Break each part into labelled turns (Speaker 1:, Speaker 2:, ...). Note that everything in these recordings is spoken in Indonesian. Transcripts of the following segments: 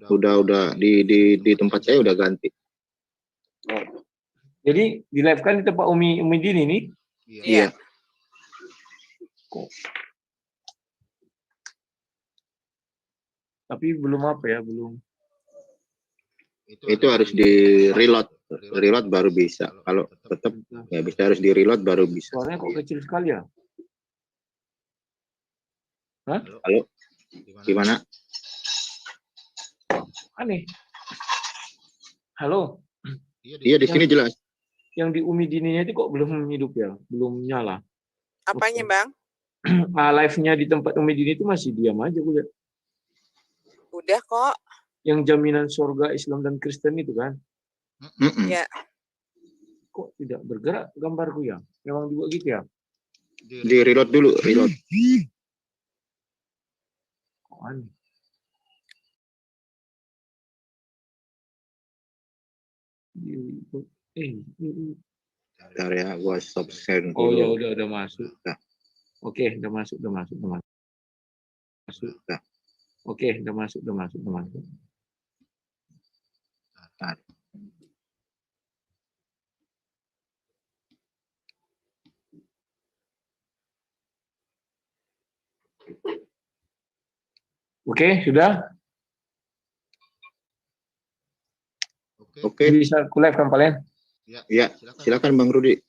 Speaker 1: Udah di tempat saya udah ganti.
Speaker 2: Jadi di live kan di tempat Umi Dini nih?
Speaker 1: Iya.
Speaker 2: Kok. Tapi belum apa ya, belum.
Speaker 1: Itu harus di reload baru bisa. Kalau tetap ya bisa harus di reload baru bisa.
Speaker 2: Suaranya kok kecil sekali ya? Hah?
Speaker 1: Halo? Gimana?
Speaker 2: Aneh. Halo?
Speaker 1: Iya, di sini jelas.
Speaker 2: Yang di Umi Dininya itu kok belum hidup ya? Belum nyala.
Speaker 3: Apanya, Bang?
Speaker 2: Live-nya di tempat Umi Dini itu masih diam aja gue lihat.
Speaker 3: Udah kok.
Speaker 2: Yang jaminan surga Islam dan Kristen itu kan?
Speaker 3: Ya.
Speaker 2: Kok tidak bergerak gambarku ya? Memang juga gitu ya?
Speaker 1: Di reload dulu, reload.
Speaker 2: Kok aneh.
Speaker 1: Bentar ya, gua stop share dulu.
Speaker 2: Oh ya udah masuk.
Speaker 1: Nah.
Speaker 2: Oke, udah masuk. Masuk.
Speaker 1: Nah.
Speaker 2: Oke, udah masuk.
Speaker 1: Nah.
Speaker 2: Oke, sudah?
Speaker 1: Oke.
Speaker 2: Bisa live kan kalian?
Speaker 1: Ya, silakan Bang Rudi.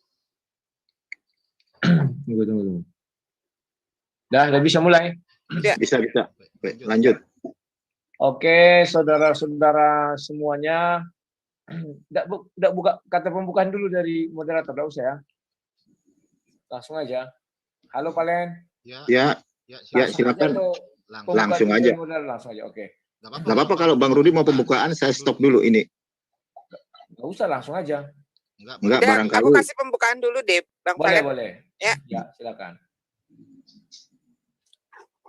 Speaker 2: Tunggu. Udah bisa mulai?
Speaker 1: Bisa. Baik, lanjut.
Speaker 2: Oke, saudara-saudara semuanya. Tidak buka kata pembukaan dulu dari moderator, tidak usah ya. Langsung aja. Halo kalian.
Speaker 1: Ya, silakan. Langsung aja.
Speaker 2: Langsung aja, oke.
Speaker 1: Gak apa-apa kalau Bang Rudi mau pembukaan, saya stop dulu ini.
Speaker 2: Nggak usah, langsung aja.
Speaker 1: Enggak, barangkali.
Speaker 3: Aku kasih pembukaan dulu deh, Bang Valen.
Speaker 2: Boleh.
Speaker 3: Ya,
Speaker 2: silakan.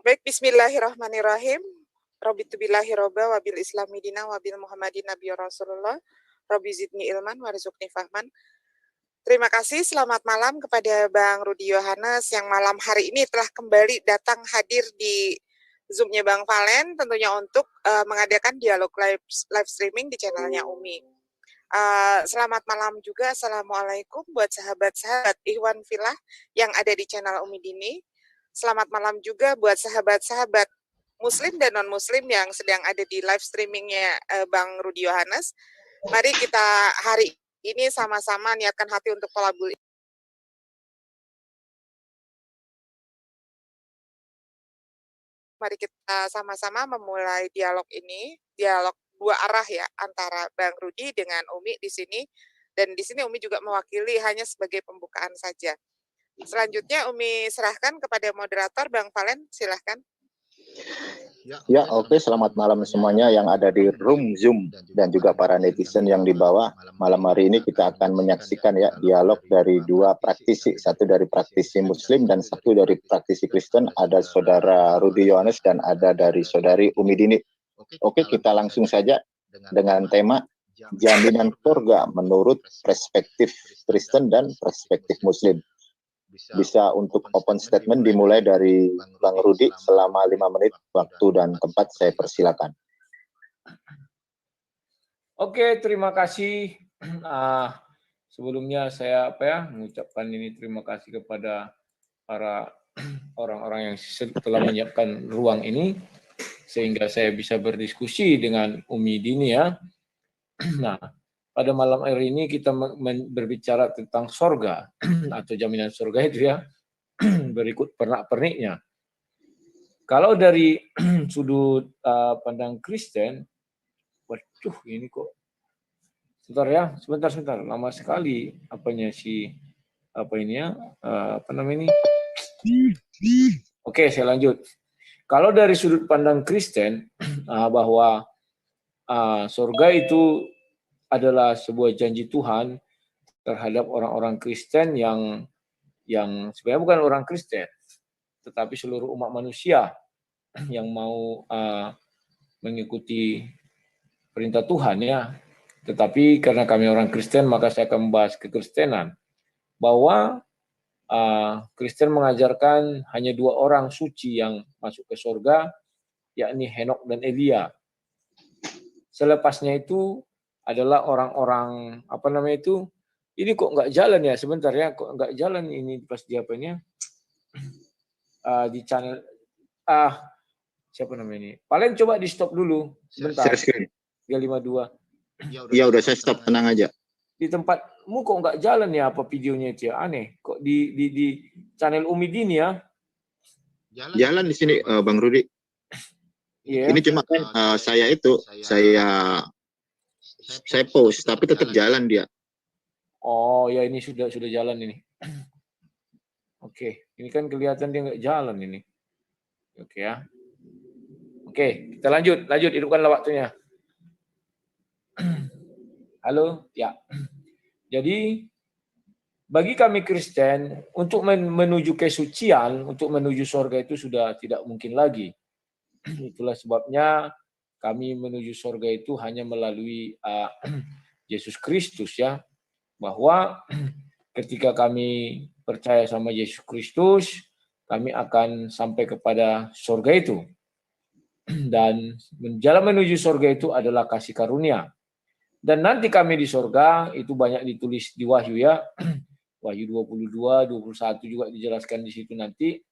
Speaker 3: Baik, bismillahirrahmanirrahim. Raditu billahi robba wabil islami dina wabil muhammadin nabiy rasulullah. Rabbi zidni ilman warzuqni fahman. Terima kasih, selamat malam kepada Bang Rudi Yohanes yang malam hari ini telah kembali datang hadir di Zoom-nya Bang Valen, tentunya untuk mengadakan dialog live streaming di channelnya Umi. Selamat malam juga, assalamualaikum buat sahabat-sahabat Ikhwan Filah yang ada di channel Umi Dini. Selamat malam juga buat sahabat-sahabat Muslim dan non-Muslim yang sedang ada di live streamingnya Bang Rudi Yohanes. Mari kita hari ini sama-sama niatkan hati untuk tolabul. Mari kita sama-sama memulai dialog ini, dialog dua arah ya, antara Bang Rudi dengan Umi di sini, dan di sini Umi juga mewakili hanya sebagai pembukaan saja. Selanjutnya Umi serahkan kepada moderator Bang Valen, silahkan.
Speaker 1: Ya, oke. Selamat malam semuanya yang ada di room Zoom dan juga para netizen yang di bawah. Malam hari ini kita akan menyaksikan ya dialog dari dua praktisi, satu dari praktisi Muslim dan satu dari praktisi Kristen. Ada saudara Rudi Yohanes dan ada dari saudari Umi Dini. Oke, kita langsung saja dengan tema jaminan surga menurut perspektif Kristen dan perspektif Muslim. Bisa untuk open statement dimulai dari Bang Rudi selama 5 menit, waktu dan tempat saya persilakan.
Speaker 2: Oke, terima kasih. Sebelumnya saya mengucapkan ini terima kasih kepada para orang-orang yang telah menyiapkan ruang ini sehingga saya bisa berdiskusi dengan Umi Dini ya. Nah, pada malam hari ini kita berbicara tentang sorga atau jaminan surga itu ya, berikut pernak-perniknya. Kalau dari sudut pandang Kristen, waduh ini kok, sebentar, lama sekali Oke, saya lanjut. Kalau dari sudut pandang Kristen, bahwa surga itu adalah sebuah janji Tuhan terhadap orang-orang Kristen yang sebenarnya bukan orang Kristen, tetapi seluruh umat manusia yang mau mengikuti perintah Tuhan ya. Tetapi karena kami orang Kristen, maka saya akan membahas kekristenan, bahwa Kristen mengajarkan hanya 2 orang suci yang masuk ke surga, yakni Henok dan Elia. selepasnya itu adalah orang-orang apa namanya itu, ini kok nggak jalan ya, sebentar ya, kok nggak jalan ini pas di apanya, di channel siapa namanya ini, paling coba di stop dulu sebentar.
Speaker 1: Share screen.
Speaker 2: 352
Speaker 1: Ya udah saya stop, tenang aja.
Speaker 2: di tempatmu kok nggak jalan ya apa videonya itu ya, aneh kok di channel Umidin ya.
Speaker 1: Jalan di sini Bang Rudi.
Speaker 2: Iya.
Speaker 1: Ini cuma kan saya post tapi tetap jalan dia.
Speaker 2: Oh ya, ini sudah jalan ini. Oke, ini kan kelihatan dia nggak jalan ini. Oke ya. Oke, kita lanjut, hidupkanlah waktunya. Halo, ya. Jadi bagi kami Kristen, untuk menuju kesucian, untuk menuju surga itu sudah tidak mungkin lagi. Itulah sebabnya kami menuju surga itu hanya melalui Yesus Kristus ya. Bahwa ketika kami percaya sama Yesus Kristus, kami akan sampai kepada surga itu. Dan jalan menuju surga itu adalah kasih karunia. Dan nanti kami di surga, itu banyak ditulis di Wahyu ya. Wahyu 22, 21 juga dijelaskan di situ nanti.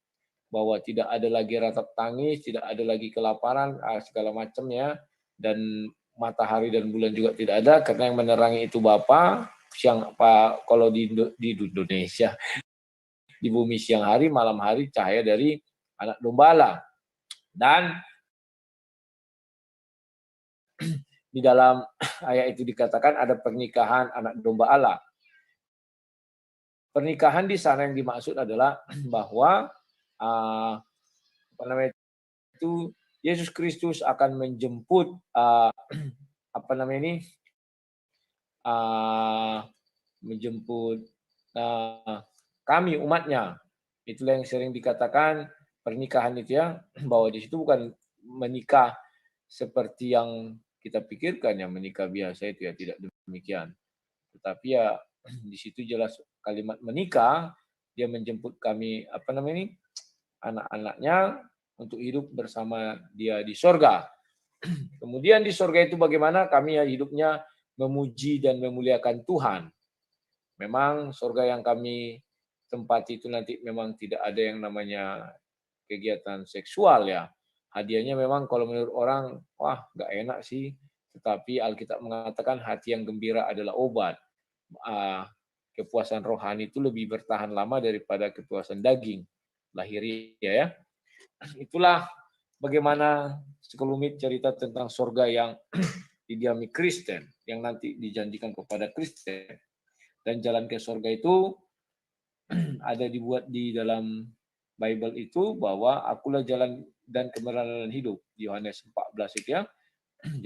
Speaker 2: Bahwa tidak ada lagi ratap tangis, tidak ada lagi kelaparan, segala macam ya. Dan matahari dan bulan juga tidak ada, karena yang menerangi itu Bapa. Siang apa kalau di Indonesia, di bumi siang hari, malam hari cahaya dari anak domba Allah. Dan di dalam ayat itu dikatakan ada pernikahan anak domba Allah. Pernikahan di sana yang dimaksud adalah bahwa apa namanya itu, Yesus Kristus akan menjemput apa namanya ini, menjemput kami umatnya. Itulah yang sering dikatakan pernikahan itu ya, bahwa di situ bukan menikah seperti yang kita pikirkan ya, menikah biasa itu ya, tidak demikian. Tetapi ya di situ jelas kalimat menikah, dia menjemput kami apa namanya ini, anak-anaknya untuk hidup bersama dia di sorga. Kemudian di sorga itu bagaimana kami ya hidupnya memuji dan memuliakan Tuhan. Memang sorga yang kami tempati itu nanti memang tidak ada yang namanya kegiatan seksual ya. Hadiahnya memang kalau menurut orang, wah nggak enak sih. Tetapi Alkitab mengatakan hati yang gembira adalah obat. Kepuasan rohani itu lebih bertahan lama daripada kepuasan daging lahiriah ya. Itulah bagaimana sekelumit cerita tentang surga yang didiami Kristen, yang nanti dijanjikan kepada Kristen. Dan jalan ke surga itu ada dibuat di dalam Bible itu, bahwa akulah jalan dan kebenaran dan hidup, Yohanes 14 itu ya.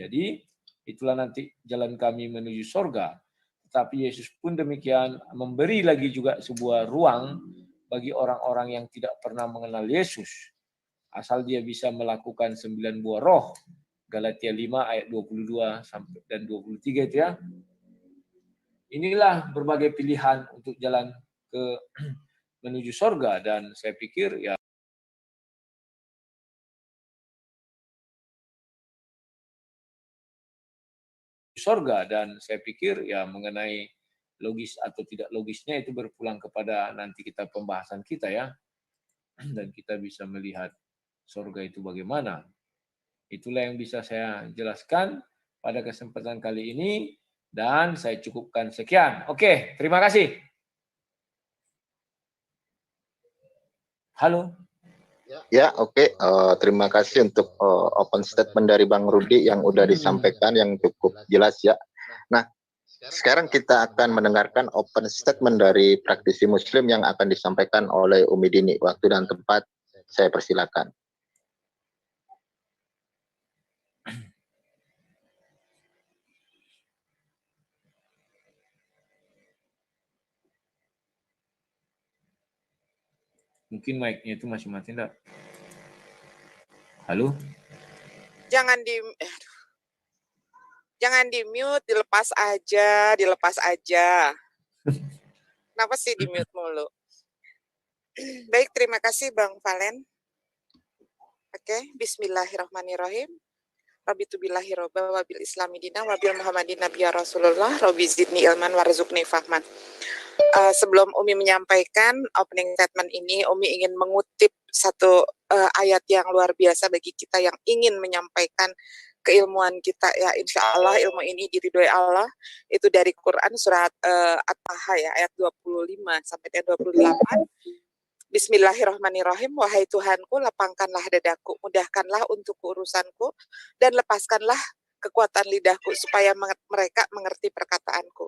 Speaker 2: Jadi itulah nanti jalan kami menuju surga. Tetapi Yesus pun demikian memberi lagi juga sebuah ruang bagi orang-orang yang tidak pernah mengenal Yesus. Asal dia bisa melakukan 9 buah roh. Galatia 5 ayat 22 sampai dan 23 itu ya. Inilah berbagai pilihan untuk jalan ke menuju surga, dan saya pikir ya surga, dan saya pikir ya mengenai logis atau tidak logisnya itu berpulang kepada nanti kita pembahasan kita ya, dan kita bisa melihat surga itu bagaimana. Itulah yang bisa saya jelaskan pada kesempatan kali ini, dan saya cukupkan sekian. Oke, terima kasih. Halo.
Speaker 1: Ya, oke. Terima kasih untuk open statement dari Bang Rudi yang udah disampaikan, yang cukup jelas ya. Nah, sekarang kita akan mendengarkan open statement dari praktisi Muslim yang akan disampaikan oleh Umi Dini. Waktu dan tempat saya persilakan.
Speaker 2: Mungkin mic-nya itu masih mati enggak? Halo?
Speaker 3: Jangan di mute, dilepas aja. Kenapa sih di mute mulu? Baik, terima kasih Bang Valen. Oke, bismillahirrahmanirrahim. Rabitu billahi robba wabil islami dina wabil muhammadin nabiyya rasulullah Rabbi zidni ilman warzuqni fahman. Sebelum Umi menyampaikan opening statement ini, Umi ingin mengutip satu ayat yang luar biasa bagi kita yang ingin menyampaikan keilmuan kita, ya insya Allah ilmu ini diridhoi Allah. Itu dari Quran surat At-Taha ya, ayat 25 sampai 28. Bismillahirrahmanirrahim. Wahai Tuhanku, lapangkanlah dadaku, mudahkanlah untuk urusanku, dan lepaskanlah kekuatan lidahku supaya mereka mengerti perkataanku.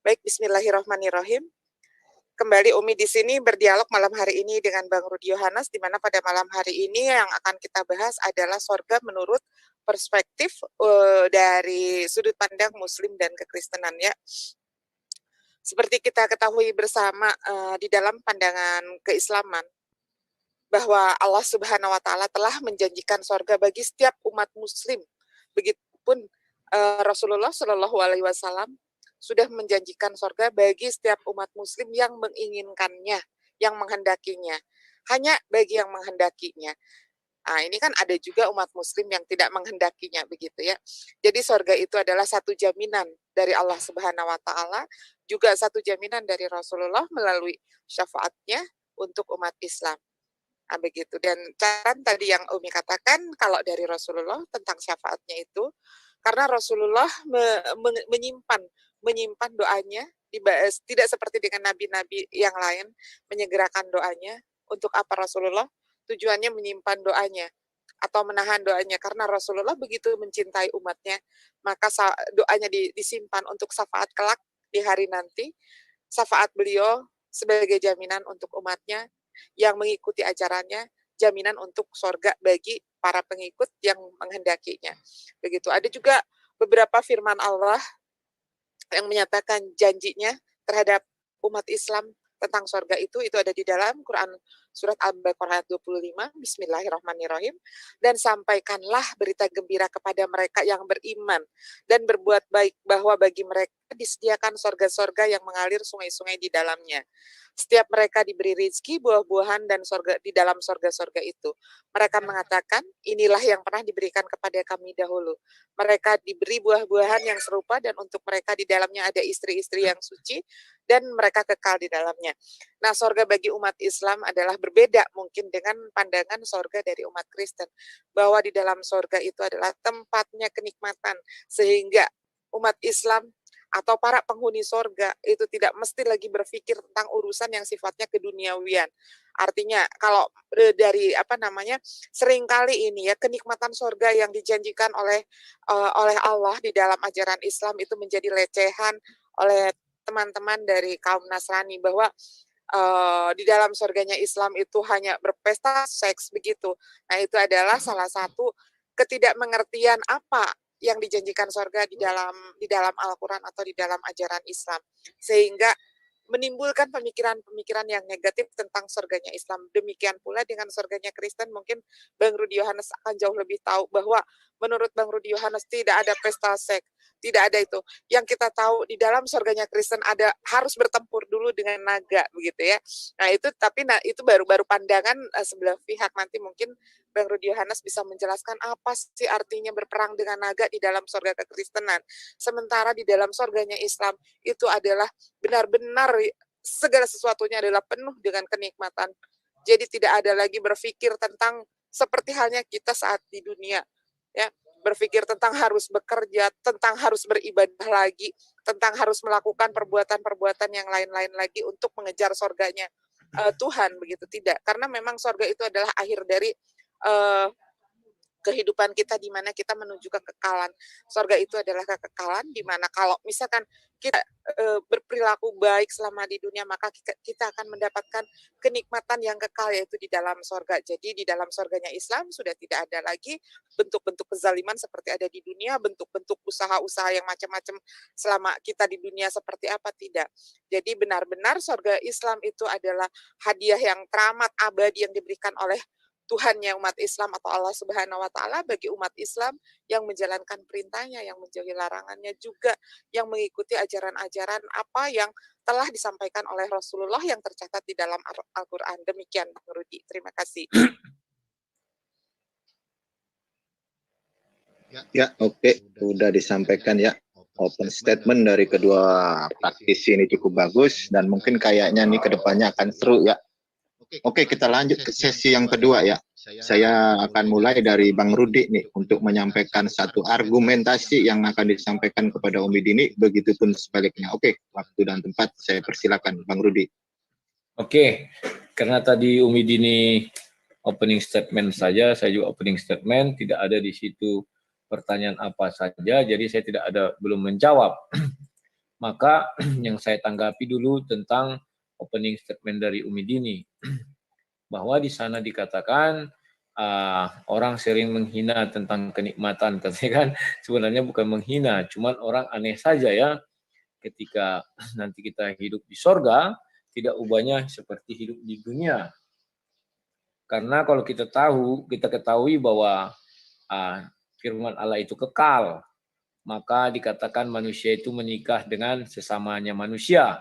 Speaker 3: Baik, Bismillahirrahmanirrahim. Kembali Umi di sini berdialog malam hari ini dengan Bang Rudi Yohanes, di mana pada malam hari ini yang akan kita bahas adalah sorga menurut perspektif dari sudut pandang Muslim dan kekristenan ya. Seperti kita ketahui bersama di dalam pandangan keislaman, bahwa Allah Subhanahu wa Ta'ala telah menjanjikan sorga bagi setiap umat Muslim. Begitupun Rasulullah Shallallahu Alaihi Wasallam sudah menjanjikan sorga bagi setiap umat Muslim yang menginginkannya, yang menghendakinya. Hanya bagi yang menghendakinya. Nah, ini kan ada juga umat Muslim yang tidak menghendakinya, begitu ya. Jadi sorga itu adalah satu jaminan dari Allah Subhanahu Wa Ta'ala, juga satu jaminan dari Rasulullah melalui syafaatnya untuk umat Islam. Nah, begitu. Dan kan tadi yang Umi katakan kalau dari Rasulullah tentang syafaatnya itu, karena Rasulullah menyimpan doanya, tidak seperti dengan nabi-nabi yang lain menyegerakan doanya. Untuk apa Rasulullah? Tujuannya menyimpan doanya atau menahan doanya, karena Rasulullah begitu mencintai umatnya, maka doanya disimpan untuk syafaat kelak di hari nanti. Syafaat beliau sebagai jaminan untuk umatnya yang mengikuti ajarannya, jaminan untuk sorga bagi para pengikut yang menghendakinya. Begitu. Ada juga beberapa firman Allah yang menyatakan janjinya terhadap umat Islam tentang sorga itu ada di dalam Quran surat Al-Baqarah ayat 25. Bismillahirrahmanirrahim. Dan sampaikanlah berita gembira kepada mereka yang beriman dan berbuat baik, bahwa bagi mereka disediakan sorga-sorga yang mengalir sungai-sungai di dalamnya. Setiap mereka diberi rezeki, buah-buahan, dan sorga di dalam sorga-sorga itu. Mereka mengatakan, inilah yang pernah diberikan kepada kami dahulu. Mereka diberi buah-buahan yang serupa, dan untuk mereka di dalamnya ada istri-istri yang suci, dan mereka kekal di dalamnya. Nah, sorga bagi umat Islam adalah berbeda mungkin dengan pandangan sorga dari umat Kristen, bahwa di dalam sorga itu adalah tempatnya kenikmatan, sehingga umat Islam atau para penghuni sorga itu tidak mesti lagi berpikir tentang urusan yang sifatnya keduniawian. Artinya kalau dari seringkali ini ya, kenikmatan sorga yang dijanjikan oleh Allah di dalam ajaran Islam itu menjadi lecehan oleh teman-teman dari kaum Nasrani, bahwa di dalam surganya Islam itu hanya berpesta seks begitu. Nah, itu adalah salah satu ketidakmengertian apa yang dijanjikan surga di dalam Al-Quran atau di dalam ajaran Islam, sehingga menimbulkan pemikiran-pemikiran yang negatif tentang surganya Islam. Demikian pula dengan surganya Kristen, mungkin Bang Rudi Yohanes akan jauh lebih tahu bahwa menurut Bang Rudi Yohanes tidak ada pesta seks, tidak ada itu. Yang kita tahu di dalam surganya Kristen harus bertempur dulu dengan naga, begitu ya. Nah itu, tapi itu baru pandangan sebelah pihak. Nanti mungkin Bang Rudi Yohanes bisa menjelaskan apa sih artinya berperang dengan naga di dalam surga kekristenan. Sementara di dalam surganya Islam itu adalah benar-benar segala sesuatunya adalah penuh dengan kenikmatan. Jadi tidak ada lagi berpikir tentang seperti halnya kita saat di dunia, ya, berpikir tentang harus bekerja, tentang harus beribadah lagi, tentang harus melakukan perbuatan-perbuatan yang lain-lain lagi untuk mengejar surganya Tuhan, begitu tidak. Karena memang surga itu adalah akhir dari kehidupan kita, di mana kita menuju kekekalan. Surga itu adalah kekekalan, di mana kalau misalkan kita berperilaku baik selama di dunia, maka kita akan mendapatkan kenikmatan yang kekal, yaitu di dalam surga. Jadi di dalam surganya Islam sudah tidak ada lagi bentuk-bentuk kezaliman seperti ada di dunia, bentuk-bentuk usaha-usaha yang macam-macam selama kita di dunia seperti apa, tidak. Jadi benar-benar surga Islam itu adalah hadiah yang teramat abadi yang diberikan oleh Tuhannya umat Islam atau Allah Subhanahu wa Ta'ala bagi umat Islam yang menjalankan perintahnya, yang menjauhi larangannya, juga yang mengikuti ajaran-ajaran apa yang telah disampaikan oleh Rasulullah yang tercatat di dalam Al-Quran. Demikian Bang Rudi, terima kasih.
Speaker 1: Ya, oke, sudah disampaikan ya. Open statement dari kedua praktisi ini cukup bagus dan mungkin kayaknya nih kedepannya akan seru ya. Oke, kita lanjut ke sesi yang kedua ya. Saya akan mulai dari Bang Rudi nih untuk menyampaikan satu argumentasi yang akan disampaikan kepada Umi Dini, begitupun sebaliknya. Oke, waktu dan tempat saya persilakan Bang Rudi.
Speaker 2: Oke, karena tadi Umi Dini opening statement saja, saya juga opening statement, tidak ada di situ pertanyaan apa saja, jadi saya tidak ada belum menjawab. Maka yang saya tanggapi dulu tentang opening statement dari Umi Dini, bahwa di sana dikatakan orang sering menghina tentang kenikmatan, katanya kan sebenarnya bukan menghina, cuman orang aneh saja ya ketika nanti kita hidup di sorga tidak ubahnya seperti hidup di dunia. Karena kalau kita ketahui bahwa firman Allah itu kekal, maka dikatakan manusia itu menikah dengan sesamanya manusia.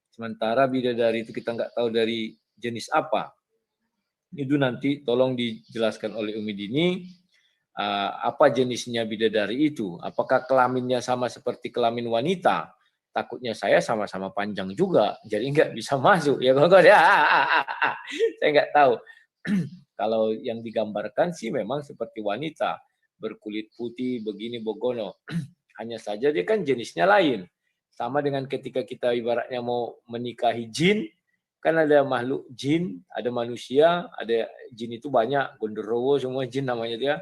Speaker 2: Sementara bidadari itu kita nggak tahu dari jenis apa. Itu nanti tolong dijelaskan oleh Umi Dini, apa jenisnya bidadari itu. Apakah kelaminnya sama seperti kelamin wanita? Takutnya saya sama-sama panjang juga, jadi nggak bisa masuk. Ya, saya nggak tahu. Kalau yang digambarkan sih memang seperti wanita, berkulit putih, begini, bogono. Hanya saja dia kan jenisnya lain. Sama dengan ketika kita ibaratnya mau menikahi jin, kan ada makhluk jin, ada manusia, ada jin itu banyak, gondorowo semua jin namanya dia.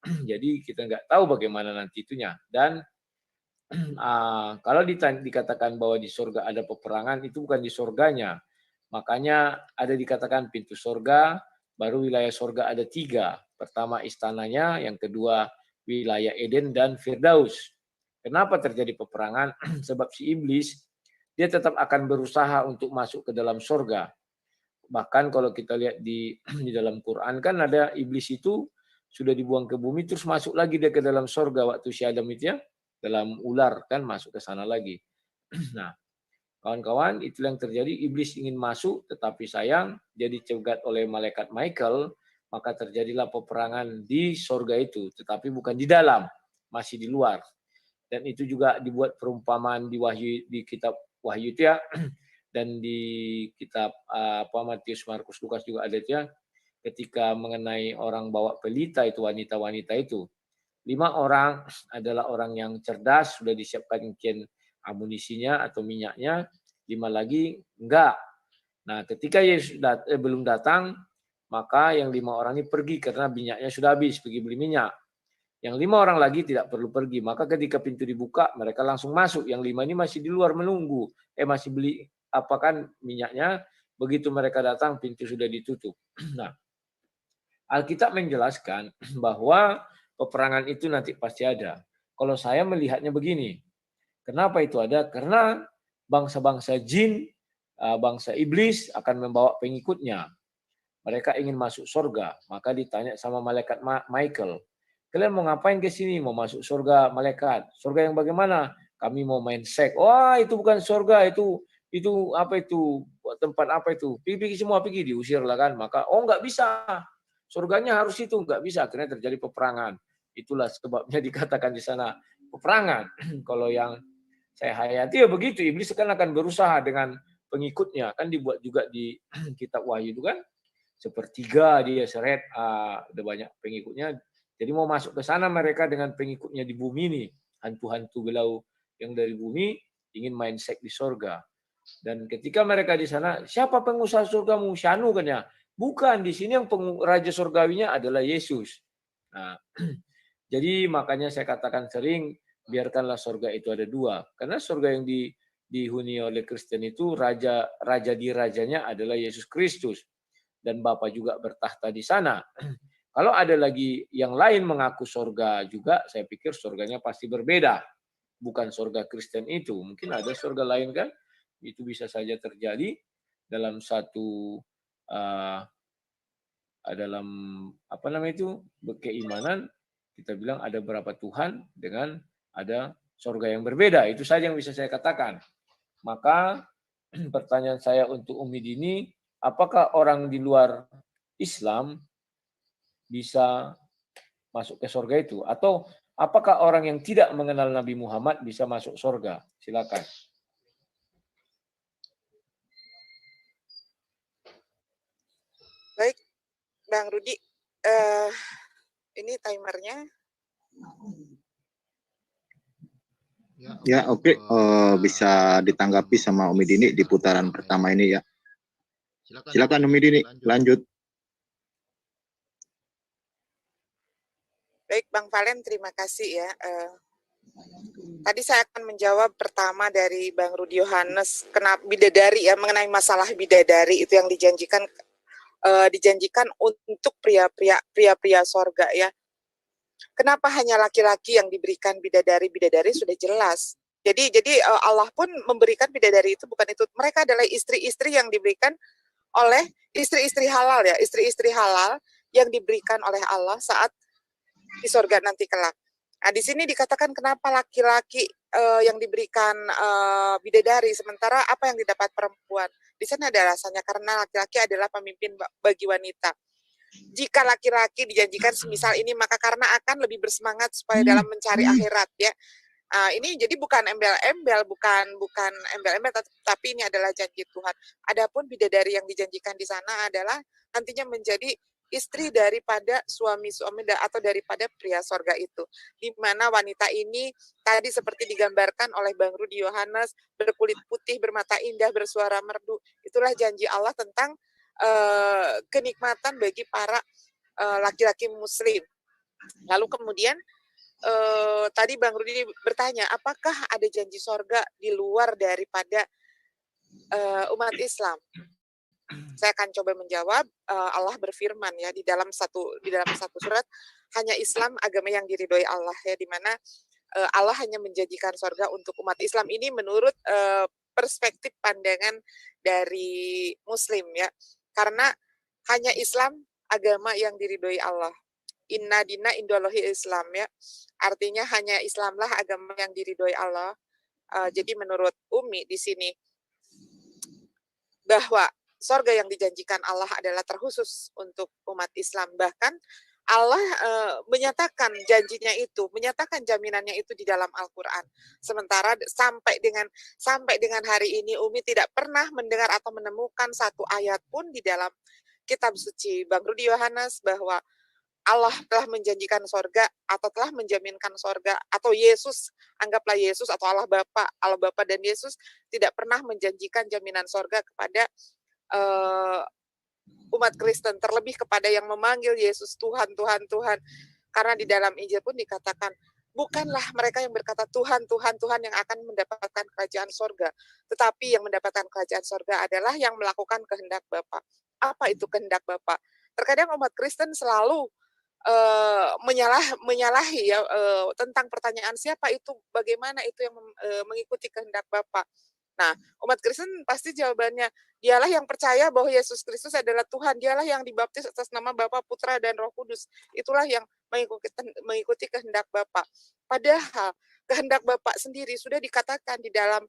Speaker 2: Jadi kita nggak tahu bagaimana nanti itunya. Dan kalau dikatakan bahwa di surga ada peperangan, itu bukan di surganya. Makanya ada dikatakan pintu surga, baru wilayah surga ada 3. Pertama istananya, yang kedua wilayah Eden dan Firdaus. Kenapa terjadi peperangan? Sebab si iblis, dia tetap akan berusaha untuk masuk ke dalam surga. Bahkan kalau kita lihat di dalam Quran kan ada iblis itu sudah dibuang ke bumi, terus masuk lagi dia ke dalam surga waktu si Adam itu ya, dalam ular kan masuk ke sana lagi. Nah, kawan-kawan, itulah yang terjadi. Iblis ingin masuk, tetapi sayang dia dicegat oleh malaikat Michael, maka terjadilah peperangan di surga itu, tetapi bukan di dalam, masih di luar. Dan itu juga dibuat perumpamaan di kitab Wahyu itu ya, dan di kitab Matius, Markus, Lukas juga ada itu ya, ketika mengenai orang bawa pelita itu, wanita-wanita itu. 5 orang adalah orang yang cerdas, sudah disiapkan mungkin amunisinya atau minyaknya, 5 lagi enggak. Nah, ketika Yesus belum datang, maka yang 5 orang ini pergi karena minyaknya sudah habis, pergi beli minyak. Yang 5 orang lagi tidak perlu pergi, maka ketika pintu dibuka, mereka langsung masuk. Yang 5 ini masih di luar menunggu, masih beli apa kan minyaknya. Begitu mereka datang, pintu sudah ditutup. Nah, Alkitab menjelaskan bahwa peperangan itu nanti pasti ada. Kalau saya melihatnya begini, kenapa itu ada? Karena bangsa-bangsa jin, bangsa iblis akan membawa pengikutnya. Mereka ingin masuk surga, maka ditanya sama malaikat Michael, kalian mau ngapain ke sini? Mau masuk surga malaikat. Surga yang bagaimana? Kami mau main seks. Wah, itu bukan surga, itu apa itu? Tempat apa itu? Pergi semua pergi, diusir lah kan. Maka nggak bisa. Surganya harus itu, nggak bisa. Akhirnya terjadi peperangan. Itulah sebabnya dikatakan di sana peperangan. Kalau yang saya hayati ya begitu, iblis kan akan berusaha dengan pengikutnya. Kan dibuat juga di kitab Wahyu itu kan. Sepertiga dia seret, ada banyak pengikutnya. Jadi mau masuk ke sana mereka dengan pengikutnya di bumi ini. Hantu-hantu belau yang dari bumi ingin main seks di sorga. Dan ketika mereka di sana, siapa pengusaha surgamu? Syanu kan ya? Bukan, di sini yang raja surgawinya adalah Yesus. Nah, jadi makanya saya katakan sering, biarkanlah surga itu ada 2. Karena surga yang dihuni oleh Kristen itu, raja di rajanya adalah Yesus Kristus. Dan Bapa juga bertahta di sana. Kalau ada lagi yang lain mengaku surga juga, saya pikir surganya pasti berbeda. Bukan surga Kristen itu. Mungkin ada surga lain kan? Itu bisa saja terjadi dalam satu dalam apa namanya itu keimanan. Kita bilang ada berapa Tuhan dengan ada surga yang berbeda. Itu saja yang bisa saya katakan. Maka pertanyaan saya untuk Umi Dini, apakah orang di luar Islam bisa masuk ke surga itu? Atau apakah orang yang tidak mengenal Nabi Muhammad bisa masuk surga? Silakan.
Speaker 3: Baik, Bang Rudi, ini timernya.
Speaker 1: Ya, oke. Bisa ditanggapi sama Umi Dini di putaran pertama ini ya. Silakan Umi Dini, lanjut.
Speaker 3: Baik, Bang Valen, terima kasih ya. Tadi saya akan menjawab pertama dari Bang Rudi Yohanes, kenapa bidadari ya, mengenai masalah bidadari itu yang dijanjikan untuk pria-pria sorga ya. Kenapa hanya laki-laki yang diberikan bidadari? Bidadari sudah jelas. Jadi Allah pun memberikan bidadari itu bukan itu. Mereka adalah istri-istri yang diberikan oleh istri-istri halal ya, istri-istri halal yang diberikan oleh Allah saat di surga nanti kelak. Nah, di sini dikatakan kenapa laki-laki yang diberikan bidadari, sementara apa yang didapat perempuan? Di sana ada alasannya, karena laki-laki adalah pemimpin bagi wanita. Jika laki-laki dijanjikan semisal ini, maka karena akan lebih bersemangat supaya dalam mencari akhirat ya. Ini jadi bukan embel-embel, bukan embel-embel, tapi ini adalah janji Tuhan. Adapun bidadari yang dijanjikan di sana adalah nantinya menjadi istri daripada suami-suami atau daripada pria sorga itu, di mana wanita ini tadi seperti digambarkan oleh Bang Rudi Yohanes, berkulit putih, bermata indah, bersuara merdu. Itulah janji Allah tentang kenikmatan bagi para laki-laki muslim. Lalu kemudian tadi Bang Rudi bertanya, apakah ada janji sorga di luar daripada umat Islam? Saya akan coba menjawab. Allah berfirman ya di dalam satu surat, hanya Islam agama yang diridhoi Allah ya, di mana Allah hanya menjanjikan sorga untuk umat Islam ini menurut perspektif pandangan dari Muslim ya, karena hanya Islam agama yang diridhoi Allah. Inna dina indallahi Islam ya, artinya hanya Islamlah agama yang diridhoi Allah. Jadi menurut Umi di sini bahwa sorga yang dijanjikan Allah adalah terkhusus untuk umat Islam. Bahkan Allah menyatakan janjinya itu, menyatakan jaminannya itu di dalam Al-Quran. Sementara sampai dengan hari ini Umi tidak pernah mendengar atau menemukan satu ayat pun di dalam kitab suci Bang Rudi Yohanes bahwa Allah telah menjanjikan sorga atau telah menjaminkan sorga, atau Yesus, anggaplah Yesus atau Allah Bapa dan Yesus tidak pernah menjanjikan jaminan sorga kepada umat Kristen, terlebih kepada yang memanggil Yesus Tuhan, Tuhan, Tuhan. Karena di dalam Injil pun dikatakan, bukanlah mereka yang berkata Tuhan, Tuhan, Tuhan yang akan mendapatkan kerajaan sorga, tetapi yang mendapatkan kerajaan sorga adalah yang melakukan kehendak Bapa. Apa itu kehendak Bapa? Terkadang umat Kristen selalu menyalahi ya tentang pertanyaan siapa itu, bagaimana itu yang mengikuti kehendak Bapa. Nah, umat Kristen pasti jawabannya, dialah yang percaya bahwa Yesus Kristus adalah Tuhan, dialah yang dibaptis atas nama Bapa, Putra, dan Roh Kudus. Itulah yang mengikuti kehendak Bapa. Padahal kehendak Bapa sendiri sudah dikatakan di dalam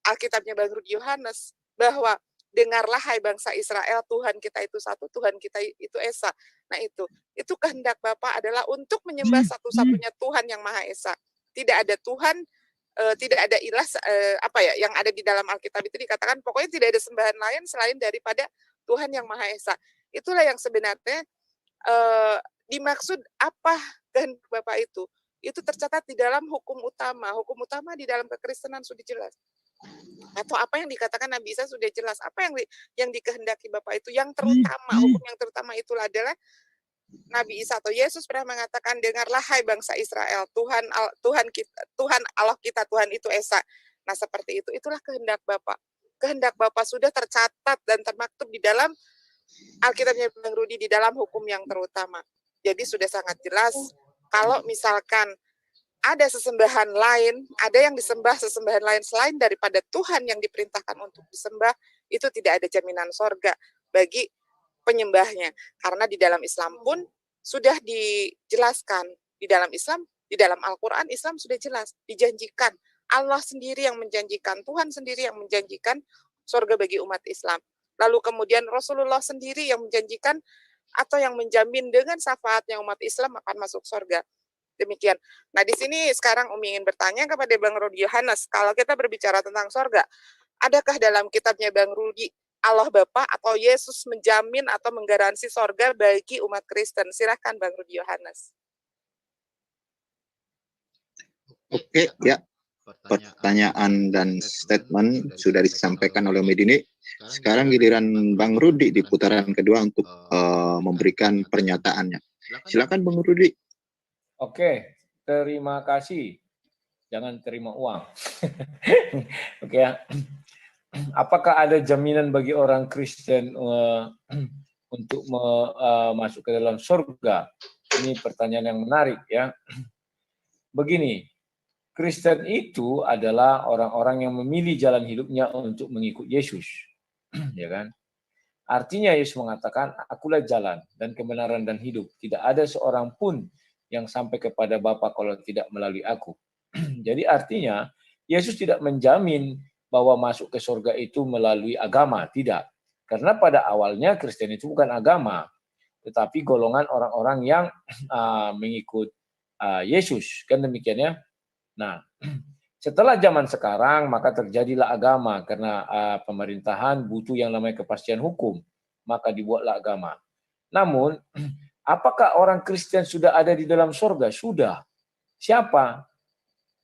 Speaker 3: Alkitabnya Bang Rudi Yohanes bahwa dengarlah hai bangsa Israel, Tuhan kita itu satu, Tuhan kita itu Esa. Nah itu kehendak Bapa adalah untuk menyembah satu-satunya Tuhan yang Maha Esa. Tidak ada Tuhan, tidak ada ilah, yang ada di dalam Alkitab itu dikatakan pokoknya tidak ada sembahan lain selain daripada Tuhan yang Maha Esa. Itulah yang sebenarnya dimaksud apa kehendak Bapa itu. Itu tercatat di dalam hukum utama. Hukum utama di dalam kekristenan sudah jelas. Atau apa yang dikatakan Nabi Isa sudah jelas. Apa yang dikehendaki Bapa itu yang terutama, hukum yang terutama itulah adalah Nabi Isa atau Yesus pernah mengatakan, dengarlah hai bangsa Israel, Tuhan Allah kita, Tuhan itu Esa. Nah, seperti itu. Itulah kehendak Bapa. Kehendak Bapa sudah tercatat dan termaktub di dalam Alkitabnya Bang Rudi, di dalam hukum yang terutama. Jadi sudah sangat jelas kalau misalkan ada sesembahan lain, ada yang disembah sesembahan lain selain daripada Tuhan yang diperintahkan untuk disembah, itu tidak ada jaminan sorga bagi penyembahnya. Karena di dalam Islam pun sudah dijelaskan, di dalam Islam, di dalam Al-Quran, Islam sudah jelas, dijanjikan. Allah sendiri yang menjanjikan, Tuhan sendiri yang menjanjikan sorga bagi umat Islam. Lalu kemudian Rasulullah sendiri yang menjanjikan atau yang menjamin dengan syafaatnya umat Islam akan masuk surga. Demikian. Nah, di sini sekarang Umi ingin bertanya kepada Bang Rudi Yohanes, kalau kita berbicara tentang surga, adakah dalam kitabnya Bang Rudi Allah Bapa atau Yesus menjamin atau menggaransi surga bagi umat Kristen? Silahkan Bang Rudi Yohanes.
Speaker 1: Oke, ya. Pertanyaan dan statement sudah disampaikan oleh Medini. Sekarang giliran Bang Rudi di putaran kedua untuk memberikan pernyataannya. Silakan Bang Rudi.
Speaker 2: Oke, terima kasih. Jangan terima uang. Oke ya. Apakah ada jaminan bagi orang Kristen untuk masuk ke dalam surga? Ini pertanyaan yang menarik ya. Begini, Kristen itu adalah orang-orang yang memilih jalan hidupnya untuk mengikut Yesus, ya kan? Artinya Yesus mengatakan, akulah jalan dan kebenaran dan hidup. Tidak ada seorang pun yang sampai kepada Bapa kalau tidak melalui aku. Jadi artinya Yesus tidak menjamin bahwa masuk ke surga itu melalui agama, tidak. Karena pada awalnya Kristen itu bukan agama, tetapi golongan orang-orang yang mengikut Yesus, kan demikian ya. Nah, setelah zaman sekarang maka terjadilah agama karena pemerintahan butuh yang namanya kepastian hukum, maka dibuatlah agama. Namun, apakah orang Kristen sudah ada di dalam surga? Sudah. Siapa?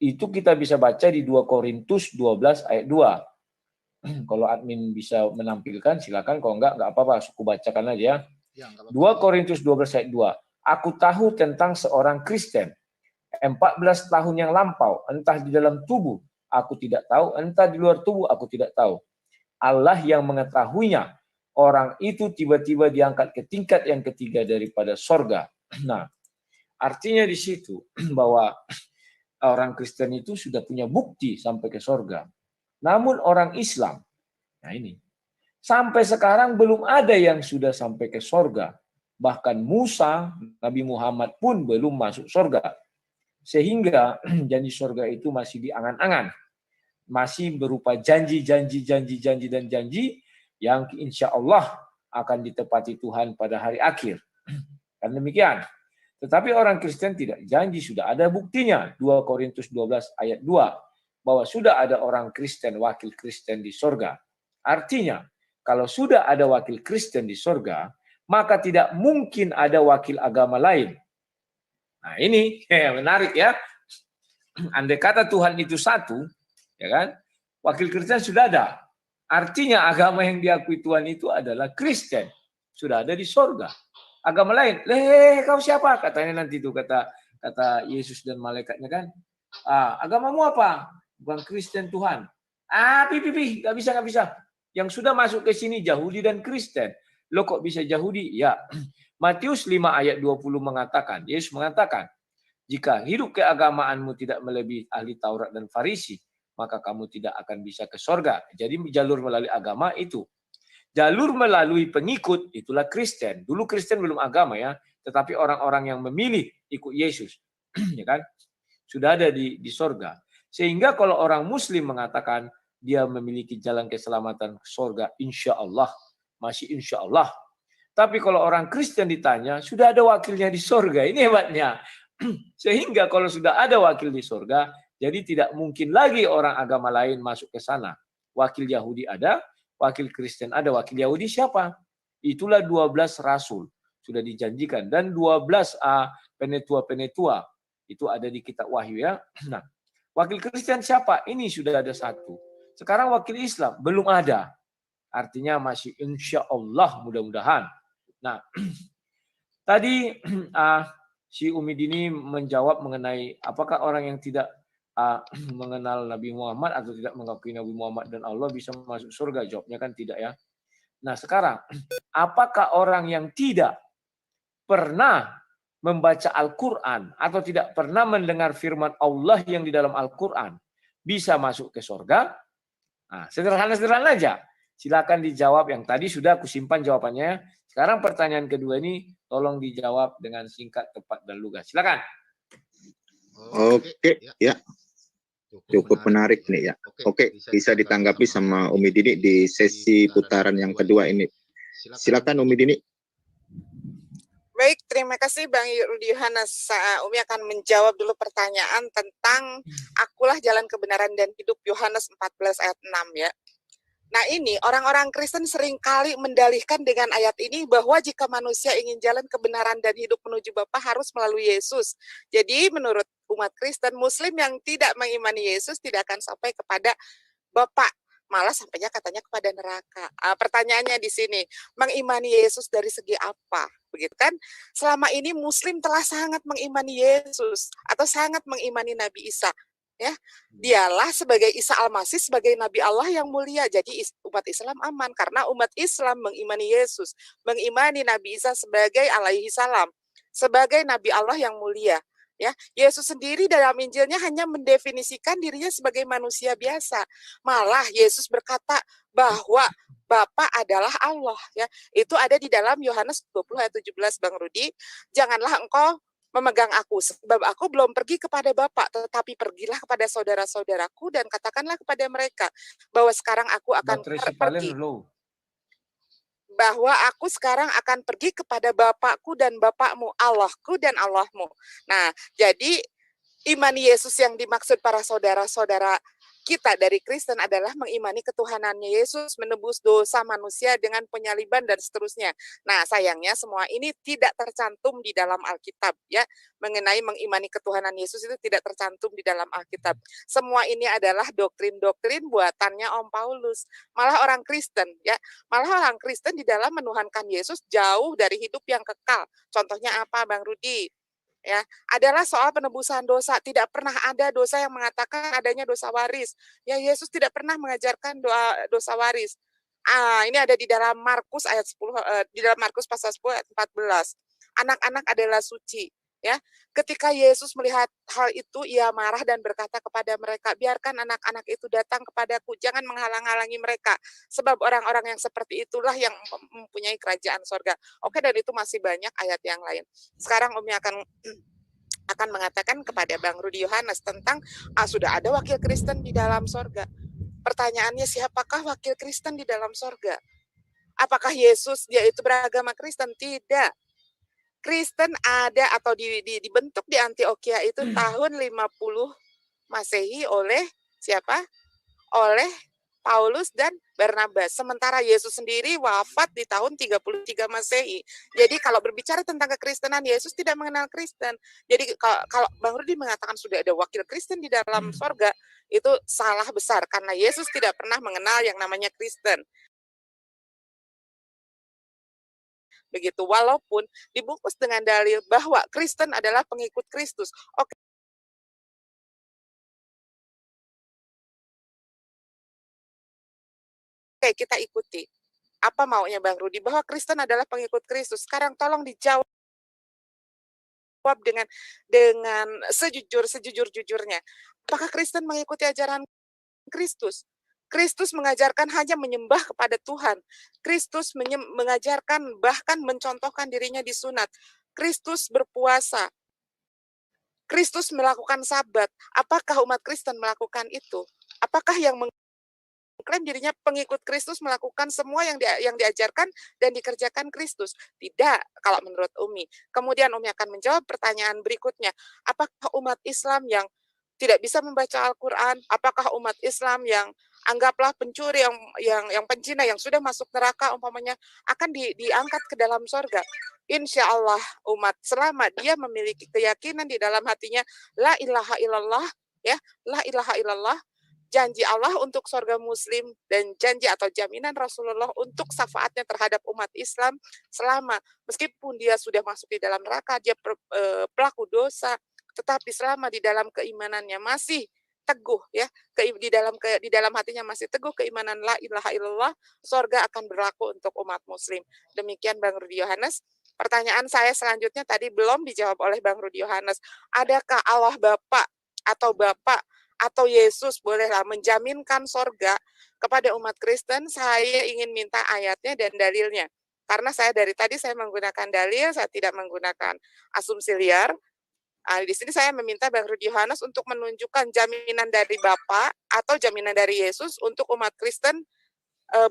Speaker 2: Itu kita bisa baca di 2 Korintus 12 ayat 2. Kalau admin bisa menampilkan silakan, kalau enggak apa-apa, aku bacakan aja. 2 Korintus 12 ayat 2. Aku tahu tentang seorang Kristen 14 tahun yang lampau, entah di dalam tubuh aku tidak tahu, entah di luar tubuh aku tidak tahu. Allah yang mengetahuinya. Orang itu tiba-tiba diangkat ke tingkat yang ketiga daripada sorga. Nah, artinya di situ bahwa orang Kristen itu sudah punya bukti sampai ke sorga. Namun orang Islam, nah ini, sampai sekarang belum ada yang sudah sampai ke sorga. Bahkan Musa, Nabi Muhammad pun belum masuk sorga. Sehingga janji surga itu masih di angan-angan. Masih berupa janji yang insya Allah akan ditepati Tuhan pada hari akhir. Kan demikian. Tetapi orang Kristen tidak janji, sudah ada buktinya. 2 Korintus 12 ayat 2. Bahwa sudah ada orang Kristen, wakil Kristen di surga. Artinya, kalau sudah ada wakil Kristen di surga, maka tidak mungkin ada wakil agama lain. Nah ini menarik ya. Andai kata Tuhan itu satu, ya kan? Wakil Kristen sudah ada. Artinya agama yang diakui Tuhan itu adalah Kristen. Sudah ada di sorga. Agama lain, kau siapa? Katanya nanti itu kata Yesus dan malaikatnya kan. Agamamu apa? Bukan Kristen Tuhan. Nggak bisa. Yang sudah masuk ke sini Yahudi dan Kristen. Lo kok bisa Yahudi? Ya. Matius 5 ayat 20 mengatakan, Yesus mengatakan, jika hidup keagamaanmu tidak melebihi ahli Taurat dan Farisi, maka kamu tidak akan bisa ke sorga. Jadi jalur melalui agama itu. Jalur melalui pengikut, itulah Kristen. Dulu Kristen belum agama ya, tetapi orang-orang yang memilih ikut Yesus, ya kan, sudah ada di sorga. Sehingga kalau orang Muslim mengatakan dia memiliki jalan keselamatan ke sorga, insya Allah, masih insya Allah. Tapi kalau orang Kristen ditanya, sudah ada wakilnya di surga. Ini hebatnya. Sehingga kalau sudah ada wakil di surga, jadi tidak mungkin lagi orang agama lain masuk ke sana. Wakil Yahudi ada, wakil Kristen ada. Wakil Yahudi siapa? Itulah 12 rasul. Sudah dijanjikan. Dan 12 penetua-penetua. Itu ada di kitab Wahyu ya. Nah, wakil Kristen siapa? Ini sudah ada satu. Sekarang wakil Islam belum ada. Artinya masih insya Allah mudah-mudahan. Nah, tadi si Umi Dini menjawab mengenai apakah orang yang tidak mengenal Nabi Muhammad atau tidak mengakui Nabi Muhammad dan Allah bisa masuk surga. Jawabnya kan tidak ya. Nah sekarang, apakah orang yang tidak pernah membaca Al-Quran atau tidak pernah mendengar firman Allah yang di dalam Al-Quran bisa masuk ke surga? Nah, sederhana-sederhana aja. Silakan dijawab. Yang tadi sudah aku simpan jawabannya. Sekarang pertanyaan kedua ini tolong dijawab dengan singkat, tepat, dan lugas. Silakan.
Speaker 1: Oke, ya. Cukup menarik nih ya. Oke, bisa ditanggapi sama Umi Dini di sesi putaran yang kedua ini. Silakan Umi Dini.
Speaker 3: Baik, terima kasih Bang Rudi Yohanes. Umi akan menjawab dulu pertanyaan tentang akulah jalan kebenaran dan hidup, Yohanes 14 ayat 6 ya. Nah ini orang-orang Kristen seringkali mendalihkan dengan ayat ini bahwa jika manusia ingin jalan kebenaran dan hidup menuju Bapa harus melalui Yesus. Jadi menurut umat Kristen, Muslim yang tidak mengimani Yesus tidak akan sampai kepada Bapa, malah sampainya katanya kepada neraka. Pertanyaannya di sini, mengimani Yesus dari segi apa? Begitu kan? Selama ini Muslim telah sangat mengimani Yesus atau sangat mengimani Nabi Isa. Ya, dialah sebagai Isa Al-Masih sebagai Nabi Allah yang mulia. Jadi umat Islam aman karena umat Islam mengimani Yesus, mengimani Nabi Isa sebagai alaihi salam, sebagai Nabi Allah yang mulia. Ya, Yesus sendiri dalam Injilnya hanya mendefinisikan dirinya sebagai manusia biasa. Malah Yesus berkata bahwa Bapa adalah Allah, ya. Itu ada di dalam Yohanes 20 ayat 17 Bang Rudi. Janganlah engkau memegang aku, sebab aku belum pergi kepada Bapa, tetapi pergilah kepada saudara-saudaraku dan katakanlah kepada mereka bahwa sekarang aku akan pergi. Bahwa aku sekarang akan pergi kepada Bapakku dan Bapakmu, Allahku dan Allahmu. Nah, jadi iman Yesus yang dimaksud para saudara-saudara kita dari Kristen adalah mengimani ketuhanannya Yesus, menebus dosa manusia dengan penyaliban dan seterusnya. Nah, sayangnya semua ini tidak tercantum di dalam Alkitab ya. Mengenai mengimani ketuhanan Yesus itu tidak tercantum di dalam Alkitab. Semua ini adalah doktrin-doktrin buatannya Om Paulus. Malah orang Kristen ya, malah orang Kristen di dalam menuhankan Yesus jauh dari hidup yang kekal. Contohnya apa Bang Rudi? Ya, adalah soal penebusan dosa. Tidak pernah ada dosa yang mengatakan adanya dosa waris. Ya, Yesus tidak pernah mengajarkan dosa waris. Ini ada di dalam Markus ayat 10, di dalam Markus pasal 10 ayat 14. Anak-anak adalah suci. Ya, ketika Yesus melihat hal itu, ia marah dan berkata kepada mereka, biarkan anak-anak itu datang kepadaku, jangan menghalang-halangi mereka, sebab orang-orang yang seperti itulah yang mempunyai kerajaan sorga. Oke, dan itu masih banyak ayat yang lain. Sekarang Umi akan mengatakan kepada Bang Rudi Yohanes tentang sudah ada wakil Kristen di dalam sorga. Pertanyaannya, siapakah wakil Kristen di dalam sorga? Apakah Yesus dia itu beragama Kristen? Tidak. Kristen ada atau dibentuk di Antioquia itu tahun 50 Masehi oleh siapa? Oleh Paulus dan Barnabas. Sementara Yesus sendiri wafat di tahun 33 Masehi. Jadi kalau berbicara tentang kekristenan, Yesus tidak mengenal Kristen. Jadi kalau Bang Rudi mengatakan sudah ada wakil Kristen di dalam sorga, itu salah besar. Karena Yesus tidak pernah mengenal yang namanya Kristen. Begitu, walaupun dibungkus dengan dalil bahwa Kristen adalah pengikut Kristus. Oke, kita ikuti. Apa maunya Bang Rudi? Bahwa Kristen adalah pengikut Kristus. Sekarang tolong dijawab dengan sejujur-jujurnya. Apakah Kristen mengikuti ajaran Kristus? Kristus mengajarkan hanya menyembah kepada Tuhan. Kristus mengajarkan bahkan mencontohkan dirinya di sunat. Kristus berpuasa. Kristus melakukan sabat. Apakah umat Kristen melakukan itu? Apakah yang mengklaim dirinya pengikut Kristus melakukan semua yang diajarkan dan dikerjakan Kristus? Tidak, kalau menurut Umi. Kemudian Umi akan menjawab pertanyaan berikutnya. Apakah umat Islam yang tidak bisa membaca Al-Quran? Apakah umat Islam yang anggaplah pencuri, yang pencina, yang sudah masuk neraka umpamanya akan diangkat ke dalam sorga? Insya Allah umat selama dia memiliki keyakinan di dalam hatinya la ilaha illallah, ya, la ilaha illallah, janji Allah untuk sorga Muslim dan janji atau jaminan Rasulullah untuk syafaatnya terhadap umat Islam selama meskipun dia sudah masuk di dalam neraka, dia pelaku dosa, tetapi selama di dalam keimanannya masih teguh ya, di dalam hatinya masih teguh keimanan la ilaha illallah, sorga akan berlaku untuk umat Muslim. Demikian Bang Rudi Yohanes. Pertanyaan saya selanjutnya tadi belum dijawab oleh Bang Rudi Yohanes. Adakah Allah Bapa atau Yesus bolehlah menjaminkan sorga kepada umat Kristen? Saya ingin minta ayatnya dan dalilnya. Karena saya dari tadi saya menggunakan dalil, saya tidak menggunakan asumsi liar. Di sini saya meminta Bang Rudi Yohanes untuk menunjukkan jaminan dari Bapa atau jaminan dari Yesus untuk umat Kristen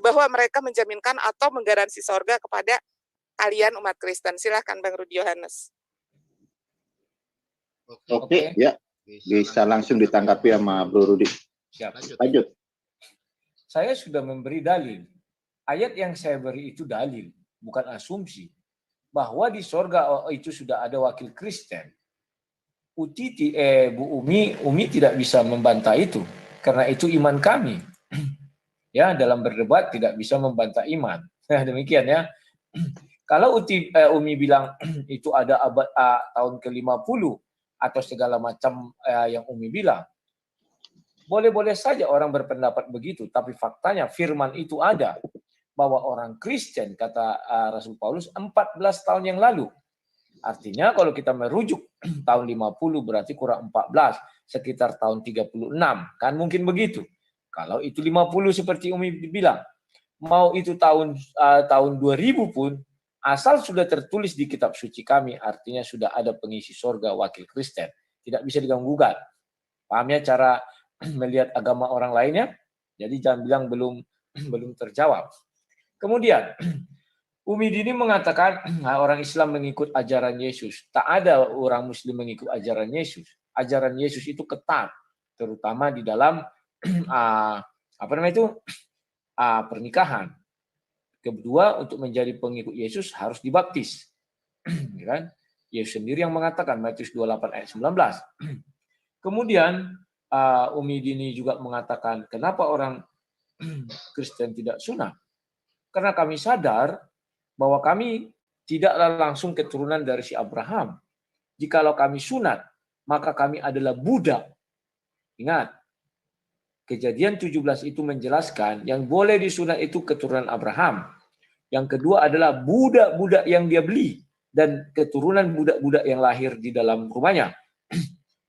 Speaker 3: bahwa mereka menjaminkan atau menggaransi sorga kepada kalian umat Kristen. Silahkan Bang Rudi Yohanes.
Speaker 1: Oke, ya. Bisa langsung ditanggapi sama Bro Rudi.
Speaker 2: Siap.
Speaker 1: Lanjut.
Speaker 2: Saya sudah memberi dalil. Ayat yang saya beri itu dalil, bukan asumsi. Bahwa di sorga itu sudah ada wakil Kristen. Bu Umi tidak bisa membantah itu. Karena itu iman kami. Ya, dalam berdebat tidak bisa membantah iman. Nah, demikian ya. Kalau Umi bilang itu ada abad tahun ke-50 atau segala macam yang Umi bilang, boleh-boleh saja orang berpendapat begitu, tapi faktanya firman itu ada bahwa orang Kristen, kata Rasul Paulus, 14 tahun yang lalu. Artinya kalau kita merujuk tahun 50 berarti kurang 14, sekitar tahun 36, kan mungkin begitu. Kalau itu 50 seperti Umi bilang, mau itu tahun 2000 pun, asal sudah tertulis di kitab suci kami, artinya sudah ada pengisi sorga wakil Kristen. Tidak bisa diganggu-gugat. Paham ya cara melihat agama orang lainnya? Jadi jangan bilang belum terjawab. Kemudian, Umi Dini mengatakan orang Islam mengikut ajaran Yesus. Tak ada orang Muslim mengikut ajaran Yesus. Ajaran Yesus itu ketat, terutama di dalam pernikahan. Kedua, untuk menjadi pengikut Yesus harus dibaptis. Kan? Yesus sendiri yang mengatakan, Matius 28 ayat 19. Kemudian Umi Dini juga mengatakan, kenapa orang Kristen tidak sunat? Karena kami sadar bahwa kami tidaklah langsung keturunan dari si Abraham. Jikalau kami sunat, maka kami adalah budak. Ingat, Kejadian 17 itu menjelaskan yang boleh disunat itu keturunan Abraham. Yang kedua adalah budak-budak yang dia beli dan keturunan budak-budak yang lahir di dalam rumahnya.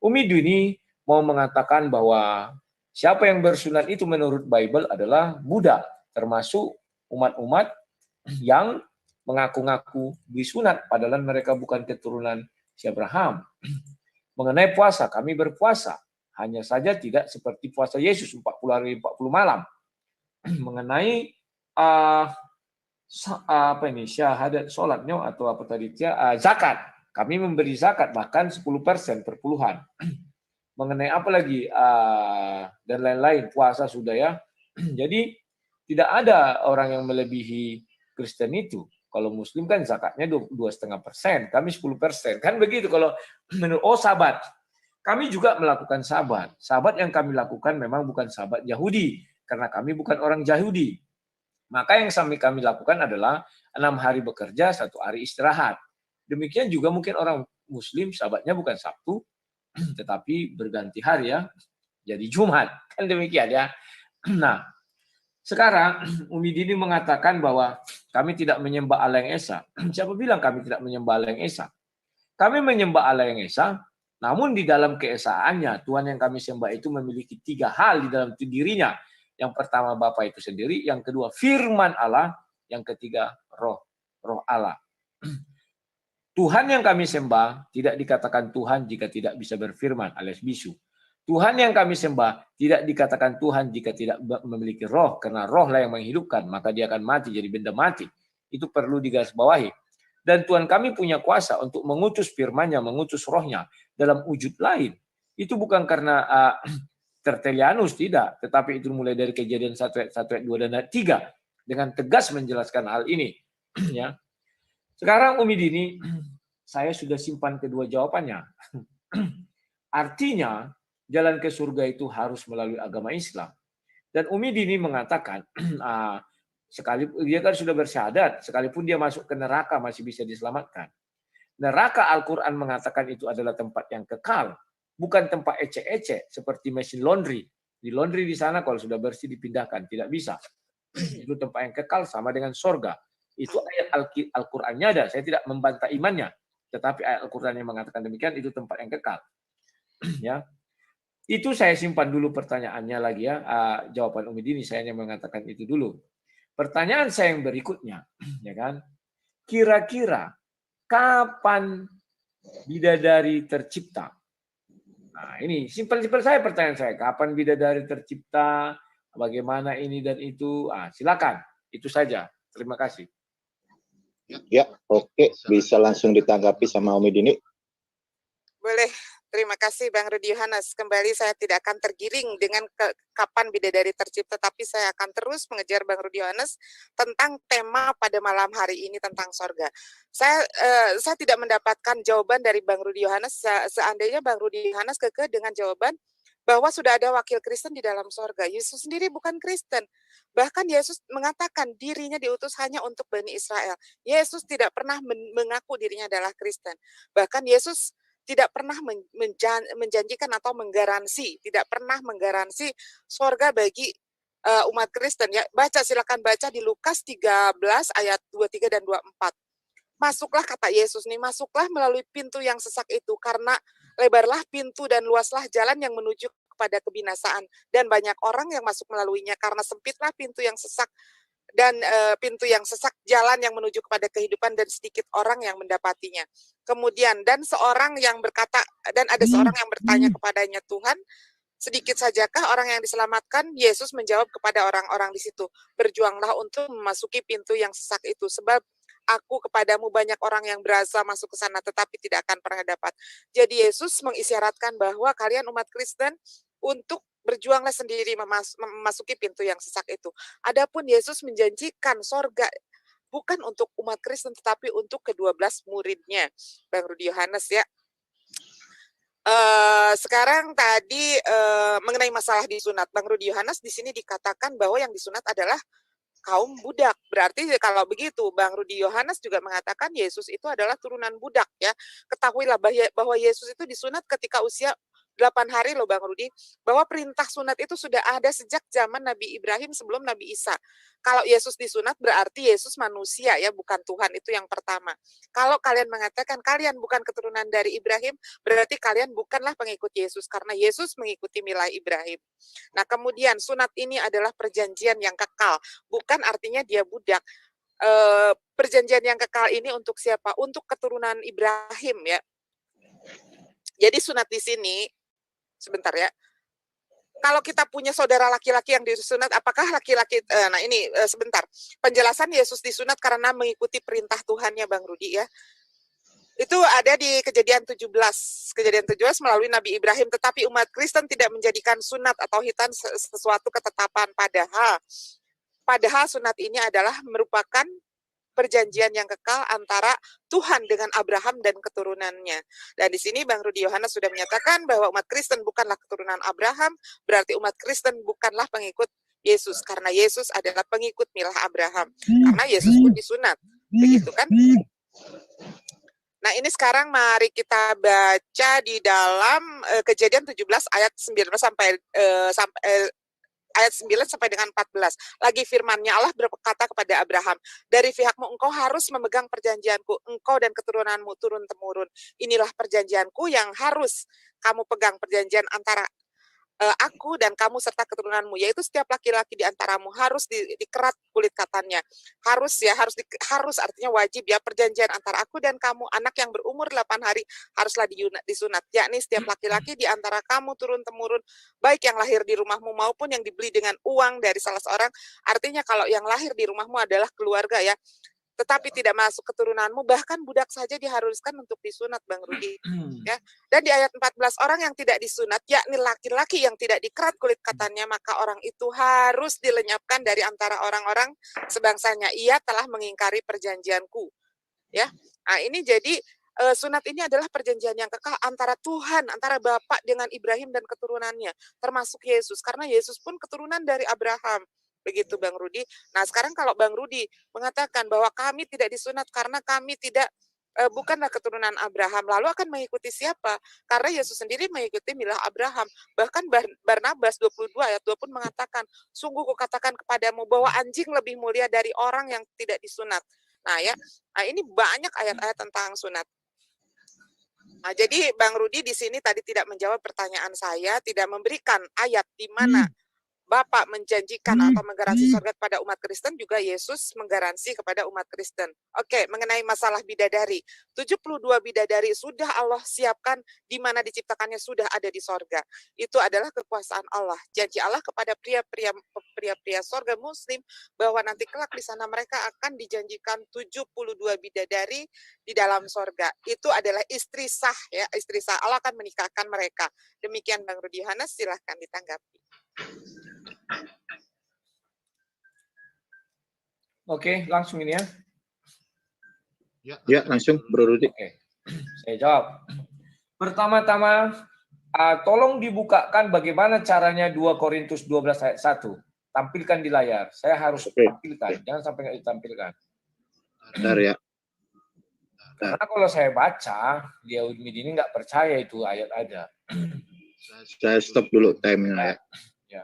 Speaker 2: Umi Dini mau mengatakan bahwa siapa yang bersunat itu menurut Bible adalah budak, termasuk umat-umat yang mengaku-ngaku disunat padahal mereka bukan keturunan si Abraham. Mengenai puasa, kami berpuasa. Hanya saja tidak seperti puasa Yesus 40 hari 40 malam. Mengenai syahadat sholatnya atau apa tadi zakat, kami memberi zakat bahkan 10% perpuluhan. Mengenai apa lagi dan lain-lain, puasa sudah ya. Jadi tidak ada orang yang melebihi Kristen itu. Kalau Muslim kan zakatnya 2,5%, kami 10%. Kan begitu kalau menurut sahabat. Kami juga melakukan sabat. Sabat yang kami lakukan memang bukan sabat Yahudi. Karena kami bukan orang Yahudi. Maka yang kami lakukan adalah 6 hari bekerja, 1 hari istirahat. Demikian juga mungkin orang Muslim sabatnya bukan Sabtu, tetapi berganti hari ya. Jadi Jumat. Kan demikian ya. Nah, sekarang Umi Dini mengatakan bahwa kami tidak menyembah Allah yang Esa. Siapa bilang kami tidak menyembah Allah yang Esa? Kami menyembah Allah yang Esa, namun di dalam keesaannya, Tuhan yang kami sembah itu memiliki 3 hal di dalam dirinya. Yang pertama Bapa itu sendiri, yang kedua firman Allah, yang ketiga roh Allah. Tuhan yang kami sembah tidak dikatakan Tuhan jika tidak bisa berfirman alias bisu. Tuhan yang kami sembah tidak dikatakan Tuhan jika tidak memiliki roh, karena roh lah yang menghidupkan, maka dia akan mati jadi benda mati. Itu perlu digarisbawahi. Dan Tuhan kami punya kuasa untuk mengutus firman-Nya, mengutus rohnya dalam wujud lain. Itu bukan karena tertelianus, tidak. Tetapi itu mulai dari Kejadian 1 ayat 2 dan ayat 3. Dengan tegas menjelaskan hal ini. Ya. Sekarang Umi Dini, saya sudah simpan kedua jawabannya. Artinya, jalan ke surga itu harus melalui agama Islam. Dan Umi Dini mengatakan, sekalipun dia kan sudah bersyahadat, sekalipun dia masuk ke neraka masih bisa diselamatkan. Neraka Al-Quran mengatakan itu adalah tempat yang kekal, bukan tempat ecek-ecek seperti mesin laundry. Di laundry di sana kalau sudah bersih dipindahkan, tidak bisa. Itu tempat yang kekal sama dengan sorga. Itu ayat Al-Qurannya ada. Saya tidak membantah imannya, tetapi ayat Al-Quran yang mengatakan demikian itu tempat yang kekal. Ya. Itu saya simpan dulu pertanyaannya lagi ya. Jawaban Umi Dini saya hanya mengatakan itu dulu. Pertanyaan saya yang berikutnya, ya kan? Kira-kira kapan bidadari tercipta? Nah, ini simpel-simpel saya pertanyaan saya. Kapan bidadari tercipta? Bagaimana ini dan itu? Silakan. Itu saja. Terima kasih.
Speaker 1: Ya, oke, bisa langsung ditanggapi sama Umi Dini.
Speaker 3: Boleh. Terima kasih Bang Rudi Yohanes. Kembali saya tidak akan tergiring dengan kapan bidadari tercipta, tapi saya akan terus mengejar Bang Rudi Yohanes tentang tema pada malam hari ini tentang sorga. Saya tidak mendapatkan jawaban dari Bang Rudi Yohanes. Seandainya Bang Rudi Yohanes kekeh dengan jawaban bahwa sudah ada wakil Kristen di dalam sorga. Yesus sendiri bukan Kristen. Bahkan Yesus mengatakan dirinya diutus hanya untuk Bani Israel. Yesus tidak pernah mengaku dirinya adalah Kristen. Bahkan Yesus tidak pernah menjanjikan atau menggaransi, tidak pernah menggaransi sorga bagi umat Kristen. Ya, silakan baca di Lukas 13 ayat 23 dan 24. Masuklah, kata Yesus nih, masuklah melalui pintu yang sesak itu, karena lebarlah pintu dan luaslah jalan yang menuju kepada kebinasaan, dan banyak orang yang masuk melaluinya, karena sempitlah pintu yang sesak dan jalan yang menuju kepada kehidupan, dan sedikit orang yang mendapatinya. Kemudian dan ada seorang yang bertanya kepadanya, Tuhan, sedikit sajakah orang yang diselamatkan? Yesus menjawab kepada orang-orang di situ, berjuanglah untuk memasuki pintu yang sesak itu, sebab aku kepadamu banyak orang yang berasa masuk ke sana tetapi tidak akan pernah dapat. Jadi Yesus mengisyaratkan bahwa kalian umat Kristen untuk berjuanglah sendiri memasuki pintu yang sesak itu. Adapun Yesus menjanjikan sorga bukan untuk umat Kristen tetapi untuk ke-12 muridnya, Bang Rudi Yohanes ya. Sekarang tadi mengenai masalah disunat, Bang Rudi Yohanes di sini dikatakan bahwa yang disunat adalah kaum budak. Berarti kalau begitu Bang Rudi Yohanes juga mengatakan Yesus itu adalah turunan budak ya. Ketahuilah bahwa Yesus itu disunat ketika usia 8 hari loh Bang Rudi, bahwa perintah sunat itu sudah ada sejak zaman Nabi Ibrahim sebelum Nabi Isa. Kalau Yesus disunat berarti Yesus manusia ya, bukan Tuhan, itu yang pertama. Kalau kalian mengatakan kalian bukan keturunan dari Ibrahim, berarti kalian bukanlah pengikut Yesus, karena Yesus mengikuti milah Ibrahim. Nah kemudian sunat ini adalah perjanjian yang kekal, bukan artinya dia budak. Perjanjian yang kekal ini untuk siapa? Untuk keturunan Ibrahim ya. Jadi sunat di sini, sebentar ya. Kalau kita punya saudara laki-laki yang disunat, apakah laki-laki, sebentar. Penjelasan Yesus disunat karena mengikuti perintah Tuhannya Bang Rudi ya. Itu ada di Kejadian 17 melalui Nabi Ibrahim, tetapi umat Kristen tidak menjadikan sunat atau hitan sesuatu ketetapan, padahal sunat ini adalah merupakan perjanjian yang kekal antara Tuhan dengan Abraham dan keturunannya. Dan di sini Bang Rudi Yohanes sudah menyatakan bahwa umat Kristen bukanlah keturunan Abraham, berarti umat Kristen bukanlah pengikut Yesus, karena Yesus adalah pengikut milah Abraham, karena Yesus pun disunat, begitu kan? Nah ini sekarang mari kita baca di dalam Kejadian 17 ayat 9 ayat 9 sampai dengan 14. Lagi firman-Nya, Allah berkata kepada Abraham, dari pihakmu engkau harus memegang perjanjianku, engkau dan keturunanmu turun-temurun. Inilah perjanjianku yang harus kamu pegang, perjanjian antara aku dan kamu serta keturunanmu, yaitu setiap laki-laki di antaramu harus dikerat kulit katannya. Harus artinya wajib ya, perjanjian antara aku dan kamu, anak yang berumur 8 hari haruslah disunat, yakni setiap laki-laki di antara kamu turun-temurun, baik yang lahir di rumahmu maupun yang dibeli dengan uang dari salah seorang. Artinya kalau yang lahir di rumahmu adalah keluarga ya, tetapi tidak masuk keturunanmu, bahkan budak saja diharuskan untuk disunat Bang Rudi ya. Dan di ayat 14, orang yang tidak disunat, yakni laki-laki yang tidak dikerat kulit katannya, maka orang itu harus dilenyapkan dari antara orang-orang sebangsanya. Ia telah mengingkari perjanjianku ya. Nah ini jadi sunat ini adalah perjanjian yang kekal antara Tuhan, antara Bapa dengan Ibrahim dan keturunannya, termasuk Yesus, karena Yesus pun keturunan dari Abraham. Begitu Bang Rudi. Nah sekarang kalau Bang Rudi mengatakan bahwa kami tidak disunat karena kami bukanlah keturunan Abraham, lalu akan mengikuti siapa? Karena Yesus sendiri mengikuti milah Abraham. Bahkan Barnabas 22 ayat 2 pun mengatakan, sungguh kukatakan kepadamu bahwa anjing lebih mulia dari orang yang tidak disunat. Nah ya, ini banyak ayat-ayat tentang sunat. Nah, jadi Bang Rudi di sini tadi tidak menjawab pertanyaan saya, tidak memberikan ayat di mana Bapa menjanjikan atau menggaransi surga kepada umat Kristen, juga Yesus menggaransi kepada umat Kristen. Oke, mengenai masalah bidadari. 72 bidadari sudah Allah siapkan di mana diciptakannya sudah ada di sorga. Itu adalah kekuasaan Allah. Janji Allah kepada pria-pria sorga muslim bahwa nanti kelak di sana mereka akan dijanjikan 72 bidadari di dalam sorga. Itu adalah istri sah, ya, istri sah. Allah akan menikahkan mereka. Demikian Bang Rudi Yohanes, silahkan ditanggapi.
Speaker 2: Oke, langsung ini ya.
Speaker 1: Ya, langsung Bro Rudi.
Speaker 2: Oke, saya jawab. Pertama-tama, tolong dibukakan bagaimana caranya 2 Korintus 12 ayat 1. Tampilkan di layar. Saya harus tampilkan, jangan sampai nggak ditampilkan.
Speaker 1: Bentar ya.
Speaker 2: Karena kalau saya baca, dia ini nggak percaya itu ayat ada.
Speaker 1: Saya stop dulu time-nya ya.
Speaker 2: Ya.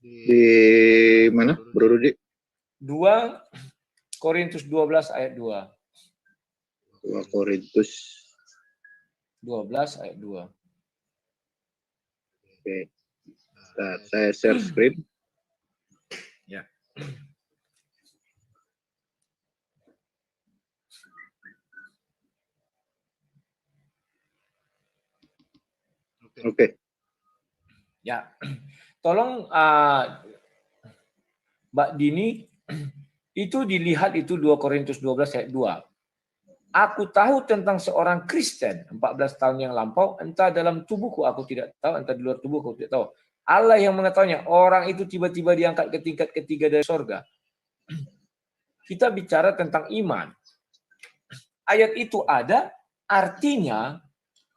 Speaker 1: Di mana, Bro Rudi?
Speaker 2: 2 Korintus 12 ayat 2.
Speaker 1: 2 Korintus
Speaker 2: 12 ayat 2.
Speaker 1: Oke. Nah, saya share screen.
Speaker 2: Ya.
Speaker 1: Oke.
Speaker 2: Ya. Tolong Mbak Dini itu dilihat itu 2 Korintus 12 ayat 2. Aku tahu tentang seorang Kristen 14 tahun yang lampau, entah dalam tubuhku aku tidak tahu, entah di luar tubuhku aku tidak tahu. Allah yang mengetahuinya. Orang itu tiba-tiba diangkat ke tingkat ketiga dari sorga. Kita bicara tentang iman. Ayat itu ada, artinya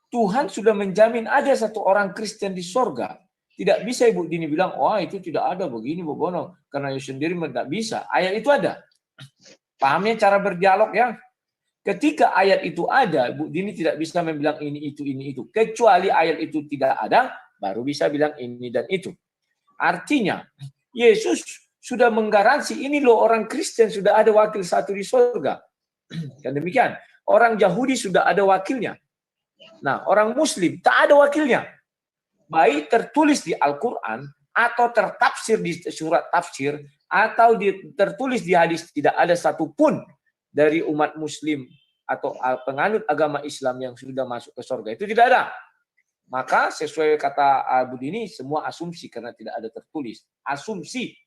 Speaker 2: Tuhan sudah menjamin ada satu orang Kristen di sorga. Tidak bisa Ibu Dini bilang, wah itu tidak ada begini, Bobono. Karena Yesus sendiri tidak bisa. Ayat itu ada. Pahamnya cara berdialog ya. Ketika ayat itu ada, Bu Dini tidak bisa membilang ini, itu. Kecuali ayat itu tidak ada, baru bisa bilang ini dan itu. Artinya, Yesus sudah menggaransi, ini loh orang Kristen sudah ada wakil satu di surga. Dan demikian, orang Yahudi sudah ada wakilnya. Nah, orang Muslim tak ada wakilnya. Baik tertulis di Al-Quran, atau tertafsir di surat tafsir, atau tertulis di hadis, tidak ada satupun dari umat muslim atau penganut agama Islam yang sudah masuk ke surga. Itu tidak ada. Maka sesuai kata Bu Dini, semua asumsi karena tidak ada tertulis. Asumsi.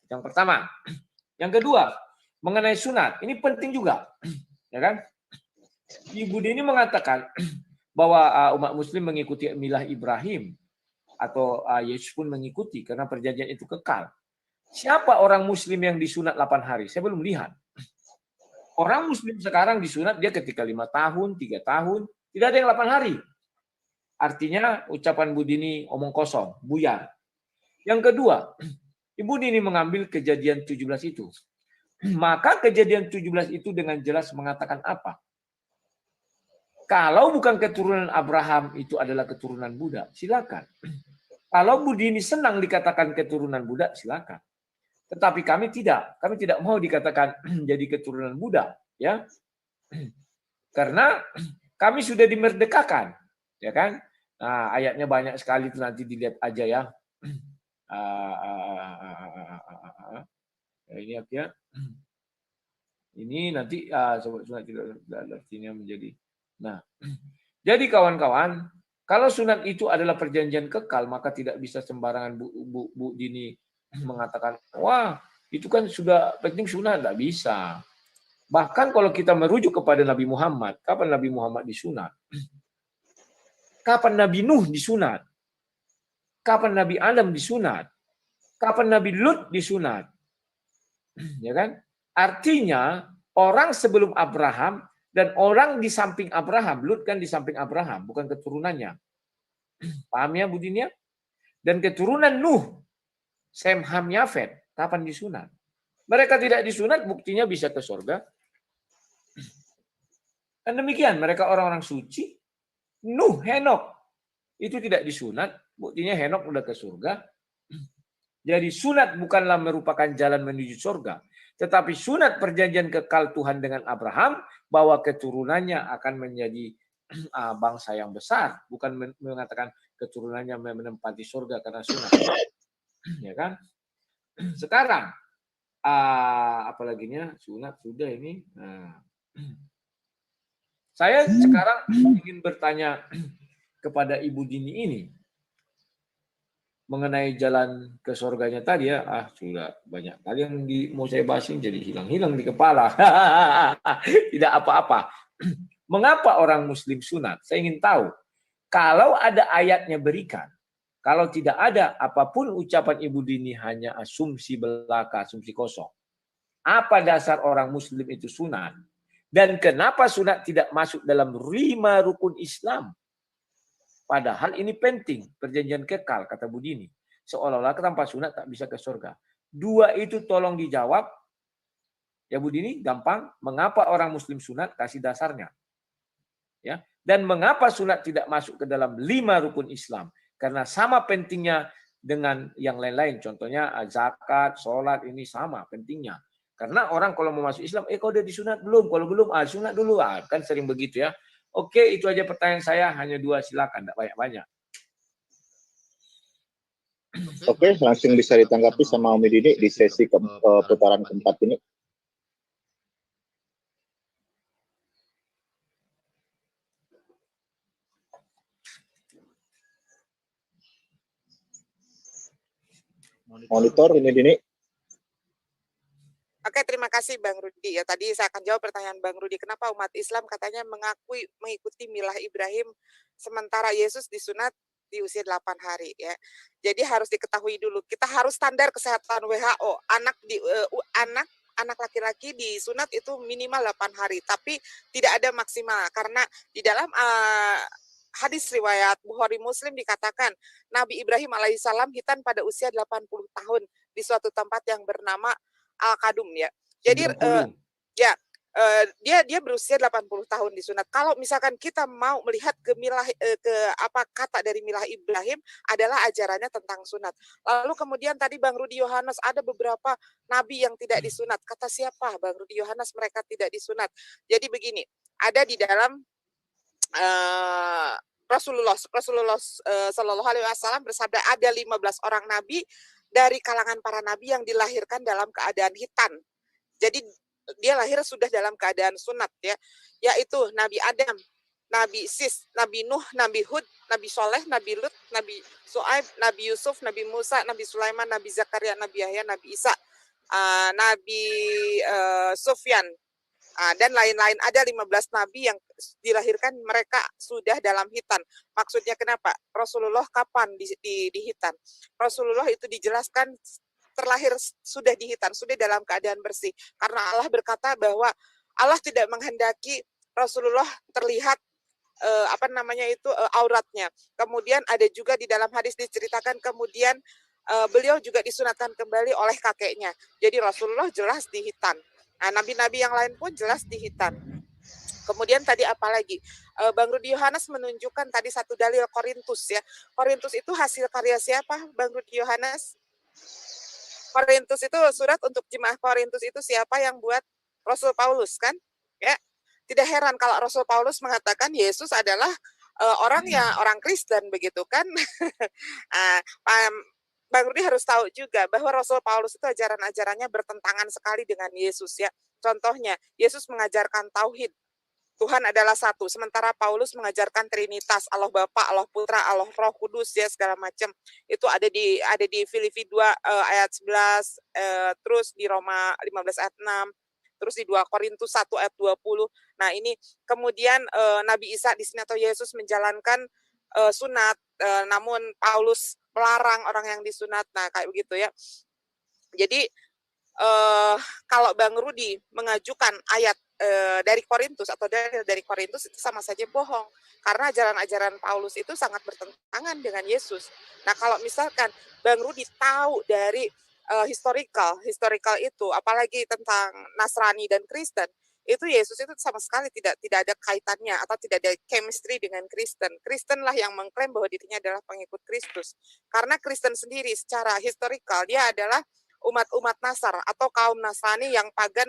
Speaker 2: Yang pertama. Yang kedua, mengenai sunat. Ini penting juga. Ya kan? Ibu Dini mengatakan bahwa umat muslim mengikuti milah Ibrahim. Atau Yesus pun mengikuti karena perjanjian itu kekal. Siapa orang muslim yang disunat 8 hari? Saya belum lihat. Orang muslim sekarang disunat dia ketika 5 tahun, 3 tahun, tidak ada yang 8 hari. Artinya ucapan Bu Dini omong kosong, buyar. Yang kedua, Ibu Dini mengambil kejadian 17 itu. Maka kejadian 17 itu dengan jelas mengatakan apa? Kalau bukan keturunan Abraham itu adalah keturunan Buddha, silakan. Kalau Bu Dini senang dikatakan keturunan Buddha, silakan. Tetapi kami tidak mau dikatakan jadi keturunan Buddha, ya. Karena kami sudah dimerdekakan, ya kan? Nah, ayatnya banyak sekali itu nanti dilihat aja ya. Ini ya. Ini nanti sunat tidak artinya menjadi. Nah, jadi kawan-kawan, kalau sunat itu adalah perjanjian kekal, maka tidak bisa sembarangan Bu Dini mengatakan, wah itu kan sudah penting sunat, tidak bisa. Bahkan kalau kita merujuk kepada Nabi Muhammad, kapan Nabi Muhammad disunat? Kapan Nabi Nuh disunat? Kapan Nabi Adam disunat? Kapan Nabi Lut disunat? Ya kan? Artinya orang sebelum Abraham dan orang di samping Abraham, Lut kan di samping Abraham, bukan keturunannya. Paham ya Bu Dini? Dan keturunan Nuh, Sem, Ham, Yafet, kapan disunat? Mereka tidak disunat, buktinya bisa ke surga. Dan demikian, mereka orang-orang suci. Nuh, Henok, itu tidak disunat, buktinya Henok udah ke surga. Jadi sunat bukanlah merupakan jalan menuju surga, tetapi sunat perjanjian kekal Tuhan dengan Abraham bahwa keturunannya akan menjadi bangsa yang besar, bukan mengatakan keturunannya menempati surga karena sunat. Ya kan? Sekarang apalaginya sunat sudah ini. Saya sekarang ingin bertanya kepada Ibu Dini ini mengenai jalan ke surganya tadi ya. Sudah banyak kali yang mau saya bahasin jadi hilang-hilang di kepala. Tidak apa-apa. Mengapa orang Muslim sunat? Saya ingin tahu. Kalau ada ayatnya berikan. Kalau tidak ada, apapun ucapan Ibu Dini hanya asumsi belaka, asumsi kosong. Apa dasar orang Muslim itu sunat? Dan kenapa sunat tidak masuk dalam 5 rukun Islam? Padahal ini penting, perjanjian kekal, kata Bu Dini. Seolah-olah tanpa sunat tak bisa ke surga. 2 itu tolong dijawab. Ya Bu Dini, gampang. Mengapa orang Muslim sunat? Kasih dasarnya. Ya. Dan mengapa sunat tidak masuk ke dalam 5 rukun Islam? Karena sama pentingnya dengan yang lain-lain. Contohnya zakat, sholat, ini sama pentingnya. Karena orang kalau mau masuk Islam, kau udah disunat belum? Kalau belum, sunat dulu. Kan sering begitu ya. Oke, itu aja pertanyaan saya. Hanya 2, silakan. Tidak banyak-banyak.
Speaker 1: Oke, langsung bisa ditanggapi sama Umi Dini di sesi putaran keempat ini. Monitor ini Dini.
Speaker 3: Oke, terima kasih Bang Rudi. Ya, tadi saya akan jawab pertanyaan Bang Rudi. Kenapa umat Islam katanya mengikuti milah Ibrahim sementara Yesus disunat di usia 8 hari ya. Jadi harus diketahui dulu. Kita harus standar kesehatan WHO. Anak laki-laki disunat itu minimal 8 hari, tapi tidak ada maksimal karena di dalam hadis riwayat Bukhari Muslim dikatakan Nabi Ibrahim alaihissalam hitan pada usia 80 tahun di suatu tempat yang bernama Al-Kadum ya. Jadi dia berusia 80 tahun disunat. Kalau misalkan kita mau melihat ke kata dari milah Ibrahim adalah ajarannya tentang sunat. Lalu kemudian tadi Bang Rudi Yohanes ada beberapa nabi yang tidak disunat. Kata siapa Bang Rudi Yohanes mereka tidak disunat? Jadi begini, ada di dalam Rasulullah Shallallahu Alaihi Wasallam bersabda ada 15 orang nabi dari kalangan para nabi yang dilahirkan dalam keadaan hitan. Jadi dia lahir sudah dalam keadaan sunat ya, yaitu Nabi Adam, Nabi Sis, Nabi Nuh, Nabi Hud, Nabi Soleh, Nabi Lut, Nabi Su'aib, Nabi Yusuf, Nabi Musa, Nabi Sulaiman, Nabi Zakaria, Nabi Yahya, Nabi Isa, Nabi Sufyan, dan lain-lain. Ada 15 nabi yang dilahirkan mereka sudah dalam hitan. Maksudnya kenapa? Rasulullah kapan di hitan? Rasulullah itu dijelaskan terlahir sudah di hitan, sudah dalam keadaan bersih. Karena Allah berkata bahwa Allah tidak menghendaki Rasulullah terlihat auratnya. Kemudian ada juga di dalam hadis diceritakan kemudian beliau juga disunatkan kembali oleh kakeknya. Jadi Rasulullah jelas di hitan. Nah, nabi-nabi yang lain pun jelas di hitan. Kemudian tadi apa lagi? Bang Rudi Yohanes menunjukkan tadi satu dalil Korintus ya. Korintus itu hasil karya siapa, Bang Rudi Yohanes? Korintus itu surat untuk jemaah Korintus itu siapa yang buat? Rasul Paulus kan? Ya. Tidak heran kalau Rasul Paulus mengatakan Yesus adalah orang Kristen begitu kan? Bang Rudi harus tahu juga bahwa Rasul Paulus itu ajaran-ajarannya bertentangan sekali dengan Yesus ya. Contohnya, Yesus mengajarkan tauhid. Tuhan adalah satu, sementara Paulus mengajarkan Trinitas, Allah Bapa, Allah Putra, Allah Roh Kudus ya segala macam. Itu ada di Filipi 2 ayat 11, terus di Roma 15 ayat 6, terus di 2 Korintus 1 ayat 20. Nah, ini kemudian Nabi Isa di sini atau Yesus menjalankan sunat, namun Paulus melarang orang yang disunat. Nah, kayak begitu ya. Jadi kalau Bang Rudi mengajukan ayat dari Korintus atau dari Korintus itu sama saja bohong, karena ajaran-ajaran Paulus itu sangat bertentangan dengan Yesus. Nah, kalau misalkan Bang Rudi tahu dari historical itu, apalagi tentang Nasrani dan Kristen, itu Yesus itu sama sekali tidak ada kaitannya atau tidak ada chemistry dengan Kristen. Kristen lah yang mengklaim bahwa dirinya adalah pengikut Kristus. Karena Kristen sendiri secara historikal dia adalah umat Nasar atau kaum Nasrani yang pagan,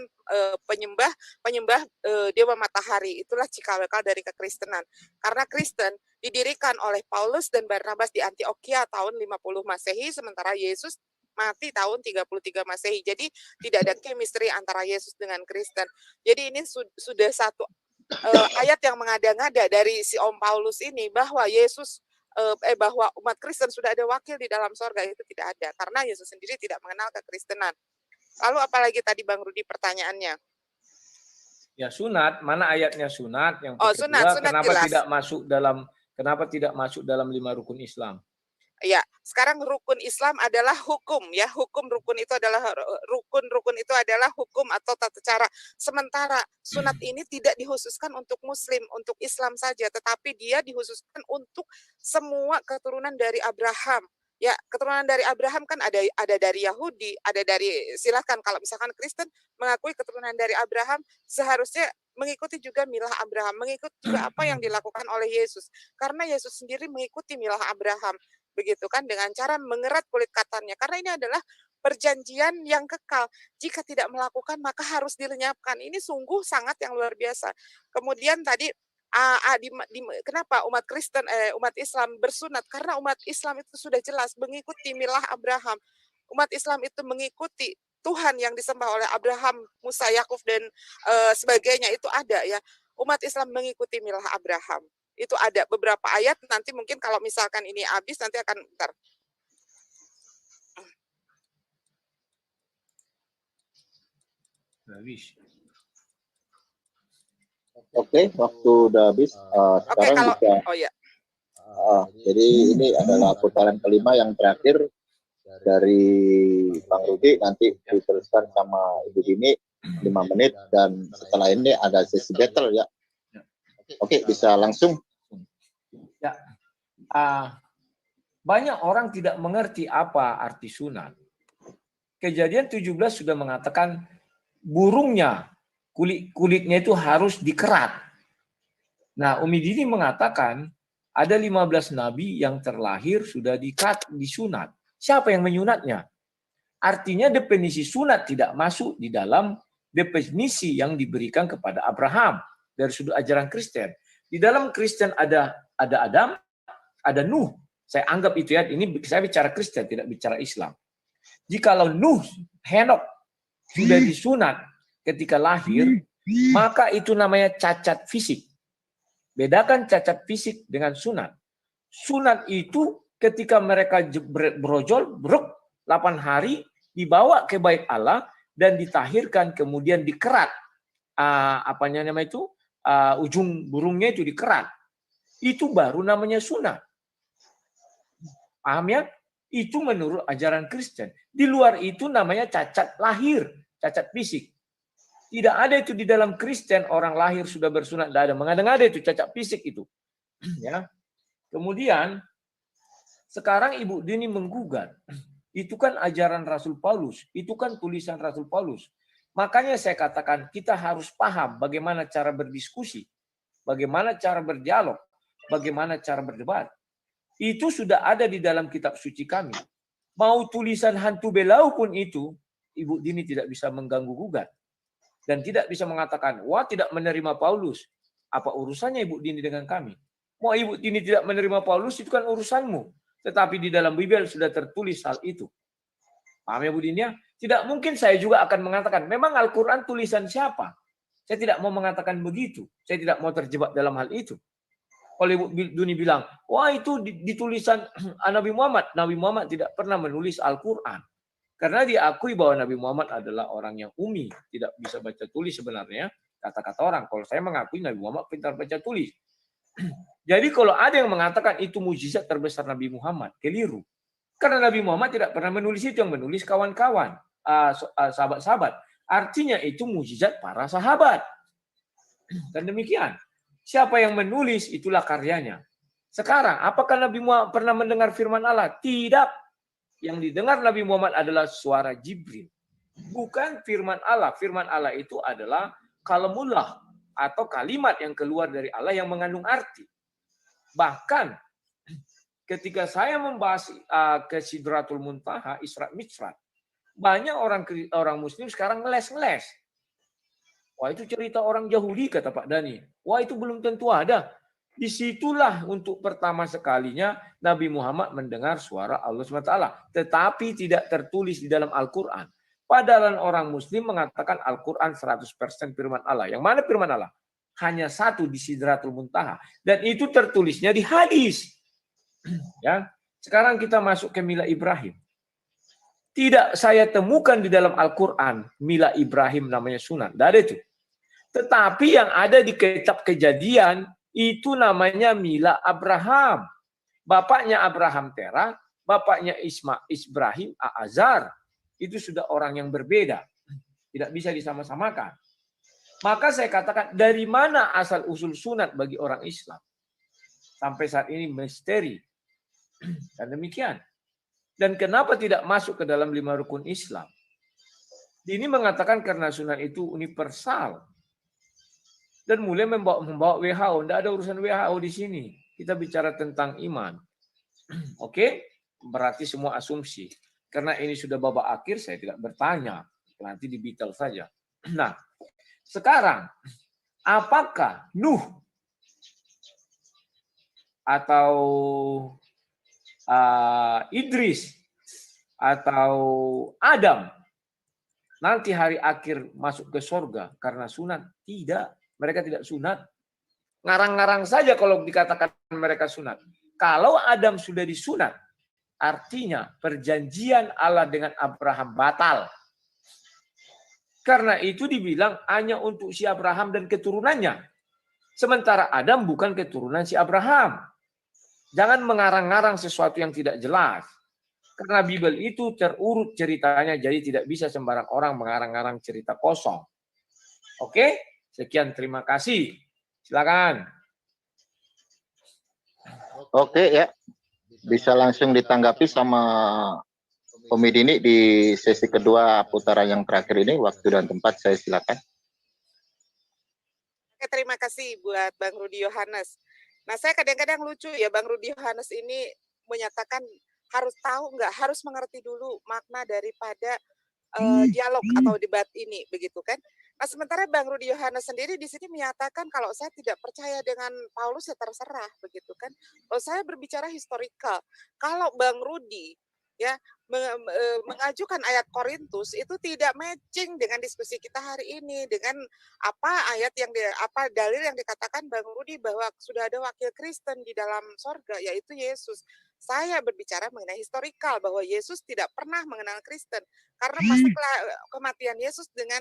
Speaker 3: penyembah dewa matahari. Itulah cikal bakal dari kekristenan. Karena Kristen didirikan oleh Paulus dan Barnabas di Antioquia tahun 50 Masehi, sementara Yesus mati tahun 33 Masehi. Jadi tidak ada chemistry antara Yesus dengan Kristen. Jadi ini sudah satu ayat yang mengada-ngada dari si Om Paulus ini bahwa Yesus bahwa umat Kristen sudah ada wakil di dalam sorga, itu tidak ada. Karena Yesus sendiri tidak mengenal kekristenan. Lalu apalagi tadi Bang Rudi pertanyaannya?
Speaker 2: Ya sunat, mana ayatnya sunat? Yang
Speaker 3: Oh,
Speaker 2: kedua,
Speaker 3: sunat
Speaker 2: kenapa
Speaker 3: jelas.
Speaker 2: tidak masuk dalam 5 rukun Islam?
Speaker 3: Ya, sekarang rukun Islam adalah hukum ya. Rukun itu adalah hukum atau tata cara. Sementara sunat ini tidak dikhususkan untuk Muslim, untuk Islam saja, tetapi dia dikhususkan untuk semua keturunan dari Abraham. Ya, keturunan dari Abraham kan ada dari Yahudi, ada dari, silahkan kalau misalkan Kristen mengakui keturunan dari Abraham, seharusnya mengikuti juga milah Abraham, mengikuti juga apa yang dilakukan oleh Yesus. Karena Yesus sendiri mengikuti milah Abraham. Begitu kan, dengan cara mengerat kulit katannya, karena ini adalah perjanjian yang kekal. Jika tidak melakukan maka harus dilenyapkan. Ini sungguh sangat yang luar biasa. Kemudian tadi kenapa umat Islam bersunat? Karena umat Islam itu sudah jelas mengikuti milah Abraham. Umat Islam itu mengikuti Tuhan yang disembah oleh Abraham, Musa, Yakub dan sebagainya, itu ada ya. Umat Islam mengikuti milah Abraham. Itu ada beberapa ayat, nanti mungkin kalau misalkan ini habis nanti akan bentar.
Speaker 2: Habis.
Speaker 1: Oke, waktu udah habis. Sekarang
Speaker 3: kalau,
Speaker 1: bisa.
Speaker 3: oh ya.
Speaker 1: Jadi ini adalah putaran kelima yang terakhir dari Bang Rudi. Nanti diteruskan sama Ibu Dini 5 menit, dan setelah ini ada sesi battle ya. Oke, bisa langsung.
Speaker 2: Ya, banyak orang tidak mengerti apa arti sunat. Kejadian 17 sudah mengatakan burungnya, kulitnya itu harus dikerat. Nah, Umi Dini mengatakan ada 15 nabi yang terlahir sudah disunat. Siapa yang menyunatnya? Artinya definisi sunat tidak masuk di dalam definisi yang diberikan kepada Abraham dari sudut ajaran Kristen. Di dalam Kristen ada Adam, ada Nuh. Saya anggap itu ya, ini saya bicara Kristen, tidak bicara Islam. Jikalau Nuh, Henok sudah disunat ketika lahir, maka itu namanya cacat fisik. Bedakan cacat fisik dengan sunat. Sunat itu ketika mereka berojol, 8 hari, dibawa ke bait Allah dan ditahirkan, kemudian dikerat. Ujung burungnya itu dikerat. Itu baru namanya sunat. Paham ya? Itu menurut ajaran Kristen. Di luar itu namanya cacat lahir, cacat fisik. Tidak ada itu di dalam Kristen, orang lahir sudah bersunat, tidak ada. Mengada-ngada itu cacat fisik itu. Ya. Kemudian sekarang Ibu Dini menggugat. Itu kan ajaran Rasul Paulus, itu kan tulisan Rasul Paulus. Makanya saya katakan kita harus paham bagaimana cara berdiskusi, bagaimana cara berdialog, bagaimana cara berdebat. Itu sudah ada di dalam kitab suci kami. Mau tulisan hantu belau pun itu, Ibu Dini tidak bisa mengganggu gugat. Dan tidak bisa mengatakan, wah tidak menerima Paulus. Apa urusannya Ibu Dini dengan kami? Mau Ibu Dini tidak menerima Paulus, itu kan urusanmu. Tetapi di dalam Bible sudah tertulis hal itu. Paham ya Bu Dini ya? Tidak mungkin saya juga akan mengatakan, memang Al-Quran tulisan siapa? Saya tidak mau mengatakan begitu. Saya tidak mau terjebak dalam hal itu. Kalau Ibu Dini bilang, wah itu ditulisan Nabi Muhammad. Nabi Muhammad tidak pernah menulis Al-Quran. Karena diakui bahwa Nabi Muhammad adalah orang yang umi. Tidak bisa baca tulis sebenarnya. Kata-kata orang. Kalau saya mengakui Nabi Muhammad pintar baca tulis. Jadi kalau ada yang mengatakan itu mujizat terbesar Nabi Muhammad, keliru. Karena Nabi Muhammad tidak pernah menulis itu, yang menulis kawan-kawan, sahabat-sahabat. Artinya itu mujizat para sahabat. Dan demikian. Siapa yang menulis, itulah karyanya. Sekarang, apakah Nabi Muhammad pernah mendengar firman Allah? Tidak. Yang didengar Nabi Muhammad adalah suara Jibril. Bukan firman Allah. Firman Allah itu adalah kalamullah atau kalimat yang keluar dari Allah yang mengandung arti. Bahkan ketika saya membahas ke Sidratul Muntaha, Isra Mi'raj, banyak orang Muslim sekarang ngeles-ngeles. Wah, itu cerita orang Yahudi, kata Pak Dhani. Wah, itu belum tentu ada. Disitulah untuk pertama sekalinya Nabi Muhammad mendengar suara Allah SWT. Tetapi tidak tertulis di dalam Al-Quran. Padahal orang Muslim mengatakan Al-Quran 100% firman Allah. Yang mana firman Allah? Hanya satu di Sidratul Muntaha. Dan itu tertulisnya di hadis. Ya, sekarang kita masuk ke Mila Ibrahim. Tidak saya temukan di dalam Al-Quran Mila Ibrahim namanya sunan. Tidak ada itu. Tetapi yang ada di kitab Kejadian itu namanya Mila Abraham. Bapaknya Abraham Terah, bapaknya Ibrahim Azar. Itu sudah orang yang berbeda. Tidak bisa disama-samakan. Maka saya katakan, dari mana asal-usul sunat bagi orang Islam? Sampai saat ini misteri. Dan demikian. Dan kenapa tidak masuk ke dalam 5 rukun Islam? Ini mengatakan karena sunat itu universal. Dan mulai membawa WHO. Tidak ada urusan WHO di sini. Kita bicara tentang iman. Oke? Berarti semua asumsi. Karena ini sudah babak akhir, saya tidak bertanya. Nanti dibitel saja. Nah, sekarang, apakah Nuh atau Idris atau Adam nanti hari akhir masuk ke surga karena sunat? Tidak. Mereka tidak sunat. Ngarang-ngarang saja kalau dikatakan mereka sunat. Kalau Adam sudah disunat, artinya perjanjian Allah dengan Abraham batal. Karena itu dibilang hanya untuk si Abraham dan keturunannya. Sementara Adam bukan keturunan si Abraham. Jangan mengarang-ngarang sesuatu yang tidak jelas. Karena Bible itu terurut ceritanya, jadi tidak bisa sembarang orang mengarang-arang cerita kosong. Oke? Sekian, terima kasih. Silakan.
Speaker 1: Oke ya, bisa langsung ditanggapi sama Komidini di sesi kedua putaran yang terakhir ini. Waktu dan tempat saya silakan.
Speaker 3: Oke, terima kasih buat Bang Rudi Yohanes. Nah, saya kadang-kadang lucu ya, Bang Rudi Yohanes ini menyatakan harus tahu nggak, harus mengerti dulu makna daripada dialog atau debat ini, begitu kan? Nah, sementara Bang Rudi Yohanes sendiri di sini menyatakan kalau saya tidak percaya dengan Paulus ya terserah, begitu kan? Kalau saya berbicara historical, kalau Bang Rudi ya mengajukan ayat Korintus itu tidak matching dengan diskusi kita hari ini, dengan apa ayat yang apa dalil yang dikatakan Bang Rudi bahwa sudah ada wakil Kristen di dalam sorga, yaitu Yesus. Saya berbicara mengenai historical bahwa Yesus tidak pernah mengenal Kristen karena masa kematian Yesus dengan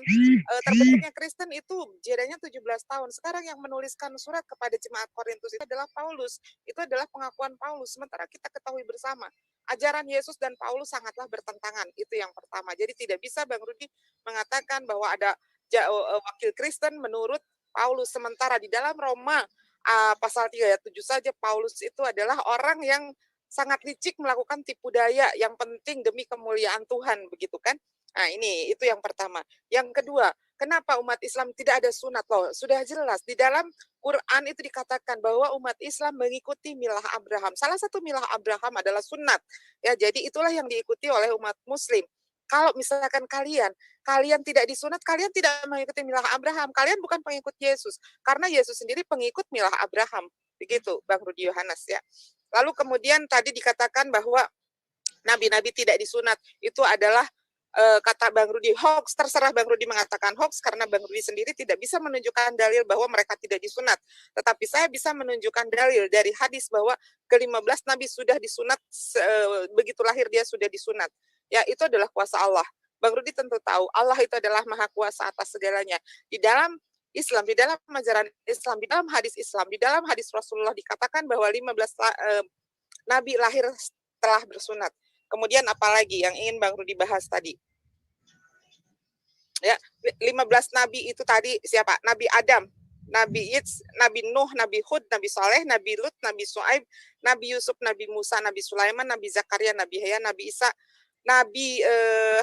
Speaker 3: terbentuknya Kristen itu jedanya 17 tahun. Sekarang yang menuliskan surat kepada jemaat Korintus itu adalah Paulus. Itu adalah pengakuan Paulus. Sementara kita ketahui bersama ajaran Yesus dan Paulus sangatlah bertentangan. Itu yang pertama. Jadi tidak bisa Bang Rudi mengatakan bahwa ada wakil Kristen menurut Paulus. Sementara di dalam Roma pasal 3 ayat 7 saja Paulus itu adalah orang yang sangat licik melakukan tipu daya yang penting demi kemuliaan Tuhan, begitu kan? Nah, ini itu yang pertama. Yang kedua, kenapa umat Islam tidak ada sunat? Loh, sudah jelas di dalam Quran itu dikatakan bahwa umat Islam mengikuti milah Abraham. Salah satu milah Abraham adalah sunat. Ya, jadi itulah yang diikuti oleh umat Muslim. Kalau misalkan kalian tidak disunat, kalian tidak mengikuti milah Abraham. Kalian bukan pengikut Yesus, karena Yesus sendiri pengikut milah Abraham. Begitu, Bang Rudi Yohanes ya. Lalu kemudian tadi dikatakan bahwa nabi-nabi tidak disunat. Itu adalah kata Bang Rudi hoax. Terserah Bang Rudi mengatakan hoax karena Bang Rudi sendiri tidak bisa menunjukkan dalil bahwa mereka tidak disunat. Tetapi saya bisa menunjukkan dalil dari hadis bahwa ke-15 nabi sudah disunat, begitu lahir dia sudah disunat. Ya, itu adalah kuasa Allah. Bang Rudi tentu tahu Allah itu adalah maha kuasa atas segalanya. Di dalam Islam, di dalam ajaran Islam, di dalam hadis Rasulullah dikatakan bahwa 15 nabi lahir setelah bersunat. Kemudian apalagi yang ingin Bang Rudi bahas tadi? Ya, 15 nabi itu tadi siapa? Nabi Adam, Nabi Idris, Nabi Nuh, Nabi Hud, Nabi Saleh, Nabi Lut, Nabi Su'aib, Nabi Yusuf, Nabi Musa, Nabi Sulaiman, Nabi Zakaria, Nabi Yahya, Nabi Isa, Nabi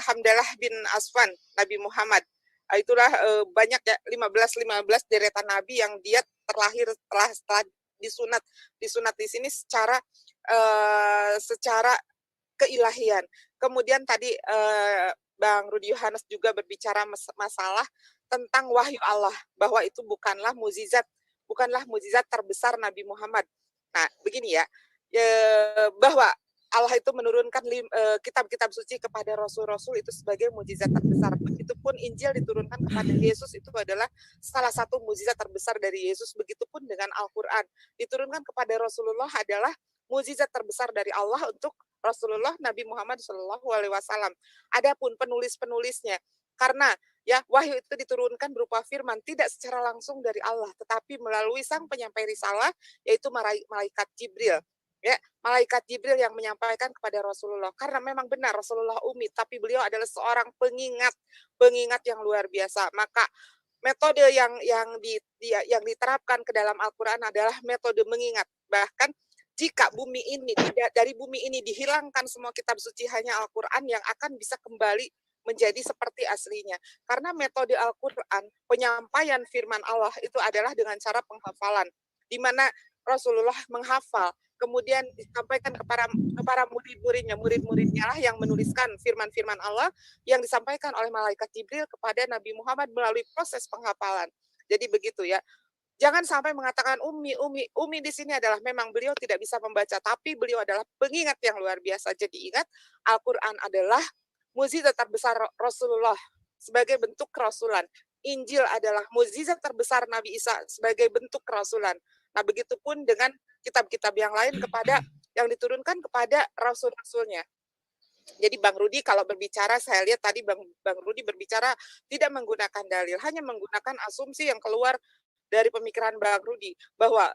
Speaker 3: Hamdalah bin Aswan, Nabi Muhammad, Itulah banyak ya 15 deretan nabi yang dia terlahir setelah disunat di sini secara keilahian. Kemudian tadi Bang Rudi Yohanes juga berbicara masalah tentang wahyu Allah, bahwa itu bukanlah mukjizat terbesar Nabi Muhammad. Nah, begini ya, bahwa Allah itu menurunkan kitab-kitab suci kepada rasul-rasul itu sebagai mukjizat terbesar. Begitupun Injil diturunkan kepada Yesus itu adalah salah satu mukjizat terbesar dari Yesus. Begitupun dengan Al-Quran diturunkan kepada Rasulullah adalah mukjizat terbesar dari Allah untuk Rasulullah Nabi Muhammad SAW. Adapun penulis-penulisnya, karena ya wahyu itu diturunkan berupa firman tidak secara langsung dari Allah, tetapi melalui sang penyampai risalah, yaitu malaikat Jibril. Ya, malaikat Jibril yang menyampaikan kepada Rasulullah. Karena memang benar Rasulullah ummi, tapi beliau adalah seorang pengingat yang luar biasa. Maka metode yang diterapkan ke dalam Al-Quran adalah metode mengingat. Bahkan jika dari bumi ini dihilangkan semua kitab suci, hanya Al-Quran yang akan bisa kembali menjadi seperti aslinya. Karena metode Al-Quran, penyampaian firman Allah itu adalah dengan cara penghafalan, di mana Rasulullah menghafal, kemudian disampaikan kepada murid-muridnya lah yang menuliskan firman-firman Allah yang disampaikan oleh malaikat Jibril kepada Nabi Muhammad melalui proses penghafalan. Jadi begitu ya. Jangan sampai mengatakan Umi di sini adalah memang beliau tidak bisa membaca, tapi beliau adalah pengingat yang luar biasa. Jadi ingat, Al-Quran adalah mukjizat terbesar Rasulullah sebagai bentuk kerasulan. Injil adalah mukjizat terbesar Nabi Isa sebagai bentuk kerasulan. Nah, begitupun dengan kitab-kitab yang lain yang diturunkan kepada rasul-rasulnya. Jadi Bang Rudi kalau berbicara, saya lihat tadi Bang Rudi berbicara tidak menggunakan dalil, hanya menggunakan asumsi yang keluar dari pemikiran Bang Rudi, bahwa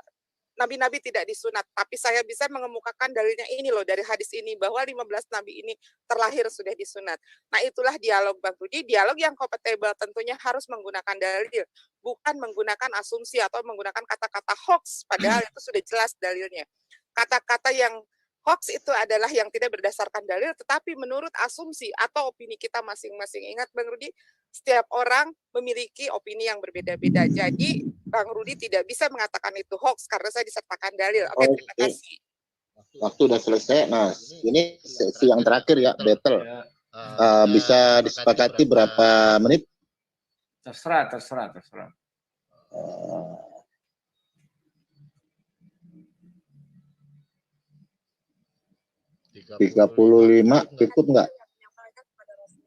Speaker 3: nabi-nabi tidak disunat, tapi saya bisa mengemukakan dalilnya ini loh dari hadis ini, bahwa 15 nabi ini terlahir sudah disunat. Nah, itulah dialog Bang Rudi, dialog yang kompatibel tentunya harus menggunakan dalil, bukan menggunakan asumsi atau menggunakan kata-kata hoax, padahal itu sudah jelas dalilnya. Kata-kata yang hoax itu adalah yang tidak berdasarkan dalil, tetapi menurut asumsi atau opini kita masing-masing. Ingat Bang Rudi, setiap orang memiliki opini yang berbeda-beda. Jadi Bang Rudi tidak bisa mengatakan itu hoax karena saya disertakan dalil. Oke, terima kasih.
Speaker 1: Waktu udah selesai. Nah, ini sesi yang terakhir ya, battle. Bisa disepakati berapa menit?
Speaker 2: Terserah.
Speaker 1: 35 cukup nggak?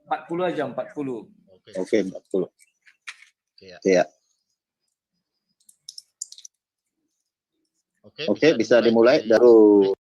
Speaker 2: 40 aja, 40.
Speaker 1: Oke, 40. Ya. Oke, bisa dimulai dari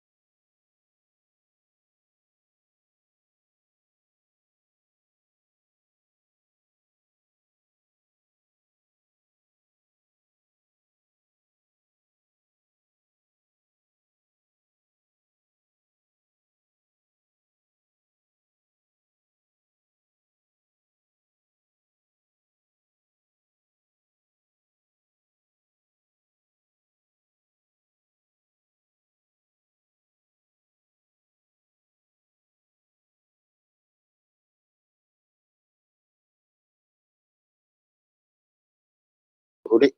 Speaker 1: Rudi.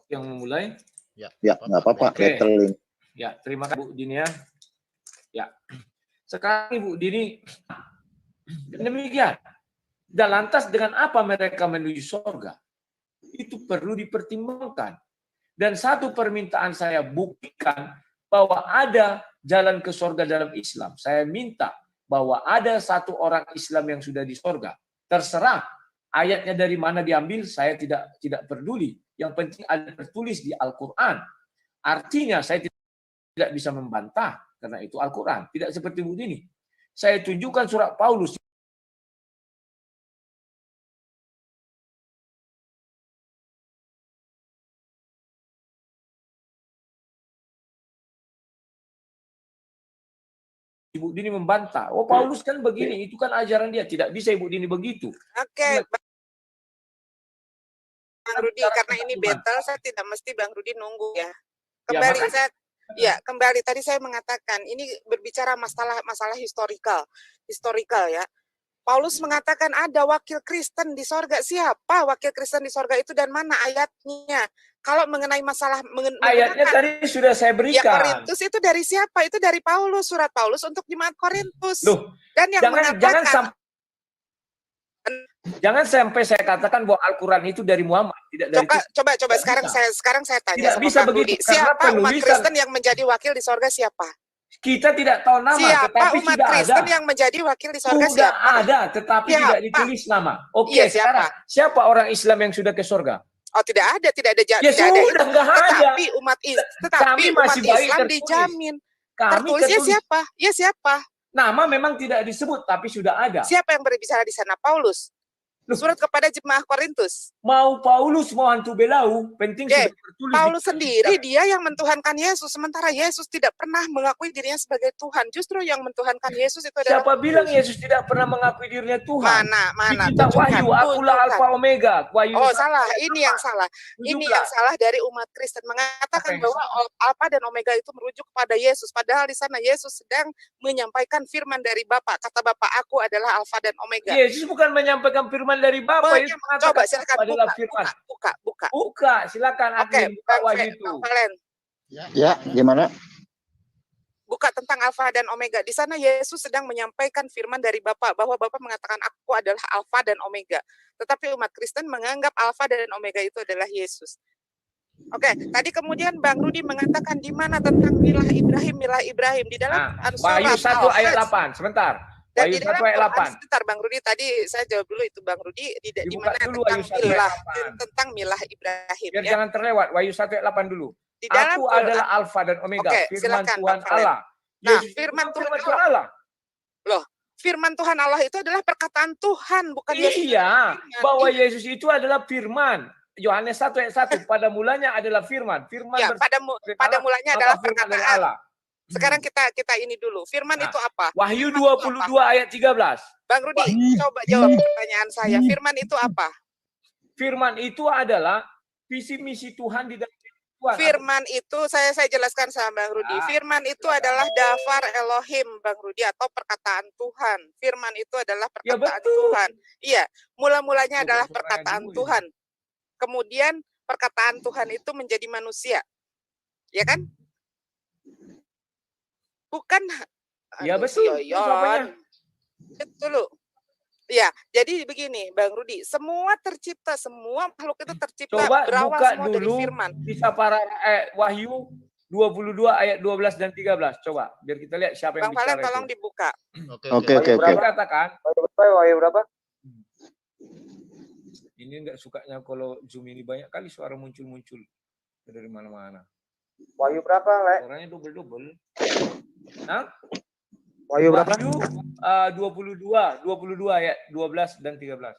Speaker 2: Yang memulai?
Speaker 1: Ya, nggak apa-apa.
Speaker 2: Battle. Ya, terima kasih Bu Dini ya. Ya. Sekarang Ibu Dini, demikian. Dan lantas dengan apa mereka menuju surga? Itu perlu dipertimbangkan. Dan satu permintaan saya, buktikan bahwa ada jalan ke surga dalam Islam. Saya minta bahwa ada satu orang Islam yang sudah di surga. Terserah ayatnya dari mana diambil, saya tidak peduli. Yang penting ada tertulis di Al-Quran. Artinya saya tidak bisa membantah karena itu Al-Quran. Tidak seperti Bu Dini. Saya tunjukkan surat Paulus. Ibu Dini membantah. Oh, Paulus kan begini, itu kan ajaran dia. Tidak bisa Ibu Dini begitu.
Speaker 3: Oke, Bang Rudi, karena ini battle, saya tidak mesti Bang Rudi nunggu ya. Kembali tadi saya mengatakan ini berbicara masalah historical ya. Paulus mengatakan ada wakil Kristen di sorga. Siapa wakil Kristen di sorga itu dan mana ayatnya? Kalau mengenai masalah
Speaker 2: Ayatnya tadi sudah saya
Speaker 3: ya
Speaker 2: berikan.
Speaker 3: Korintus itu dari siapa? Itu dari Paulus, surat Paulus untuk jemaat Korintus.
Speaker 2: Loh,
Speaker 3: Dan yang mengatakan
Speaker 2: jangan sampai saya katakan bahwa Al-Quran itu dari Muhammad, tidak dari
Speaker 3: coba sekarang saya tanya
Speaker 2: tidak
Speaker 3: sama
Speaker 2: bisa
Speaker 3: Bang
Speaker 2: begitu,
Speaker 3: Rudi. Siapa umat Kristen yang menjadi wakil di sorga siapa?
Speaker 2: Kita tidak tahu nama,
Speaker 3: Siapa
Speaker 2: tetapi
Speaker 3: umat
Speaker 2: sudah
Speaker 3: Kristen
Speaker 2: ada.
Speaker 3: yang menjadi wakil di sorga
Speaker 2: Sudah
Speaker 3: siapa?
Speaker 2: ada, tetapi
Speaker 3: Siapa?
Speaker 2: tidak ditulis nama. Oke,
Speaker 3: Iya,
Speaker 2: sekarang siapa orang Islam yang sudah ke surga?
Speaker 3: Oh, tidak ada
Speaker 2: Ya
Speaker 3: tidak
Speaker 2: sudah,
Speaker 3: ada.
Speaker 2: nggak ada.
Speaker 3: Tetapi umat
Speaker 2: Kami masih baik
Speaker 3: Islam
Speaker 2: tertulis.
Speaker 3: dijamin.
Speaker 2: Kami
Speaker 3: Tertulisnya
Speaker 2: tertulis.
Speaker 3: siapa? Ya siapa?
Speaker 2: Nama memang tidak disebut, tapi sudah ada.
Speaker 3: Siapa yang berbicara di sana? Paulus. Surat kepada jemaah Korintus.
Speaker 2: Mau Paulus, mau hantu belau, penting sudah tertulis.
Speaker 3: Paulus sendiri dia yang mentuhankan Yesus, sementara Yesus tidak pernah mengakui dirinya sebagai Tuhan. Justru yang mentuhankan Yesus itu adalah
Speaker 2: siapa bilang Yesus tidak pernah mengakui dirinya Tuhan?
Speaker 3: Mana?
Speaker 2: Di kitab Wahyu, akulah Alfa Omega.
Speaker 3: Oh, salah. Ini yang salah. Ini yang salah dari umat Kristen mengatakan bahwa Alfa dan Omega itu merujuk kepada Yesus. Padahal di sana Yesus sedang menyampaikan firman dari Bapa. Kata Bapa, aku adalah Alfa dan Omega.
Speaker 2: Yesus bukan menyampaikan firman dari Bapa.
Speaker 3: Coba silakan buka.
Speaker 2: Silakan.
Speaker 3: Oke,
Speaker 2: buka Wahyu itu.
Speaker 1: Ya, gimana?
Speaker 3: Buka tentang Alfa dan Omega. Di sana Yesus sedang menyampaikan firman dari Bapa bahwa Bapa mengatakan aku adalah Alfa dan Omega. Tetapi umat Kristen menganggap Alfa dan Omega itu adalah Yesus. Oke, tadi kemudian Bang Rudi mengatakan di mana tentang milah Ibrahim di dalam
Speaker 2: Wahyu 1 ayat 8. Sebentar.
Speaker 3: Dan di
Speaker 2: Wahyu 1
Speaker 3: dalam
Speaker 2: ayat 8.
Speaker 3: Sebentar Bang Rudi, tadi saya jawab dulu itu Bang Rudi di mana tentang milah Ibrahim.
Speaker 2: Biar jangan terlewat. Wahyu 1 ayat 8 dulu.
Speaker 3: Di dalam
Speaker 2: aku adalah Alfa dan Omega, firman Tuhan Allah.
Speaker 3: Nah, firman Tuhan Allah. Loh, firman Tuhan Allah itu adalah perkataan Tuhan, bukan Yesus.
Speaker 2: Iya, bahwa Yesus itu adalah firman. Yohanes 1 ayat 1, pada mulanya adalah firman. Firman
Speaker 3: ya, pada mulanya adalah perkataan Allah. Sekarang kita ini dulu. Firman itu apa?
Speaker 2: Wahyu 22 ayat 13.
Speaker 3: Bang Rudi, coba jawab pertanyaan saya. Firman itu apa?
Speaker 2: Firman itu adalah visi misi Tuhan di dalam Tuhan.
Speaker 3: Firman itu saya jelaskan sama Bang Rudi. Firman itu adalah dafar Elohim, Bang Rudi, atau perkataan Tuhan. Firman itu adalah perkataan Tuhan. Iya, mula-mulanya adalah perkataan Tuhan. Kemudian perkataan Tuhan itu menjadi manusia. Ya kan? Bukan.
Speaker 2: Ya betul.
Speaker 3: Betul. Ya, jadi begini, Bang Rudi, semua makhluk itu tercipta berawal semua dari firman.
Speaker 2: Bisa para Wahyu 22 ayat 12 dan 13. Coba biar kita lihat siapa yang bicara.
Speaker 3: Bang Valen tolong dibuka.
Speaker 1: Oke.
Speaker 2: Katakan.
Speaker 4: Wahyu berapa?
Speaker 2: Ini enggak sukanya kalau Zoom ini banyak kali suara muncul dari mana-mana.
Speaker 4: Wahyu berapa, Le?
Speaker 2: Suaranya double. Hah?
Speaker 4: Wahyu berapa?
Speaker 2: Wahyu 22 ayat 12 dan 13.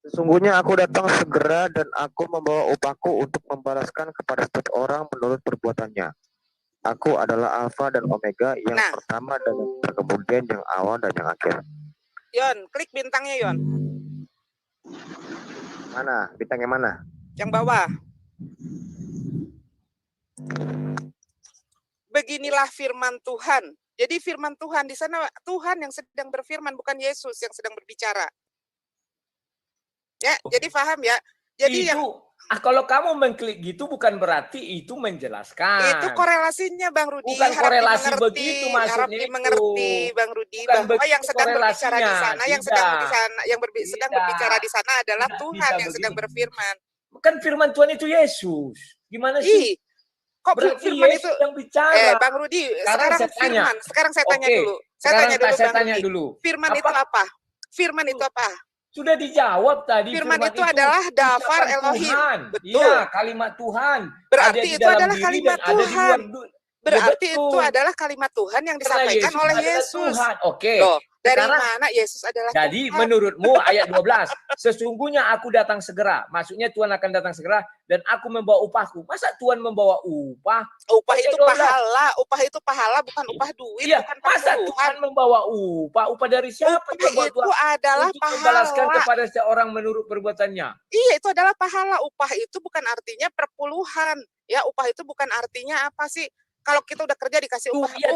Speaker 4: Sesungguhnya aku datang segera dan aku membawa upahku untuk membalaskan kepada setiap orang menurut perbuatannya. Aku adalah Alfa dan Omega, yang pertama dan yang kemudian, yang awal dan yang akhir.
Speaker 3: Yon, klik bintangnya Yon.
Speaker 4: Mana? Bintangnya mana?
Speaker 3: Yang bawah. Beginilah firman Tuhan. Jadi firman Tuhan di sana Tuhan yang sedang berfirman, bukan Yesus yang sedang berbicara. Ya, jadi paham ya. Jadi
Speaker 2: itu, kalau kamu mengklik gitu bukan berarti itu menjelaskan.
Speaker 3: Itu korelasinya Bang Rudi.
Speaker 2: Bukan korelasi begitu maksudnya.
Speaker 3: Harap dimengerti Bang Rudi bahwa yang sedang berbicara di sana, yang sedang berbicara di sana adalah Tuhan yang sedang berfirman.
Speaker 2: Kan firman Tuhan itu Yesus. Gimana sih?
Speaker 3: Kok
Speaker 2: berarti
Speaker 3: firman
Speaker 2: Yesus
Speaker 3: itu
Speaker 2: yang bicara?
Speaker 3: Bang Rudi, sekarang saya tanya dulu.
Speaker 2: Saya tanya dulu.
Speaker 3: Firman itu apa? Firman itu apa?
Speaker 2: Sudah dijawab tadi.
Speaker 3: Firman itu adalah dafar Elohim.
Speaker 2: Betul. Iya, kalimat Tuhan.
Speaker 3: Berarti itu adalah kalimat Tuhan. Berarti
Speaker 2: betul.
Speaker 3: itu adalah kalimat Tuhan yang disampaikan oleh Yesus.
Speaker 2: Oke.
Speaker 3: Dari
Speaker 2: Sekarang,
Speaker 3: mana Yesus adalah
Speaker 2: jadi
Speaker 3: Tuhan?
Speaker 2: menurutmu ayat 12, sesungguhnya aku datang segera. Maksudnya Tuhan akan datang segera dan aku membawa upahku. Masa Tuhan membawa upah?
Speaker 3: Upah
Speaker 2: Ayat
Speaker 3: itu
Speaker 2: 12.
Speaker 3: pahala, upah itu pahala, bukan upah duit,
Speaker 2: Iya,
Speaker 3: bukan
Speaker 2: masa
Speaker 3: perpuluhan.
Speaker 2: Tuhan membawa upah? Upah dari siapa?
Speaker 3: Upah itu adalah
Speaker 2: untuk membalaskan
Speaker 3: pahala.
Speaker 2: kepada seorang menurut perbuatannya.
Speaker 3: Iya, itu adalah pahala. Upah itu bukan artinya perpuluhan. Ya, upah itu bukan artinya apa sih? Kalau kita udah kerja dikasih upah.
Speaker 2: Ya,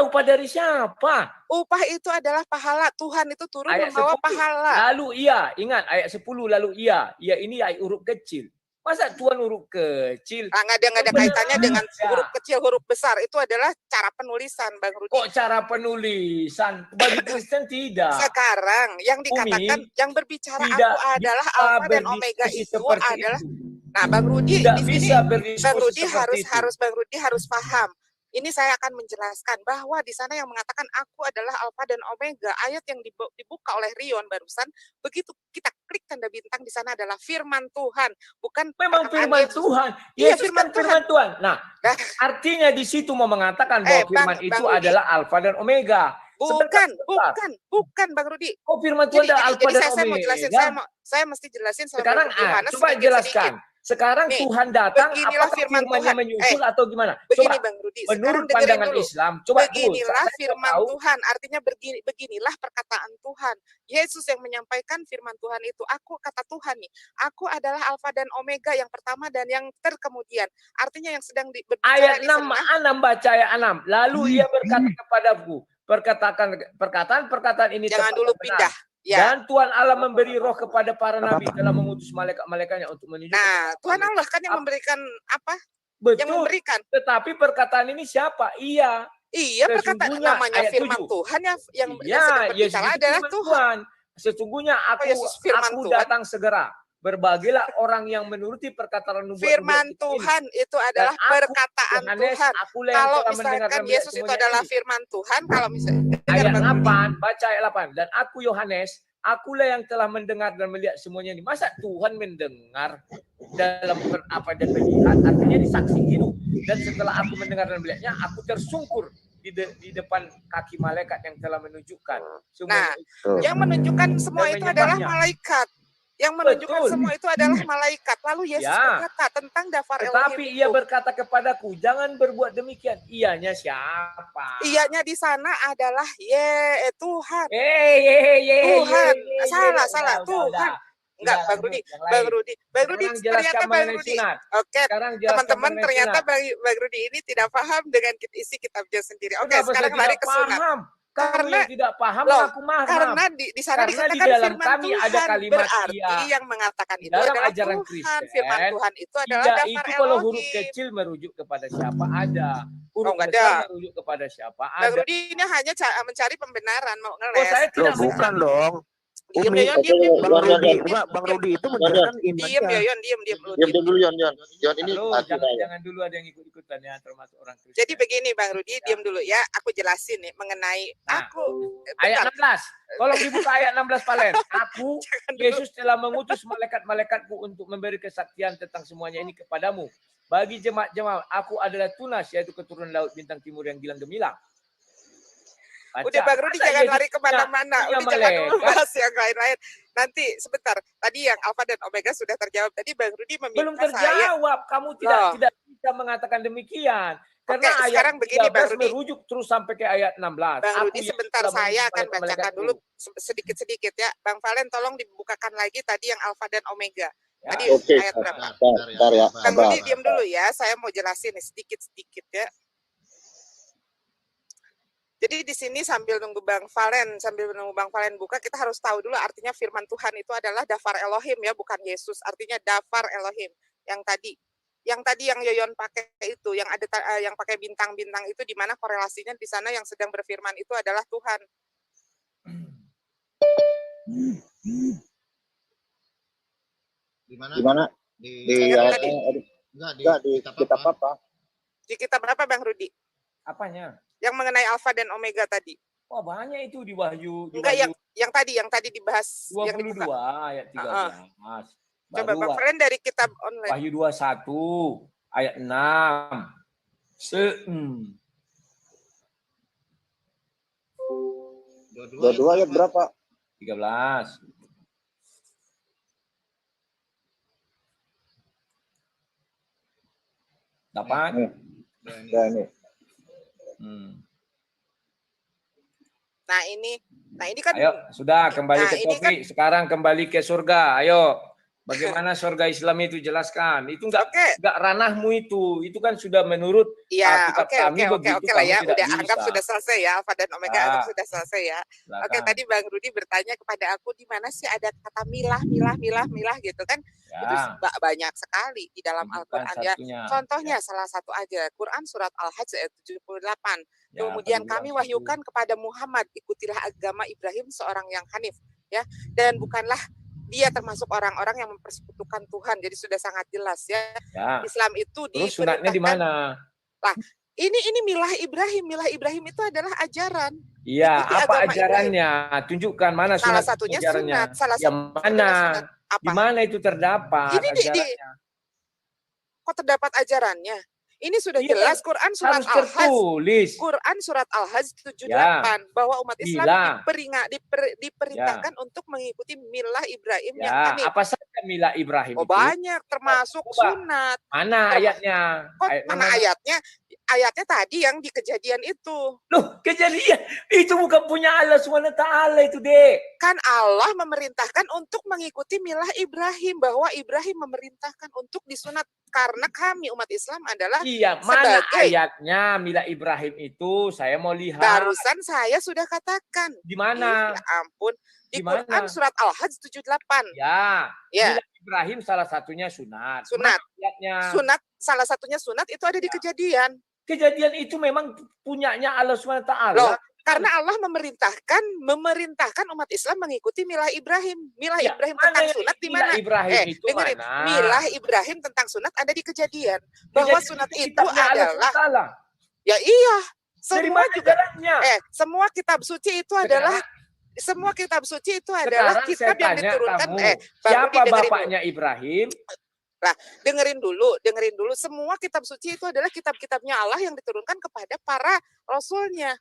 Speaker 2: upah dari siapa?
Speaker 3: Upah itu adalah pahala. Tuhan itu turun
Speaker 2: Ayat
Speaker 3: membawa
Speaker 2: 10.
Speaker 3: pahala.
Speaker 2: Lalu ia, ingat ayat 10 lalu ia. Ia ini ayat huruf kecil. Masa Tuhan huruf kecil?
Speaker 3: Nah, nggak ada kaitannya dengan huruf kecil, huruf besar. Itu adalah cara penulisan, Bang Rudi.
Speaker 2: Kok cara penulisan? Bagi Kristen tidak.
Speaker 3: Sekarang yang dikatakan, yang berbicara aku adalah Alfa dan Omega itu adalah. Nah, Bang Rudi di sini, Bang Rudi harus paham. Ini saya akan menjelaskan bahwa di sana yang mengatakan aku adalah Alfa dan Omega, ayat yang dibuka oleh Rion barusan, begitu kita klik tanda bintang di sana adalah firman Tuhan, bukan
Speaker 2: memang firman
Speaker 3: Yesus.
Speaker 2: Tuhan.
Speaker 3: Iya,
Speaker 2: Yesus kan firman Tuhan. Nah, artinya di situ mau mengatakan bahwa firman itu adalah Alfa dan Omega.
Speaker 3: Bukan Bang Rudi.
Speaker 2: Oh, firman Tuhan adalah Alfa dan Omega.
Speaker 3: Saya mau jelasin, saya mesti jelasin
Speaker 2: sekarang coba jelaskan. Sekarang nih, Tuhan datang, apakah firman-Nya menyusul atau gimana?
Speaker 3: Begini Bang Rudi,
Speaker 2: menurut pandangan Islam, coba
Speaker 3: beginilah firman Tuhan, artinya beginilah perkataan Tuhan. Yesus yang menyampaikan firman Tuhan itu, aku kata Tuhan nih, aku adalah Alfa dan Omega, yang pertama dan yang terkemudian. Artinya yang sedang berbicara
Speaker 2: ayat 6, baca ayat 6. Lalu ia berkata kepadaku, perkataan ini
Speaker 3: jangan dulu pindah.
Speaker 2: Ya. Dan Tuhan Allah memberi roh kepada para nabi telah mengutus malaikat-malaikatnya untuk menunjukkan.
Speaker 3: Nah, Tuhan Allah kan yang memberikan apa?
Speaker 2: Betul.
Speaker 3: Yang memberikan.
Speaker 2: Tetapi perkataan ini siapa? Iya.
Speaker 3: Iya, perkataan namanya firman 7. Tuhan yang sedang berbicara adalah Tuhan.
Speaker 2: Sesungguhnya aku datang segera. Berbagilah orang yang menuruti perkataan nubuat.
Speaker 3: Firman Tuhan itu adalah perkataan Tuhan. Kalau misalkan Yesus itu adalah firman Tuhan, kalau misalnya
Speaker 2: ayat 8, baca ayat 8. Dan aku Yohanes, akulah yang telah mendengar dan melihat semuanya ini. Masa Tuhan mendengar dalam apa dan melihat, artinya disaksi hidup. Dan setelah aku mendengar dan melihatnya, aku tersungkur di depan kaki malaikat yang telah menunjukkan.
Speaker 3: Nah, yang menunjukkan semua itu adalah malaikat. Yang menunjukkan semua itu adalah malaikat. Lalu Yesus berkata tentang dafar Elohim.
Speaker 2: Tetapi ia berkata kepadaku, jangan berbuat demikian. Ianya siapa?
Speaker 3: Ianya di sana adalah Tuhan.
Speaker 2: Tuhan.
Speaker 3: Salah. Tuhan. Enggak, Bang Rudi. Ternyata Bang Rudi. Oke, teman-teman, ternyata Bang Rudi ini tidak paham dengan isi kitabnya sendiri. Oke, sekarang mari ke sunat.
Speaker 2: Karena tidak paham, aku maham.
Speaker 3: Karena di sana dikatakan firman
Speaker 2: kami
Speaker 3: Tuhan,
Speaker 2: ada kalimat
Speaker 3: berarti yang mengatakan itu
Speaker 2: dalam
Speaker 3: adalah
Speaker 2: ajaran
Speaker 3: Tuhan.
Speaker 2: Kristen,
Speaker 3: Firman Tuhan itu adalah dafar
Speaker 2: itu
Speaker 3: Elohim.
Speaker 2: kalau huruf kecil merujuk kepada siapa ada. Huruf besar merujuk kepada siapa ada.
Speaker 3: Bang Rudi ini hanya mencari pembenaran, mau ngeles.
Speaker 4: Saya tidak bukan dong.
Speaker 3: Diam.
Speaker 4: Bang Rudi itu menjelaskan imannya.
Speaker 3: Diam
Speaker 1: dulu, Yon ini
Speaker 2: jangan dulu ada yang ikut-ikutan ya, termasuk orang Kristen.
Speaker 3: Jadi begini Bang Rudi, diam dulu ya. Aku jelasin nih mengenai
Speaker 2: ayat 16. Tolong dibuka ayat 16 Palen. Aku Yesus telah mengutus malaikat-malaikatku untuk memberi kesaksian tentang semuanya ini kepadamu. Bagi jemaat-jemaat, aku adalah Tunas, yaitu keturunan laut bintang timur yang gilang gemilang. Baca.
Speaker 3: Udah Bang Rudi jangan lari kemana-mana. Udah jangan dulu bahas yang lain-lain. Nanti sebentar. Tadi yang Alfa dan Omega sudah terjawab. Tadi Bang Rudi meminta
Speaker 2: belum terjawab. Kamu tidak bisa mengatakan demikian. Karena
Speaker 3: sekarang begini Bang Rudi.
Speaker 2: Merujuk terus sampai ke ayat 16.
Speaker 3: Bang Rudi sebentar saya akan bacakan dulu sedikit-sedikit ya. Bang Valen tolong dibukakan lagi tadi yang Alfa dan Omega. Tadi ayat berapa? Bang Rudi diam dulu ya. Saya mau jelasin nih sedikit-sedikit ya. Jadi di sini sambil nunggu Bang Valen buka, kita harus tahu dulu artinya firman Tuhan itu adalah dafar Elohim ya, bukan Yesus. Artinya dafar Elohim. Yang tadi yang Yoyon pakai itu, yang ada yang pakai bintang-bintang itu, di mana korelasinya di sana yang sedang berfirman itu adalah Tuhan.
Speaker 1: Di mana? Di kitab apa?
Speaker 3: Di kitab apa Bang Rudi?
Speaker 2: Apanya?
Speaker 3: Yang mengenai Alfa dan Omega tadi.
Speaker 2: Wah, banyak itu di Wahyu.
Speaker 3: Enggak, yang tadi dibahas
Speaker 2: 22 ayat 13.
Speaker 3: Coba Bang Fren dari kitab online.
Speaker 2: Wahyu 21 ayat 6.
Speaker 1: 22 ayat berapa?
Speaker 2: 13. Dapat?
Speaker 1: Ya, ini.
Speaker 3: Nah ini kan.
Speaker 2: Ayo, sudah kembali ke
Speaker 3: ini
Speaker 2: topik. Sekarang kembali ke surga. Ayo, bagaimana surga Islam itu, jelaskan. Itu enggak ranahmu itu kan sudah menurut kitab kami begitu.
Speaker 3: Oke lah ya,
Speaker 2: tidak
Speaker 3: udah
Speaker 2: bisa.
Speaker 3: anggap sudah selesai ya, Alfa dan Omega anggap sudah selesai ya.
Speaker 2: Silakan.
Speaker 3: Oke, tadi Bang Rudi bertanya kepada aku di mana sih ada kata milah gitu kan?
Speaker 2: Ya.
Speaker 3: Itu banyak sekali di dalam Al-Qur'an ya. Contohnya salah satu aja, Quran surat Al-Hajj ayat 78.
Speaker 2: Ya,
Speaker 3: kemudian kami wahyukan kepada Muhammad, ikutilah agama Ibrahim seorang yang hanif ya, dan bukanlah dia termasuk orang-orang yang mempersekutukan Tuhan. Jadi sudah sangat jelas ya. Islam itu
Speaker 2: terus sunatnya di mana?
Speaker 3: Lah, ini milah Ibrahim itu adalah ajaran.
Speaker 2: Iya, apa ajarannya? Ibrahim. Tunjukkan mana sunat.
Speaker 3: Salah satunya ajarannya. Sunat. Salah
Speaker 2: yang mana? Di mana itu terdapat ajarannya?
Speaker 3: Kok terdapat ajarannya? Ini sudah jelas Quran surat Al-Hajj. Quran surat Al-Hajj 78 bahwa umat Islam diperintahkan untuk mengikuti milah Ibrahim yang hanif.
Speaker 2: Apa saja milah Ibrahim itu?
Speaker 3: Banyak, termasuk sunat.
Speaker 2: Mana ayatnya?
Speaker 3: Mana ayatnya? Ayatnya tadi yang di Kejadian itu.
Speaker 2: Loh, Kejadian itu bukan punya Allah SWT itu, Dek.
Speaker 3: Kan Allah memerintahkan untuk mengikuti milah Ibrahim, bahwa Ibrahim memerintahkan untuk disunat karena kami umat Islam adalah
Speaker 2: mana ayatnya milah Ibrahim itu? Saya mau lihat.
Speaker 3: Barusan saya sudah katakan.
Speaker 2: Di mana?
Speaker 3: Ya ampun. Di Quran surat Al-Hajj 78.
Speaker 2: Ya. Milah Ibrahim salah satunya sunat.
Speaker 3: Sunat salah satunya sunat itu ada di Kejadian.
Speaker 2: Kejadian itu memang punyanya Allah SWT.
Speaker 3: Loh, karena Allah memerintahkan umat Islam mengikuti milah Ibrahim. Milah Ibrahim tentang sunat di mana? Dengerin. Milah Ibrahim tentang sunat ada di Kejadian. Bahwa sunat itu adalah ya iya. Semua juga semua kitab suci itu adalah kitab yang diturunkan.
Speaker 2: Siapa bapaknya Ibrahim?
Speaker 3: Nah, dengerin dulu. Semua kitab suci itu adalah kitab-kitabnya Allah yang diturunkan kepada para rasulnya.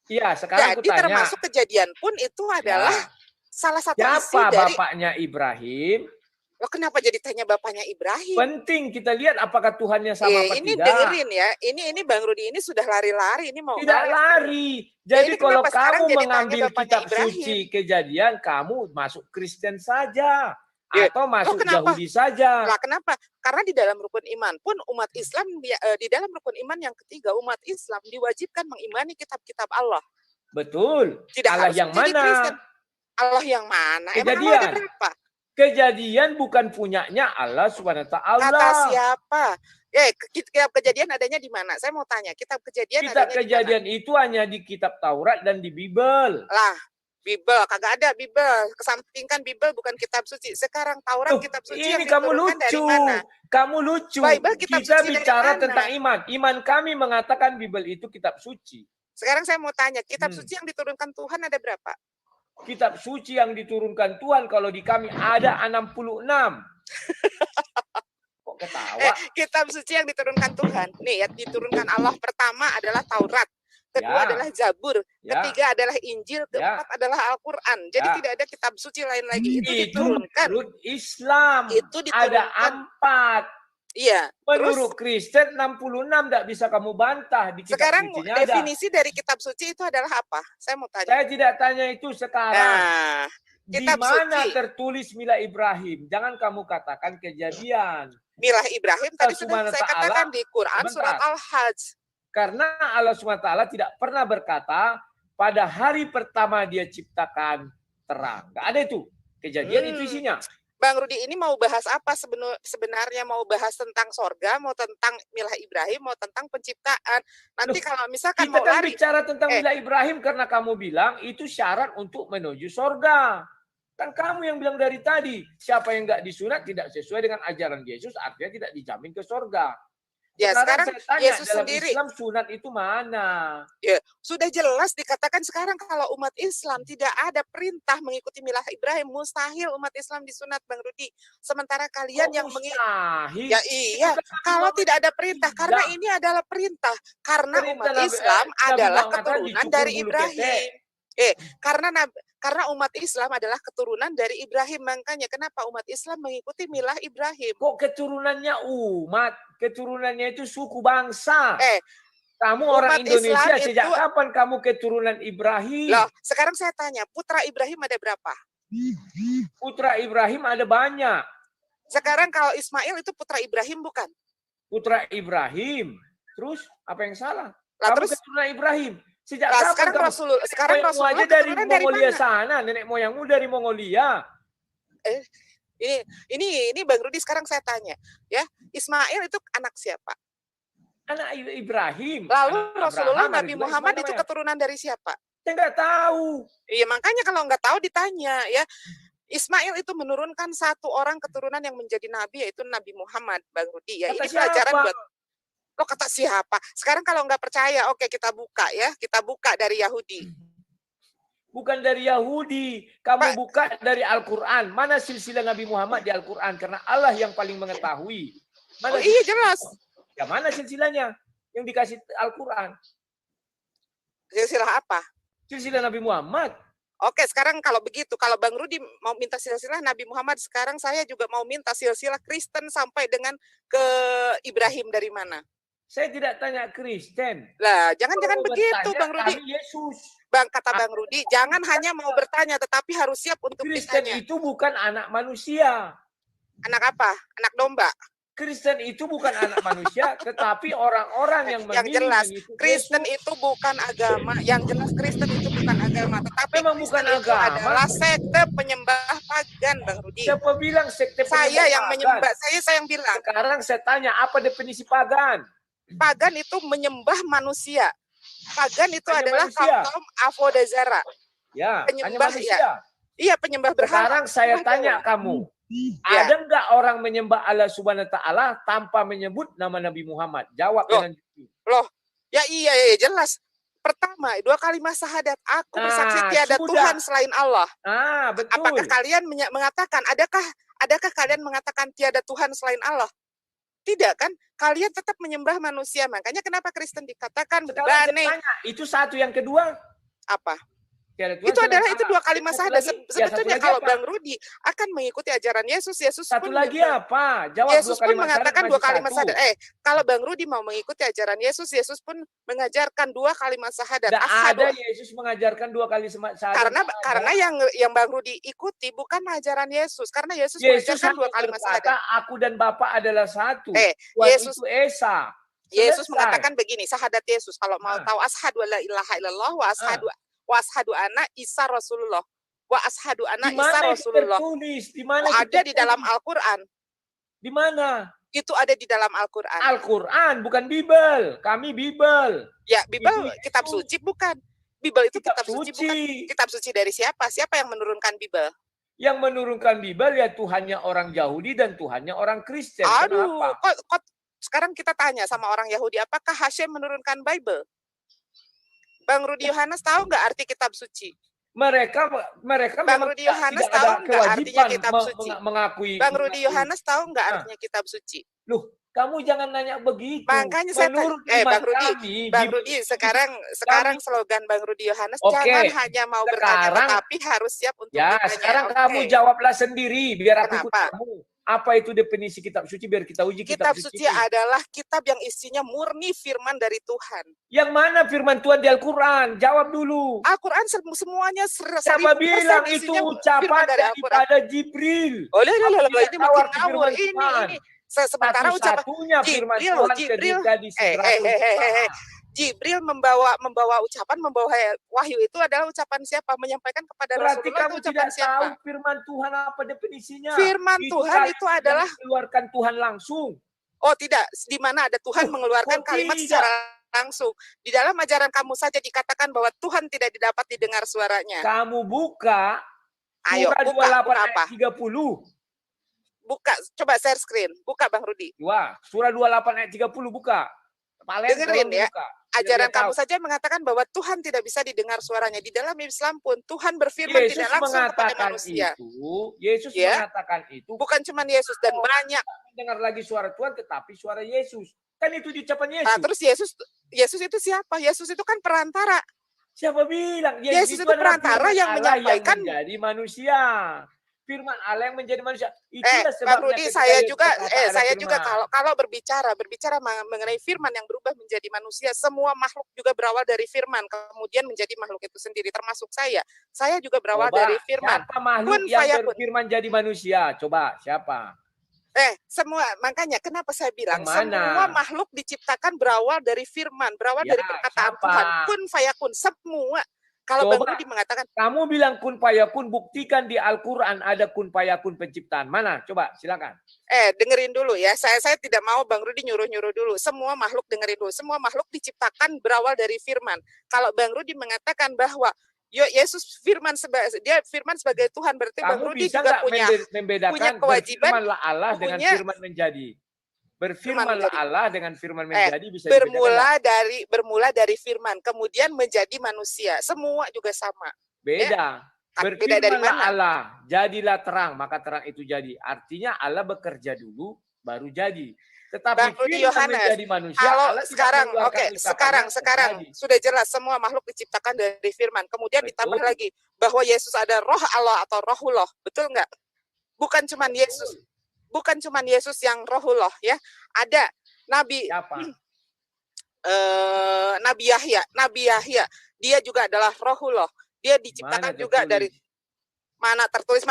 Speaker 2: Iya, sekarang
Speaker 3: jadi termasuk Kejadian pun itu adalah salah satu isi dari
Speaker 2: bapaknya Ibrahim.
Speaker 3: Loh, kenapa jadi tanya bapaknya Ibrahim?
Speaker 2: Penting kita lihat apakah Tuhannya sama apa
Speaker 3: ini
Speaker 2: tidak.
Speaker 3: Dengerin ya. Ini Bang Rudi ini sudah lari-lari, ini mau
Speaker 2: tidak lari. Jadi kalau kamu mengambil kitab
Speaker 3: Ibrahim?
Speaker 2: Suci Kejadian, kamu masuk Kristen saja. Atau masuk Yahudi saja.
Speaker 3: Lah kenapa? Karena di dalam rukun iman pun umat Islam di dalam rukun iman yang ketiga, umat Islam diwajibkan mengimani kitab-kitab Allah.
Speaker 2: Betul.
Speaker 3: Tidak
Speaker 2: Allah yang mana?
Speaker 3: Kristen. Allah yang mana?
Speaker 2: Kejadian.
Speaker 3: Emang Allah ada berapa?
Speaker 2: Kejadian bukan punyanya Allah SWT.
Speaker 3: Kata siapa? Kitab Kejadian adanya di mana? Saya mau tanya, kitab Kejadian
Speaker 2: Kejadian itu hanya di kitab Taurat dan di Bible.
Speaker 3: Lah, Bible, kagak ada Bible. Kesampingkan Bible bukan kitab suci. Sekarang Taurat kitab suci
Speaker 2: ini
Speaker 3: yang
Speaker 2: kamu
Speaker 3: diturunkan
Speaker 2: lucu.
Speaker 3: dari mana?
Speaker 2: Kamu lucu.
Speaker 3: Bible, kitab
Speaker 2: kita
Speaker 3: suci
Speaker 2: bicara
Speaker 3: dari mana?
Speaker 2: tentang iman. Iman kami mengatakan Bible itu kitab suci.
Speaker 3: Sekarang saya mau tanya, kitab suci yang diturunkan Tuhan ada berapa?
Speaker 2: Kitab suci yang diturunkan Tuhan kalau di kami ada 66. Kok ketawa?
Speaker 3: Kitab suci yang diturunkan Tuhan. Nih, yang diturunkan Allah pertama adalah Taurat. Kedua adalah Zabur, ketiga adalah Injil, keempat adalah Al-Quran. Jadi tidak ada kitab suci lain lagi. Itu diturunkan.
Speaker 2: Menurut Islam
Speaker 3: itu
Speaker 2: ada 4.
Speaker 3: Iya.
Speaker 2: Menurut Kristen 66 tidak bisa kamu bantah di kitab
Speaker 3: sekarang
Speaker 2: sucinya
Speaker 3: definisi dari kitab suci itu adalah apa? Saya mau tanya.
Speaker 2: Saya tidak tanya itu sekarang.
Speaker 3: Nah,
Speaker 2: di mana tertulis milah Ibrahim? Jangan kamu katakan Kejadian.
Speaker 3: Milah Ibrahim tadi sudah saya katakan di Quran surat Al-Hajj.
Speaker 2: Karena Allah SWT tidak pernah berkata pada hari pertama dia ciptakan terang. Nggak ada itu. Kejadian itu isinya.
Speaker 3: Bang Rudi ini mau bahas apa sebenarnya? Mau bahas tentang sorga, mau tentang milah Ibrahim, mau tentang penciptaan. Nanti kalau misalkan
Speaker 2: kita
Speaker 3: mau
Speaker 2: kan
Speaker 3: lari.
Speaker 2: bicara tentang milah Ibrahim karena kamu bilang itu syarat untuk menuju sorga. Kan kamu yang bilang dari tadi, siapa yang nggak disunat tidak sesuai dengan ajaran Yesus, artinya tidak dijamin ke sorga.
Speaker 3: Ya, sekarang Yesus
Speaker 2: dalam
Speaker 3: sendiri.
Speaker 2: Islam sunat itu mana?
Speaker 3: Ya, sudah jelas dikatakan sekarang kalau umat Islam tidak ada perintah mengikuti milah Ibrahim, mustahil umat Islam disunat, Bang Rudi. Sementara kalian yang
Speaker 2: mustahil.
Speaker 3: Ya iya, kalau tidak ada perintah, karena ini adalah perintah. Karena umat Islam adalah keturunan dari Ibrahim. Karena umat Islam adalah keturunan dari Ibrahim, makanya kenapa umat Islam mengikuti milah Ibrahim.
Speaker 2: Kok keturunannya umat? Keturunannya itu suku bangsa. Kamu
Speaker 3: umat
Speaker 2: orang Indonesia,
Speaker 3: Islam
Speaker 2: sejak
Speaker 3: itu,
Speaker 2: kapan kamu keturunan Ibrahim?
Speaker 3: Loh, sekarang saya tanya, putra Ibrahim ada berapa?
Speaker 2: Putra Ibrahim ada banyak.
Speaker 3: Sekarang kalau Ismail itu putra Ibrahim bukan?
Speaker 2: Putra Ibrahim. Terus apa yang salah?
Speaker 3: Lah,
Speaker 2: Kamu
Speaker 3: terus
Speaker 2: keturunan Ibrahim. Sejak
Speaker 3: lah,
Speaker 2: kapan
Speaker 3: sekarang
Speaker 2: kamu?
Speaker 3: Rasulullah
Speaker 2: aja dari
Speaker 3: keturunan dari
Speaker 2: Mongolia
Speaker 3: mana?
Speaker 2: sana, nenek moyangmu dari Mongolia.
Speaker 3: Ini Bang Rudi, sekarang saya tanya, ya, Ismail itu anak siapa?
Speaker 2: Anak Ibrahim.
Speaker 3: Lalu
Speaker 2: anak
Speaker 3: Rasulullah
Speaker 2: Abraham,
Speaker 3: Nabi Muhammad itu keturunan dari siapa?
Speaker 2: Saya nggak tahu.
Speaker 3: Iya, makanya kalau nggak tahu ditanya, ya. Ismail itu menurunkan satu orang keturunan yang menjadi nabi, yaitu Nabi Muhammad, Bang Rudi. Ya,
Speaker 2: Kata
Speaker 3: ini pelajaran
Speaker 2: siapa?
Speaker 3: buat lo, kata siapa? Sekarang kalau nggak percaya, oke, kita buka ya, kita buka dari Yahudi.
Speaker 2: Bukan dari Yahudi, kamu buka dari Al-Quran. Mana silsilah Nabi Muhammad di Al-Quran? Karena Allah yang paling mengetahui. Mana
Speaker 3: iya jelas.
Speaker 2: Ya, mana silsilahnya yang dikasih Al-Quran?
Speaker 3: Silsilah apa?
Speaker 2: Silsilah Nabi Muhammad.
Speaker 3: Oke, sekarang kalau begitu, kalau Bang Rudi mau minta silsilah Nabi Muhammad, sekarang saya juga mau minta silsilah Kristen sampai dengan ke Ibrahim dari mana?
Speaker 2: Saya tidak tanya Kristen.
Speaker 3: Lah, jangan begitu, Bang Rudi.
Speaker 2: Yesus.
Speaker 3: Kata Bang Rudi, jangan hanya mau bertanya, tetapi harus siap untuk
Speaker 2: Kristen
Speaker 3: ditanya.
Speaker 2: itu bukan anak manusia.
Speaker 3: Anak apa? Anak domba?
Speaker 2: Kristen itu bukan anak manusia, tetapi orang-orang yang
Speaker 3: memilih. Yang jelas, Kristen itu bukan agama. Yang jelas, Kristen itu bukan agama. Tetapi
Speaker 2: memang bukan agama.
Speaker 3: Adalah sekte penyembah pagan, Bang Rudi.
Speaker 2: Siapa bilang sekte penyembah
Speaker 3: saya yang
Speaker 2: pagan?
Speaker 3: menyembah. Saya yang bilang.
Speaker 2: Sekarang saya tanya, apa definisi pagan?
Speaker 3: Pagan itu menyembah manusia. Pagan itu hanya adalah kaum Avodazara.
Speaker 2: Ya,
Speaker 3: penyembah
Speaker 2: hanya manusia.
Speaker 3: Ya. Iya, penyembah berhala.
Speaker 2: Sekarang saya tanya kamu. Ya. Ada enggak orang menyembah Allah Subhanahu wa taala tanpa menyebut nama Nabi Muhammad? Jawab dengan jujur.
Speaker 3: Loh, ya iya jelas. Pertama, 2 kalimat syahadat. Aku bersaksi tiada Tuhan selain Allah.
Speaker 2: Betul.
Speaker 3: Apakah kalian mengatakan, adakah kalian mengatakan tiada Tuhan selain Allah? Tidak kan? Kalian tetap menyembah manusia. Makanya kenapa Kristen dikatakan bane.
Speaker 2: Itu satu. Yang kedua
Speaker 3: apa? Itu adalah itu 2 kalimat syahadat. Sebetulnya kalau Bang Rudi akan mengikuti ajaran Yesus,
Speaker 2: satu lagi apa? Jawab.
Speaker 3: Yesus pun mengatakan 2 kalimat syahadat. Kalau Bang Rudi mau mengikuti ajaran Yesus, Yesus pun mengajarkan 2 kalimat syahadat.
Speaker 2: Tidak ada Yesus mengajarkan 2 kalimat syahadat.
Speaker 3: Karena yang Bang Rudi ikuti bukan ajaran Yesus. Karena Yesus mengajarkan 2 kalimat syahadat.
Speaker 2: Aku dan Bapa adalah satu.
Speaker 3: Yesus
Speaker 2: itu Esa.
Speaker 3: Yesus mengatakan begini, syahadat Yesus. Kalau mau tahu, asyhadu alla ilaha illallah wa asyhadu anna Isa Rasulullah. Wa asyhadu anna Isa Rasulullah.
Speaker 2: Di mana
Speaker 3: ada di dalam Al-Qur'an.
Speaker 2: Di mana?
Speaker 3: Itu ada di dalam Al-Qur'an.
Speaker 2: Al-Qur'an bukan Bible. Kami Bible.
Speaker 3: Ya, Bible kitab suci bukan. Bible itu kitab suci bukan. Kitab suci dari siapa? Siapa yang menurunkan Bible?
Speaker 2: Yang menurunkan Bible ya Tuhannya orang Yahudi dan Tuhannya orang Kristen.
Speaker 3: Aduh, kok sekarang kita tanya sama orang Yahudi, apakah Hashem menurunkan Bible? Bang Rudi Yohanes tahu nggak arti kitab suci?
Speaker 2: Mereka
Speaker 3: Bang Rudi Yohanes tahu nggak artinya kitab suci?
Speaker 2: Mengakui.
Speaker 3: Bang Rudi Yohanes tahu nggak artinya kitab suci?
Speaker 2: Loh, kamu jangan nanya begitu.
Speaker 3: Makanya saya Bang Rudi, sekarang slogan Bang Rudi Yohanes, jangan hanya mau bertanya, tapi harus siap untuk bertanya.
Speaker 2: Sekarang kamu jawablah sendiri biar aku ikut kamu. Apa itu definisi kitab suci biar kita uji
Speaker 3: kitab suci adalah kitab yang isinya murni firman dari Tuhan.
Speaker 2: Yang mana firman Tuhan di Al-Qur'an? Jawab dulu.
Speaker 3: Al-Qur'an semuanya
Speaker 2: siapa bilang itu ucapan daripada Jibril?
Speaker 3: Ini makin ngawur ini. Sementara ucapan Jibril membawa ucapan, membawa wahyu itu adalah ucapan siapa? Menyampaikan kepada Rasulullah.
Speaker 2: Berarti kamu
Speaker 3: ucapan
Speaker 2: tidak
Speaker 3: siapa?
Speaker 2: tahu firman Tuhan apa definisinya?
Speaker 3: Firman Tuhan itu adalah
Speaker 2: mengeluarkan Tuhan langsung.
Speaker 3: Oh tidak, di mana ada Tuhan mengeluarkan kalimat secara langsung. Di dalam ajaran kamu saja dikatakan bahwa Tuhan tidak didapat didengar suaranya.
Speaker 2: Kamu buka.
Speaker 3: Ayo, buka apa?
Speaker 2: 30.
Speaker 3: Buka, coba share screen. Buka Bang Rudi.
Speaker 2: Wah, surah 28 ayat 30 buka.
Speaker 3: Dengerin ya. Ajaran kamu saja mengatakan bahwa Tuhan tidak bisa didengar suaranya. Di dalam Islam pun Tuhan berfirman tidak langsung kepada manusia.
Speaker 2: Yesus mengatakan itu.
Speaker 3: Bukan cuma Yesus dan banyak.
Speaker 2: Dengar lagi suara Tuhan tetapi suara Yesus. Kan itu di ucapan Yesus.
Speaker 3: Nah, terus Yesus itu siapa? Yesus itu kan perantara.
Speaker 2: Siapa bilang?
Speaker 3: Yesus itu perantara yang menyampaikan.
Speaker 2: Yang menjadi manusia. Firman Allah yang menjadi manusia.
Speaker 3: Itulah Bang Rudi, saya juga kalau berbicara mengenai firman yang berubah menjadi manusia, semua makhluk juga berawal dari firman, kemudian menjadi makhluk itu sendiri, termasuk saya. Saya juga berawal dari firman.
Speaker 2: Siapa makhluk yang berfirman jadi manusia? Coba, siapa?
Speaker 3: Semua, makanya kenapa saya bilang semua makhluk diciptakan berawal dari firman, berawal dari perkataan Tuhan. Kun fayakun, semua. Kalau Bang Rudi mengatakan,
Speaker 2: kamu bilang kun fayakun, buktikan di Al-Quran ada kun fayakun penciptaan. Mana? Coba, silakan.
Speaker 3: Dengerin dulu ya. Saya tidak mau Bang Rudi nyuruh-nyuruh dulu. Semua makhluk dengerin dulu. Semua makhluk diciptakan berawal dari firman. Kalau Bang Rudi mengatakan bahwa Yesus firman sebagai Tuhan, berarti Bang Rudi juga punya kewajiban
Speaker 2: firmanlah Allah dengan firman menjadi. Berfirmanlah Allah dengan firman menjadi bisa
Speaker 3: bermula dari firman, kemudian menjadi manusia. Semua juga sama.
Speaker 2: Beda. Berfirmanlah Allah, jadilah terang, maka terang itu jadi. Artinya Allah bekerja dulu, baru jadi. Tetapi firman menjadi manusia,
Speaker 3: kalau sekarang sudah jelas semua makhluk diciptakan dari firman. Kemudian ditambah lagi bahwa Yesus ada roh Allah atau rohullah. Betul nggak? Bukan cuma Yesus. Bukan cuma Yesus yang rohullah ya. Ada Nabi Nabi Yahya. Dia juga adalah rohullah. Dia diciptakan juga dari mana tertulis.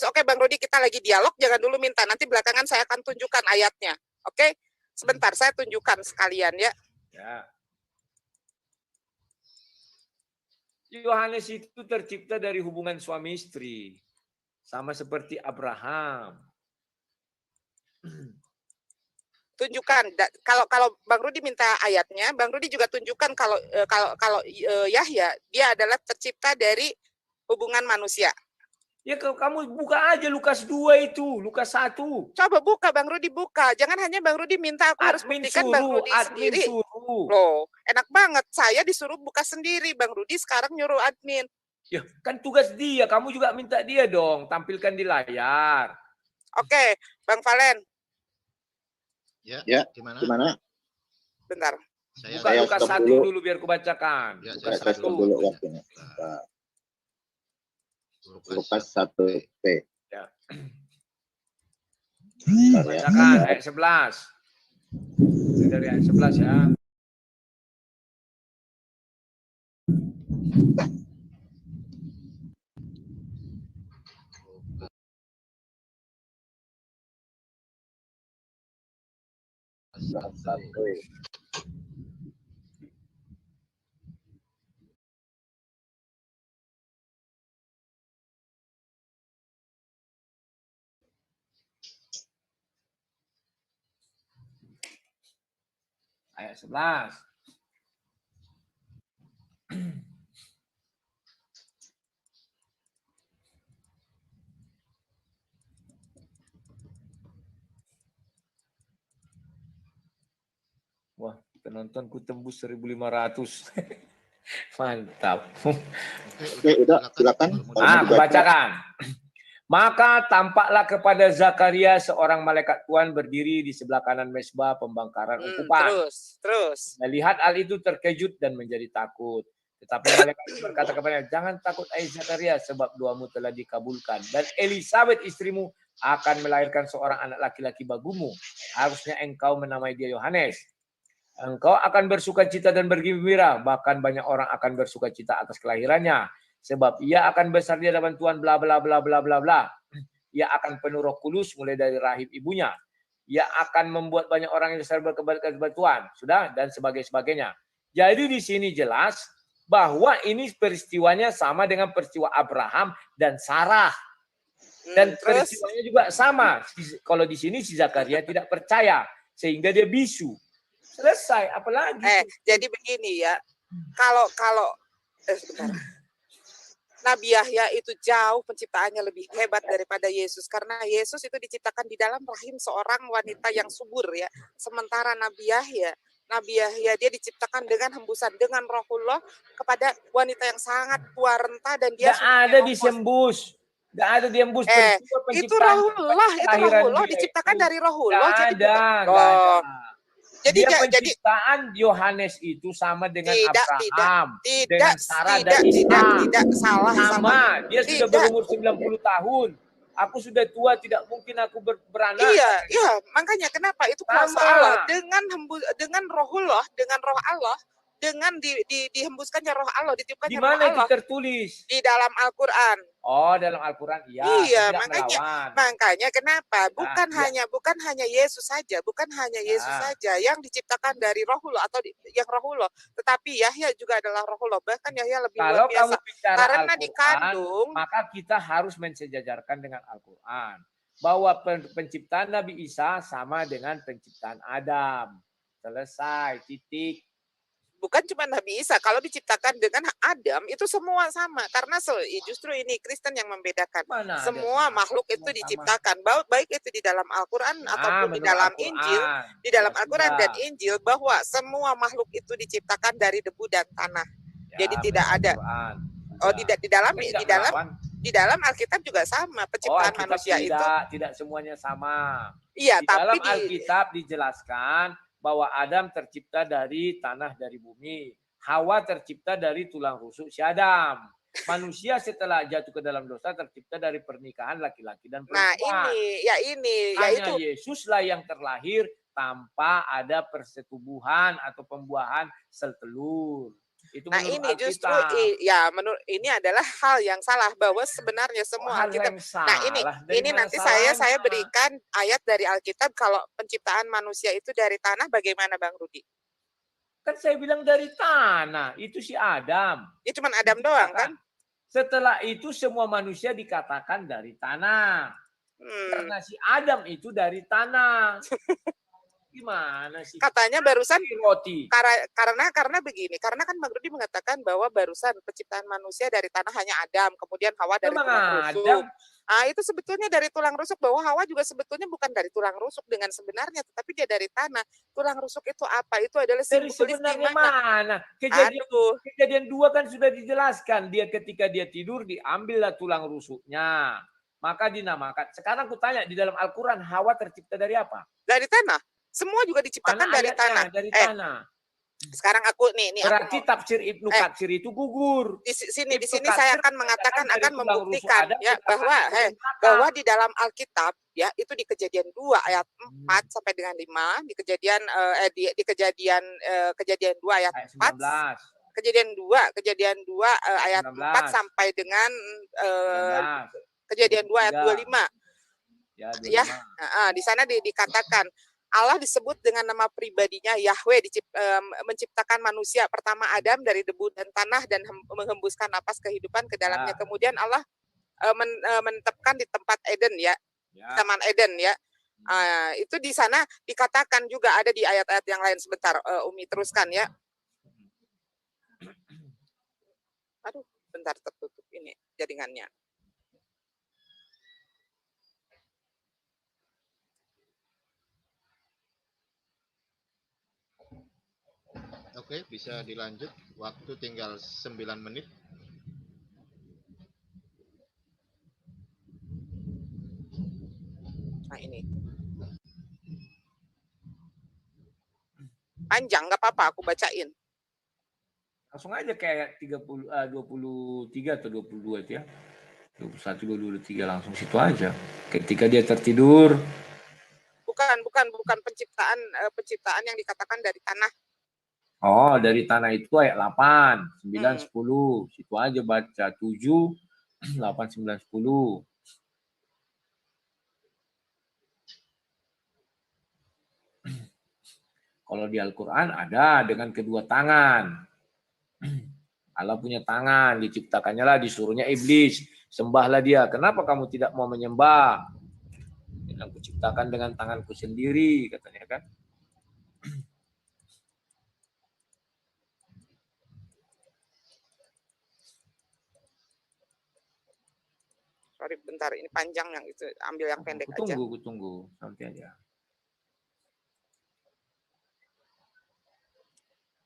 Speaker 3: Oke Bang Rudi, kita lagi dialog, jangan dulu minta. Nanti belakangan saya akan tunjukkan ayatnya. Oke? Sebentar, saya tunjukkan sekalian ya.
Speaker 2: Yohanes itu tercipta dari hubungan suami istri. Sama seperti Abraham.
Speaker 3: Tunjukkan kalau Bang Rudi minta ayatnya, Bang Rudi juga tunjukkan kalau Yahya dia adalah tercipta dari hubungan manusia.
Speaker 2: Ya kamu buka aja Lukas 2 itu, Lukas 1.
Speaker 3: Coba buka Bang Rudi, buka. Jangan hanya Bang Rudi minta aku harus buktikan Bang Rudi sendiri. Loh, enak banget. Saya disuruh buka sendiri, Bang Rudi sekarang nyuruh admin.
Speaker 2: Ya, kan tugas dia, kamu juga minta dia dong, tampilkan di layar.
Speaker 3: Oke, Bang Valen.
Speaker 1: Ya, gimana?
Speaker 3: Bentar.
Speaker 2: Buka Lukas 1 dulu biar kubacakan.
Speaker 1: Lukas 1 dulu waktunya. Lukas 1P.
Speaker 2: Ya. Bacakan ayat 11. Dari ayat 11 ya. Ayat 11. Wah, penontonku tembus 1.500. Mantap.
Speaker 1: Oke, udah silakan.
Speaker 2: Bacakan. Maka tampaklah kepada Zakaria seorang malaikat Tuhan berdiri di sebelah kanan mezbah pembangkaran ukupan.
Speaker 3: Terus.
Speaker 2: Melihat hal itu terkejut dan menjadi takut. Tetapi malaikat itu berkata kepadanya, jangan takut hai Zakaria, sebab doamu telah dikabulkan. Dan Elisabet istrimu akan melahirkan seorang anak laki-laki bagumu. Harusnya engkau menamai dia Yohanes. Engkau akan bersukacita dan bergembira, bahkan banyak orang akan bersukacita atas kelahirannya. Sebab ia akan besar di hadapan Tuhan, bla bla bla bla bla bla. Ia akan penuh Roh Kudus mulai dari rahim ibunya. Ia akan membuat banyak orang yang besar berkenan kepada Tuhan. Sudah, dan sebagainya. Jadi di sini jelas bahwa ini peristiwanya sama dengan peristiwa Abraham dan Sarah. Dan peristiwanya juga sama. Kalau di sini si Zakaria tidak percaya sehingga dia bisu. Selesai, apalagi?
Speaker 3: Jadi begini ya. Kalau sebentar. Nabi Yahya itu jauh penciptaannya lebih hebat daripada Yesus, karena Yesus itu diciptakan di dalam rahim seorang wanita yang subur ya. Sementara Nabi Yahya dia diciptakan dengan hembusan, dengan Rohullah kepada wanita yang sangat tua renta, dan dia
Speaker 2: ada disembus. Nggak ada diembus.
Speaker 3: Itu Rohullah diciptakan dari Rohullah.
Speaker 2: Nggak ada. dia penciptaan Yohanes itu sama dengan Abraham, dengan Sarah dan Ishak.
Speaker 3: Tidak salah.
Speaker 2: Sama. Dia sudah berumur 90 tahun. Aku sudah tua, tidak mungkin aku beranak.
Speaker 3: Iya, makanya kenapa itu kuasa Allah dengan rohullah, dengan roh Allah, dengan dihembuskannya roh Allah, ditiupkannya roh Allah.
Speaker 2: Di mana itu tertulis?
Speaker 3: Di dalam Al-Qur'an.
Speaker 2: Oh, dalam Al-Qur'an.
Speaker 3: Iya, makanya kenapa? Bukan hanya Yesus saja, yang diciptakan dari rohullah atau yang rohullah, tetapi Yahya juga adalah rohullah. Bahkan Yahya lebih luar biasa.
Speaker 2: Kalau kamu bicara
Speaker 3: karena dikandung,
Speaker 2: maka kita harus mensejajarkan dengan Al-Qur'an bahwa penciptaan Nabi Isa sama dengan penciptaan Adam. Selesai, titik.
Speaker 3: Bukan cuma Nabi Isa, kalau diciptakan dengan Adam itu semua sama, karena justru ini Kristen yang membedakan. Semua makhluk itu diciptakan, baik itu di dalam Al-Qur'an ataupun di dalam Injil, di dalam Al-Qur'an dan Injil, bahwa semua makhluk itu diciptakan dari debu dan tanah. Jadi tidak ada di dalam Alkitab juga sama penciptaan manusia itu.
Speaker 2: Tidak semuanya sama.
Speaker 3: Iya,
Speaker 2: di dalam Alkitab dijelaskan bahwa Adam tercipta dari tanah dari bumi. Hawa tercipta dari tulang rusuk si Adam. Manusia setelah jatuh ke dalam dosa tercipta dari pernikahan laki-laki dan perempuan.
Speaker 3: Hanya
Speaker 2: Yesuslah yang terlahir tanpa ada persetubuhan atau pembuahan sel telur. Itu
Speaker 3: ini justru menurut ini adalah hal yang salah, bahwa sebenarnya semua Alkitab. Ini nanti saya berikan ayat dari Alkitab kalau penciptaan manusia itu dari tanah, bagaimana Bang Rudi?
Speaker 2: Kan saya bilang dari tanah, itu si Adam.
Speaker 3: Ya cuma Adam doang kan?
Speaker 2: Setelah itu semua manusia dikatakan dari tanah. Karena si Adam itu dari tanah. Gimana sih?
Speaker 3: Katanya barusan
Speaker 2: roti.
Speaker 3: Karena begini, karena kan Bang Rudi mengatakan bahwa barusan penciptaan manusia dari tanah hanya Adam, kemudian Hawa dari tulang rusuk. Itu sebetulnya dari tulang rusuk, bahwa Hawa juga sebetulnya bukan dari tulang rusuk dengan sebenarnya, tetapi dia dari tanah. Tulang rusuk itu apa? Itu adalah
Speaker 2: dari sebenarnya mana? Kejadian 2 kan sudah dijelaskan. Dia ketika dia tidur diambillah tulang rusuknya. Maka dinamakan. Sekarang aku tanya, di dalam Al-Qur'an Hawa tercipta dari apa?
Speaker 3: Dari tanah. Semua juga diciptakan dari tanah.
Speaker 2: Dari tanah.
Speaker 3: Sekarang aku nih
Speaker 2: berarti tafsir Ibnu Katsir itu gugur.
Speaker 3: Di sini saya akan membuktikan ya bahwa di dalam Alkitab ya itu di Kejadian 2 ayat 4 sampai dengan 5, di Kejadian Kejadian 2 ayat 4. Kejadian 2 ayat 4 sampai dengan Kejadian 2 ayat 25. Ya, di sana dikatakan Allah disebut dengan nama pribadinya Yahweh, menciptakan manusia pertama Adam dari debu dan tanah dan menghembuskan napas kehidupan ke dalamnya. Kemudian Allah menetapkan di tempat Eden ya, Taman Eden ya. Itu di sana dikatakan juga ada di ayat-ayat yang lain. Sebentar, Umi teruskan ya. Aduh, bentar tertutup ini jaringannya.
Speaker 5: Oke, bisa dilanjut. Waktu tinggal 9 menit.
Speaker 3: Nah ini. Panjang, nggak apa-apa, aku bacain.
Speaker 2: Langsung aja kayak 23 atau 22 itu ya. 21, 22, 23 langsung situ aja. Ketika dia tertidur.
Speaker 3: Bukan penciptaan yang dikatakan dari tanah.
Speaker 2: Oh, dari tanah itu ayat 8, 9, 10. Situ aja baca 7, 8, 9, 10. Kalau di Al-Quran ada dengan kedua tangan. Allah punya tangan, diciptakannya lah, disuruhnya iblis. Sembahlah dia. Kenapa kamu tidak mau menyembah? Aku ciptakan dengan tanganku sendiri, katanya kan.
Speaker 3: Sorry, bentar, ini panjang yang itu, ambil yang pendek aja.
Speaker 2: Tunggu, nanti aja.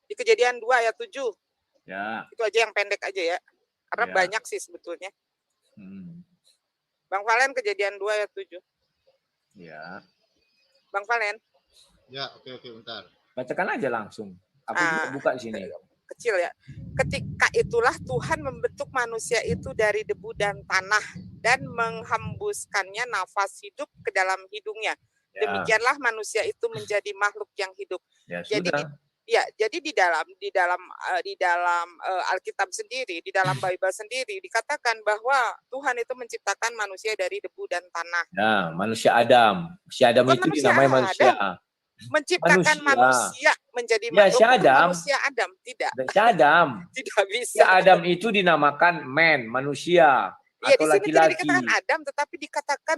Speaker 3: Di Kejadian 2 ayat 7.
Speaker 2: Ya.
Speaker 3: Itu aja yang pendek aja ya. Karena banyak sih sebetulnya. Bang Valen, Kejadian 2 ayat 7.
Speaker 2: Ya.
Speaker 3: Bang Valen.
Speaker 5: Ya, oke, bentar.
Speaker 2: Bacakan aja langsung. Aku juga buka di sini.
Speaker 3: Kecil ya. Ketika itulah Tuhan membentuk manusia itu dari debu dan tanah dan menghembuskannya nafas hidup ke dalam hidungnya.
Speaker 2: Ya.
Speaker 3: Demikianlah manusia itu menjadi makhluk yang hidup.
Speaker 2: Ya,
Speaker 3: Jadi
Speaker 2: sudah.
Speaker 3: jadi di dalam Alkitab sendiri, di dalam Bible sendiri dikatakan bahwa Tuhan itu menciptakan manusia dari debu dan tanah.
Speaker 2: Nah, manusia Adam. Si Adam
Speaker 3: Bukan
Speaker 2: itu
Speaker 3: manusia
Speaker 2: dinamai manusia.
Speaker 3: Menciptakan manusia menjadi
Speaker 2: Ya,
Speaker 3: makhluk
Speaker 2: si
Speaker 3: itu
Speaker 2: Adam.
Speaker 3: manusia Adam, tidak.
Speaker 2: Si Adam.
Speaker 3: Tidak
Speaker 2: Si
Speaker 3: bisa.
Speaker 2: Adam itu dinamakan man, manusia.
Speaker 3: Ya,
Speaker 2: Atau
Speaker 3: di sini tidak
Speaker 2: laki-laki.
Speaker 3: dikatakan Adam, tetapi dikatakan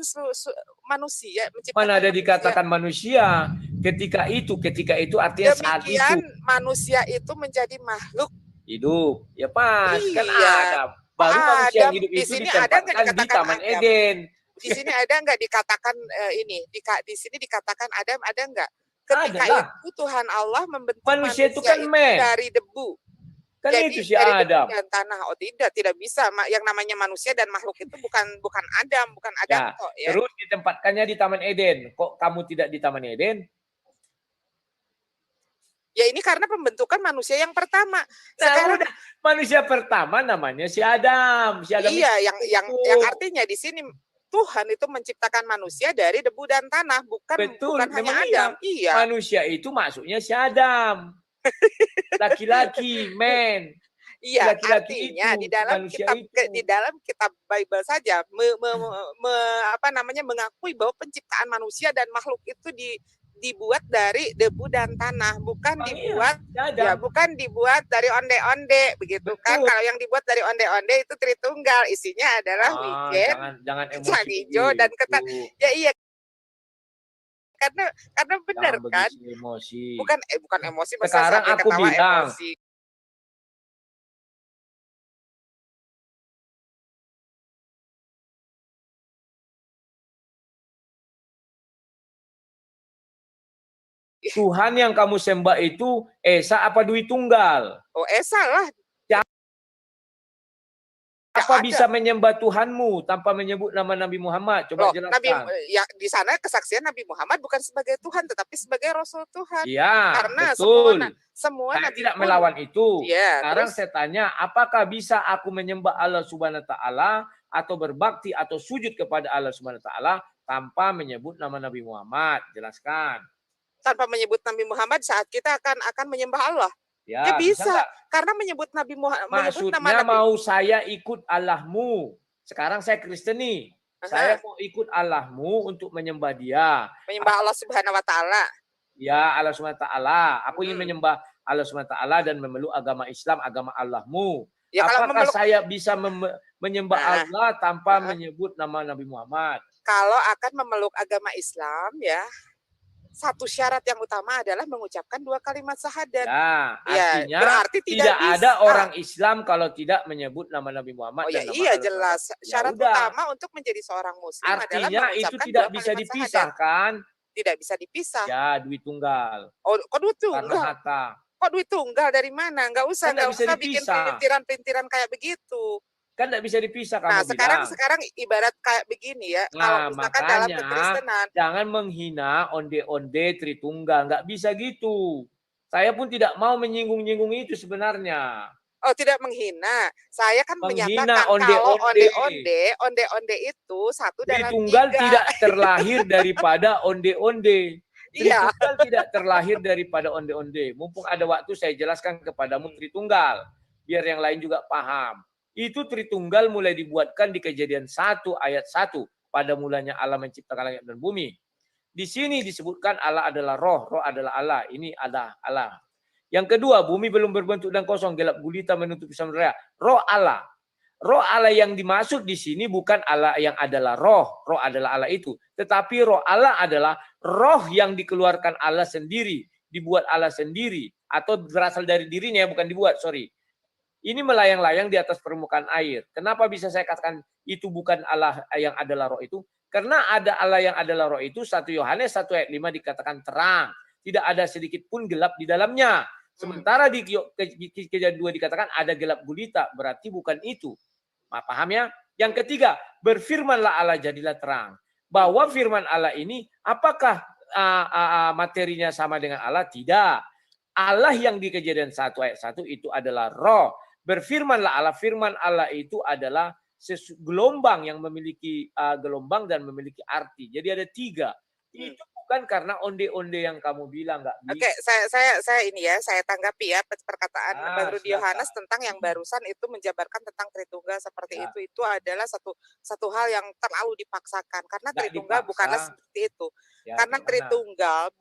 Speaker 3: manusia.
Speaker 2: Mana ada
Speaker 3: manusia.
Speaker 2: dikatakan manusia? Ketika itu artinya saat itu.
Speaker 3: Demikian manusia itu menjadi makhluk
Speaker 2: Hidup. Ya pas, kan
Speaker 3: Iya.
Speaker 2: Adam. Baru manusia yang hidup
Speaker 3: di
Speaker 2: itu
Speaker 3: sini ada nggak
Speaker 2: ditempatkan di
Speaker 3: dikatakan
Speaker 2: Taman
Speaker 3: Adam?
Speaker 2: Eden.
Speaker 3: Di sini ada nggak dikatakan di sini dikatakan Adam, ada nggak? Ketika
Speaker 2: Adalah.
Speaker 3: itu Tuhan Allah membentuk
Speaker 2: Manusia itu kan man.
Speaker 3: dari debu.
Speaker 2: Kan
Speaker 3: Jadi
Speaker 2: itu si
Speaker 3: dari
Speaker 2: Adam.
Speaker 3: debu dan tanah. Oh tidak bisa. Yang namanya manusia dan makhluk itu bukan Adam, bukan Adam
Speaker 2: Ya,
Speaker 3: kok ya.
Speaker 2: terus ditempatkannya di Taman Eden. Kok kamu tidak di Taman Eden?
Speaker 3: Ya ini karena pembentukan manusia yang pertama.
Speaker 2: Nah,
Speaker 3: Sekarang
Speaker 2: udah. Manusia pertama namanya si Adam. Si Adam
Speaker 3: iya
Speaker 2: itu.
Speaker 3: yang artinya di sini Tuhan itu menciptakan manusia dari debu dan tanah, bukan
Speaker 2: Betul,
Speaker 3: hanya
Speaker 2: memang
Speaker 3: Adam. Iya.
Speaker 2: Manusia itu maksudnya si Adam. Laki-laki, man.
Speaker 3: Iya,
Speaker 2: Laki-laki
Speaker 3: artinya
Speaker 2: itu,
Speaker 3: di dalam
Speaker 2: manusia
Speaker 3: kitab
Speaker 2: itu.
Speaker 3: di dalam kitab Bible saja mengakui bahwa penciptaan manusia dan makhluk itu dibuat dari debu dan tanah, bukan dibuat ya bukan dibuat dari onde-onde begitu. Betul. Kan kalau yang dibuat dari onde-onde itu Tritunggal, isinya adalah wijen,
Speaker 2: jangan
Speaker 3: kacang hijau dan ketan. Ya iya, karena benar kan,
Speaker 2: emosi.
Speaker 3: bukan emosi.
Speaker 2: Sekarang aku bilang
Speaker 3: emosi.
Speaker 2: Tuhan yang kamu sembah itu Esa apa Dwi Tunggal?
Speaker 3: Oh, Esa lah.
Speaker 2: Apa bisa menyembah Tuhanmu tanpa menyebut nama Nabi Muhammad? Coba jelaskan.
Speaker 3: Ya, di sana kesaksian Nabi Muhammad bukan sebagai Tuhan, tetapi sebagai Rasul Tuhan.
Speaker 2: Iya,
Speaker 3: karena
Speaker 2: betul.
Speaker 3: semua
Speaker 2: saya
Speaker 3: Nabi
Speaker 2: tidak melawan itu.
Speaker 3: Ya,
Speaker 2: sekarang saya tanya, apakah bisa aku menyembah Allah Subhanahu Wa Taala atau berbakti atau sujud kepada Allah Subhanahu Wa Taala tanpa menyebut nama Nabi Muhammad? Jelaskan. Tanpa
Speaker 3: menyebut Nabi Muhammad saat kita akan menyembah Allah.
Speaker 2: Ya
Speaker 3: bisa karena menyebut Nabi Muhammad.
Speaker 2: Maksudnya nama mau saya ikut Allahmu. Sekarang saya Kristen nih. Saya mau ikut Allahmu untuk menyembah Dia.
Speaker 3: Menyembah Allah Subhanahu Wa Taala.
Speaker 2: Ya, Allah Subhanahu Wa Taala. Aku ingin menyembah Allah Subhanahu Wa Taala dan memeluk agama Islam, agama Allahmu. Ya, apakah saya bisa menyembah Allah tanpa menyebut nama Nabi Muhammad?
Speaker 3: Kalau akan memeluk agama Islam, ya. Satu syarat yang utama adalah mengucapkan 2 kalimat syahadat.
Speaker 2: Ya, artinya berarti tidak ada orang Islam kalau tidak menyebut nama Nabi Muhammad.
Speaker 3: Oh ya, iya jelas. Syarat utama untuk menjadi seorang Muslim adalah mengucapkan
Speaker 2: itu tidak bisa dipisahkan.
Speaker 3: Tidak bisa dipisah.
Speaker 2: Ya, Dwi Tunggal.
Speaker 3: Oh, kok Dwi Tunggal? Kok Dwi Tunggal dari mana? Nggak usah bikin perintiran kayak begitu.
Speaker 2: Kan tidak bisa dipisah
Speaker 3: kamu sekarang ibarat kayak begini ya.
Speaker 2: Nah,
Speaker 3: kalau misalkan dalam kekristenan,
Speaker 2: jangan menghina onde-onde Tritunggal, nggak bisa gitu. Saya pun tidak mau menyinggung-nyinggung itu sebenarnya.
Speaker 3: Oh, tidak menghina. Saya kan menyatakan kalau onde-onde itu satu dalam
Speaker 2: Tritunggal tidak terlahir daripada onde-onde. Tritunggal tidak terlahir daripada onde-onde. Mumpung ada waktu saya jelaskan kepadamu Tritunggal, biar yang lain juga paham. Itu Tritunggal mulai dibuatkan di Kejadian 1 ayat 1. Pada mulanya Allah menciptakan langit dan bumi. Di sini disebutkan Allah adalah roh, roh adalah Allah. Ini ada Allah. Yang kedua, bumi belum berbentuk dan kosong, gelap gulita menutupi samudera. Roh Allah. Roh Allah yang dimaksud di sini bukan Allah yang adalah roh. Roh adalah Allah itu. Tetapi roh Allah adalah roh yang dikeluarkan Allah sendiri. Dibuat Allah sendiri. Atau berasal dari dirinya, bukan dibuat, sorry. Ini melayang-layang di atas permukaan air. Kenapa bisa saya katakan itu bukan Allah yang adalah roh itu? Karena ada Allah yang adalah roh itu, 1 Yohanes 1 ayat 5 dikatakan terang. Tidak ada sedikit pun gelap di dalamnya. Sementara di Kejadian 2 dikatakan ada gelap gulita. Berarti bukan itu. Paham ya? Yang ketiga, berfirmanlah Allah jadilah terang. Bahwa firman Allah ini apakah materinya sama dengan Allah? Tidak. Allah yang di Kejadian 1 ayat 1 itu adalah roh. Berfirmanlah Allah, firman Allah itu adalah gelombang yang memiliki gelombang dan memiliki arti. Jadi ada 3. Itu bukan karena onde-onde yang kamu bilang nggak bisa.
Speaker 3: Oke, saya tanggapi ya perkataan Bang Rudi Yohanes tentang yang barusan itu menjabarkan tentang Tritunggal seperti itu. Itu adalah satu hal yang terlalu dipaksakan karena Tritunggal bukanlah seperti itu. Karena Tritunggal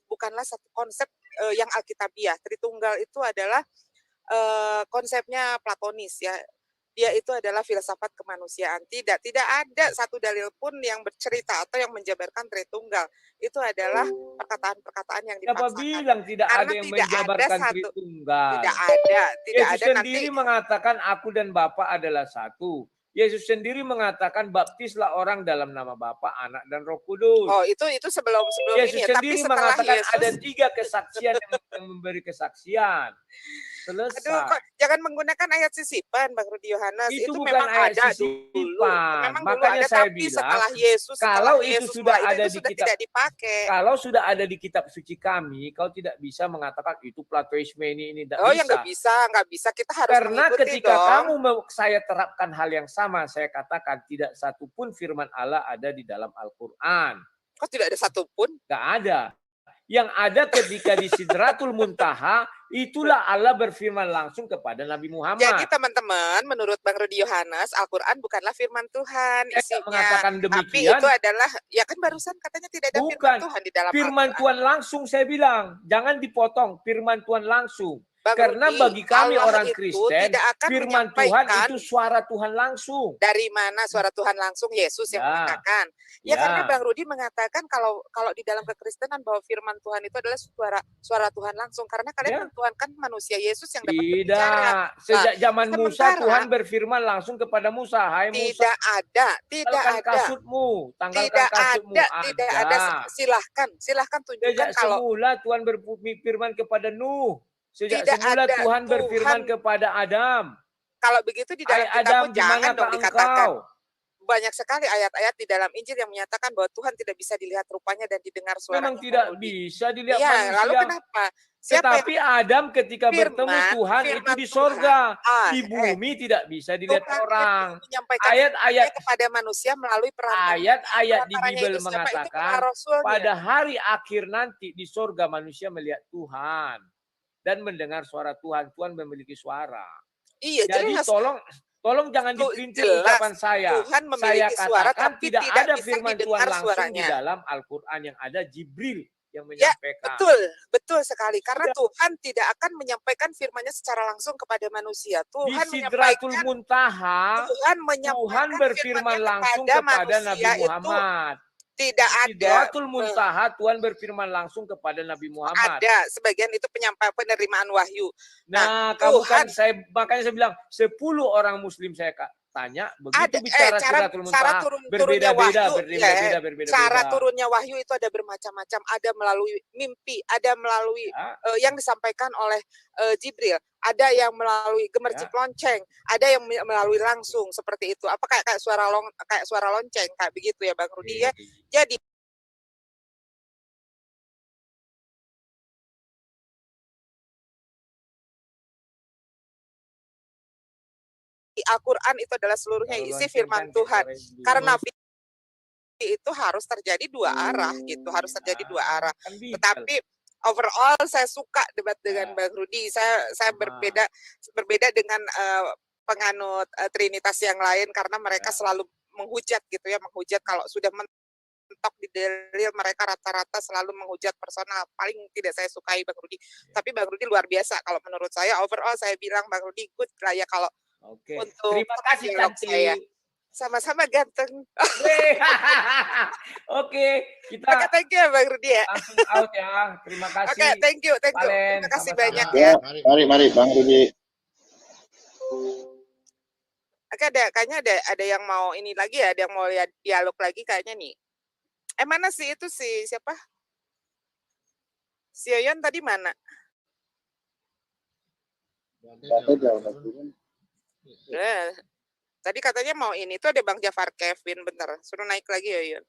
Speaker 3: bukanlah satu konsep yang alkitabiah. Tritunggal itu adalah konsepnya Platonis ya. Dia itu adalah filsafat kemanusiaan. Tidak ada satu dalil pun yang bercerita atau yang menjabarkan Tritunggal. Itu adalah perkataan-perkataan yang dipaksakan.
Speaker 2: Siapa bilang tidak ada yang menjabarkan Tritunggal?
Speaker 3: Tidak ada.
Speaker 2: Yesus sendiri mengatakan aku dan Bapa adalah satu. Yesus sendiri mengatakan baptislah orang dalam nama Bapa, Anak dan Roh Kudus.
Speaker 3: Oh, itu sebelum
Speaker 2: Yesus
Speaker 3: ini ya.
Speaker 2: Sendiri
Speaker 3: Tapi
Speaker 2: mengatakan
Speaker 3: Yesus,
Speaker 2: ada 3 kesaksian yang memberi kesaksian. Selesai.
Speaker 3: Aduh, jangan menggunakan ayat sisipan, Bang Rudi Yohanes.
Speaker 2: Itu bukan
Speaker 3: memang
Speaker 2: ayat
Speaker 3: ada
Speaker 2: sisipan.
Speaker 3: dulu. Memang
Speaker 2: Makanya
Speaker 3: dulu ada,
Speaker 2: saya
Speaker 3: tapi
Speaker 2: bilang,
Speaker 3: setelah Yesus,
Speaker 2: kalau itu
Speaker 3: Yesus
Speaker 2: sudah ada
Speaker 3: itu
Speaker 2: di
Speaker 3: sudah
Speaker 2: kitab,
Speaker 3: tidak dipakai.
Speaker 2: Kalau sudah ada di kitab suci kami, kau tidak bisa mengatakan itu platoisme ini tidak
Speaker 3: Oh,
Speaker 2: bisa.
Speaker 3: ya nggak bisa. Kita harus
Speaker 2: Karena
Speaker 3: mengikuti
Speaker 2: ketika
Speaker 3: dong.
Speaker 2: saya terapkan hal yang sama, saya katakan tidak satupun firman Allah ada di dalam Al-Quran.
Speaker 3: Kok tidak ada satupun?
Speaker 2: Nggak ada. Yang ada ketika di Sidratul Muntaha, itulah Allah berfirman langsung kepada Nabi Muhammad.
Speaker 3: Jadi teman-teman, menurut Bang Rudi Yohanes, Al-Quran bukanlah firman Tuhan isinya.
Speaker 2: Mengatakan demikian.
Speaker 3: Tapi itu adalah, ya kan barusan katanya tidak ada firman Tuhan di dalam
Speaker 2: firman
Speaker 3: Al-Quran.
Speaker 2: Tuhan langsung saya bilang. Jangan dipotong, firman Tuhan langsung.
Speaker 3: Bang
Speaker 2: Karena
Speaker 3: Rudi,
Speaker 2: bagi kami
Speaker 3: Allah
Speaker 2: orang Kristen, firman Tuhan itu suara Tuhan langsung.
Speaker 3: Dari mana suara Tuhan langsung? Yesus yang mengatakan. Ya, karena Bang Rudi mengatakan kalau di dalam kekristenan bahwa firman Tuhan itu adalah suara Tuhan langsung. Karena kalian mentuhankan manusia Yesus yang dapat berbicara.
Speaker 2: Sejak zaman Musa Tuhan berfirman langsung kepada Musa. Hai Musa.
Speaker 3: Tidak ada.
Speaker 2: Tanggalkan kasutmu.
Speaker 3: Tidak ada. Silahkan tunjukkan kalau.
Speaker 2: Semula Tuhan berfirman kepada Nuh. Sejak semula Tuhan berfirman kepada Adam.
Speaker 3: Kalau begitu di dalam kitabmu jangan dong dikatakan. Banyak sekali ayat-ayat di dalam Injil yang menyatakan bahwa Tuhan tidak bisa dilihat rupanya dan didengar suaranya.
Speaker 2: Memang tidak bisa dilihat
Speaker 3: manusia. Lalu kenapa?
Speaker 2: Tetapi Adam ketika bertemu Tuhan itu di sorga. Di bumi tidak bisa dilihat orang. Ayat-ayat
Speaker 3: kepada manusia melalui perantara.
Speaker 2: Ayat-ayat di Bible mengatakan pada hari akhir nanti di sorga manusia melihat Tuhan. Dan mendengar suara Tuhan. Tuhan memiliki suara.
Speaker 3: Iya,
Speaker 2: jadi tolong jangan dipelintir ucapan saya.
Speaker 3: Tuhan
Speaker 2: saya
Speaker 3: katakan suara, tapi
Speaker 2: tidak ada firman Tuhan langsung
Speaker 3: suaranya.
Speaker 2: di dalam Al-Quran, yang ada Jibril yang menyampaikan.
Speaker 3: Ya, betul sekali. Karena Tuhan tidak akan menyampaikan firman-Nya secara langsung kepada manusia. Tuhan
Speaker 2: di Sidratul Muntaha, Tuhan berfirman langsung kepada Nabi Muhammad.
Speaker 3: Tidak ada.
Speaker 2: Sidratul Muntaha Tuhan berfirman langsung kepada Nabi Muhammad.
Speaker 3: Ada, sebagian itu penerimaan wahyu.
Speaker 2: Nah, makanya saya bilang 10 orang Muslim saya tanya begitu bicara Sidratul Muntaha berbeda-beda.
Speaker 3: Cara turunnya wahyu itu ada bermacam-macam. Ada melalui mimpi, ada melalui yang disampaikan oleh Jibril, ada yang melalui gemercik lonceng, ada yang melalui langsung seperti itu. Apa kayak suara lonceng kayak begitu ya Bang Rudi ya. Jadi Al-Quran itu adalah seluruhnya isi firman Tuhan. Karena itu harus terjadi dua arah gitu, harus terjadi dua arah. Tetapi overall saya suka debat dengan Bang Rudi. Saya berbeda dengan penganut Trinitas yang lain karena mereka selalu menghujat gitu ya, menghujat kalau sudah mentok di dalil mereka rata-rata selalu menghujat personal. Paling tidak saya sukai Bang Rudi. Tapi Bang Rudi luar biasa kalau menurut saya. Overall saya bilang Bang Rudi good lah ya kalau untuk
Speaker 2: terima kasih saya.
Speaker 3: Sama-sama ganteng.
Speaker 2: Oke, kita
Speaker 3: thank you Bang Rudi ya.
Speaker 2: Langsung out ya. Terima kasih.
Speaker 3: Oke, thank you.
Speaker 2: Valen,
Speaker 3: terima kasih
Speaker 2: sama-sama.
Speaker 3: banyak ya.
Speaker 1: Mari Bang Rudi.
Speaker 3: Oke, kayaknya ada yang mau ini lagi ya, ada yang mau lihat dialog lagi kayaknya nih. Mana sih itu siapa? Si Yoyon tadi mana? Tadi katanya mau ini tuh ada Bang Jafar Kevin, bentar, suruh naik lagi Yoyon.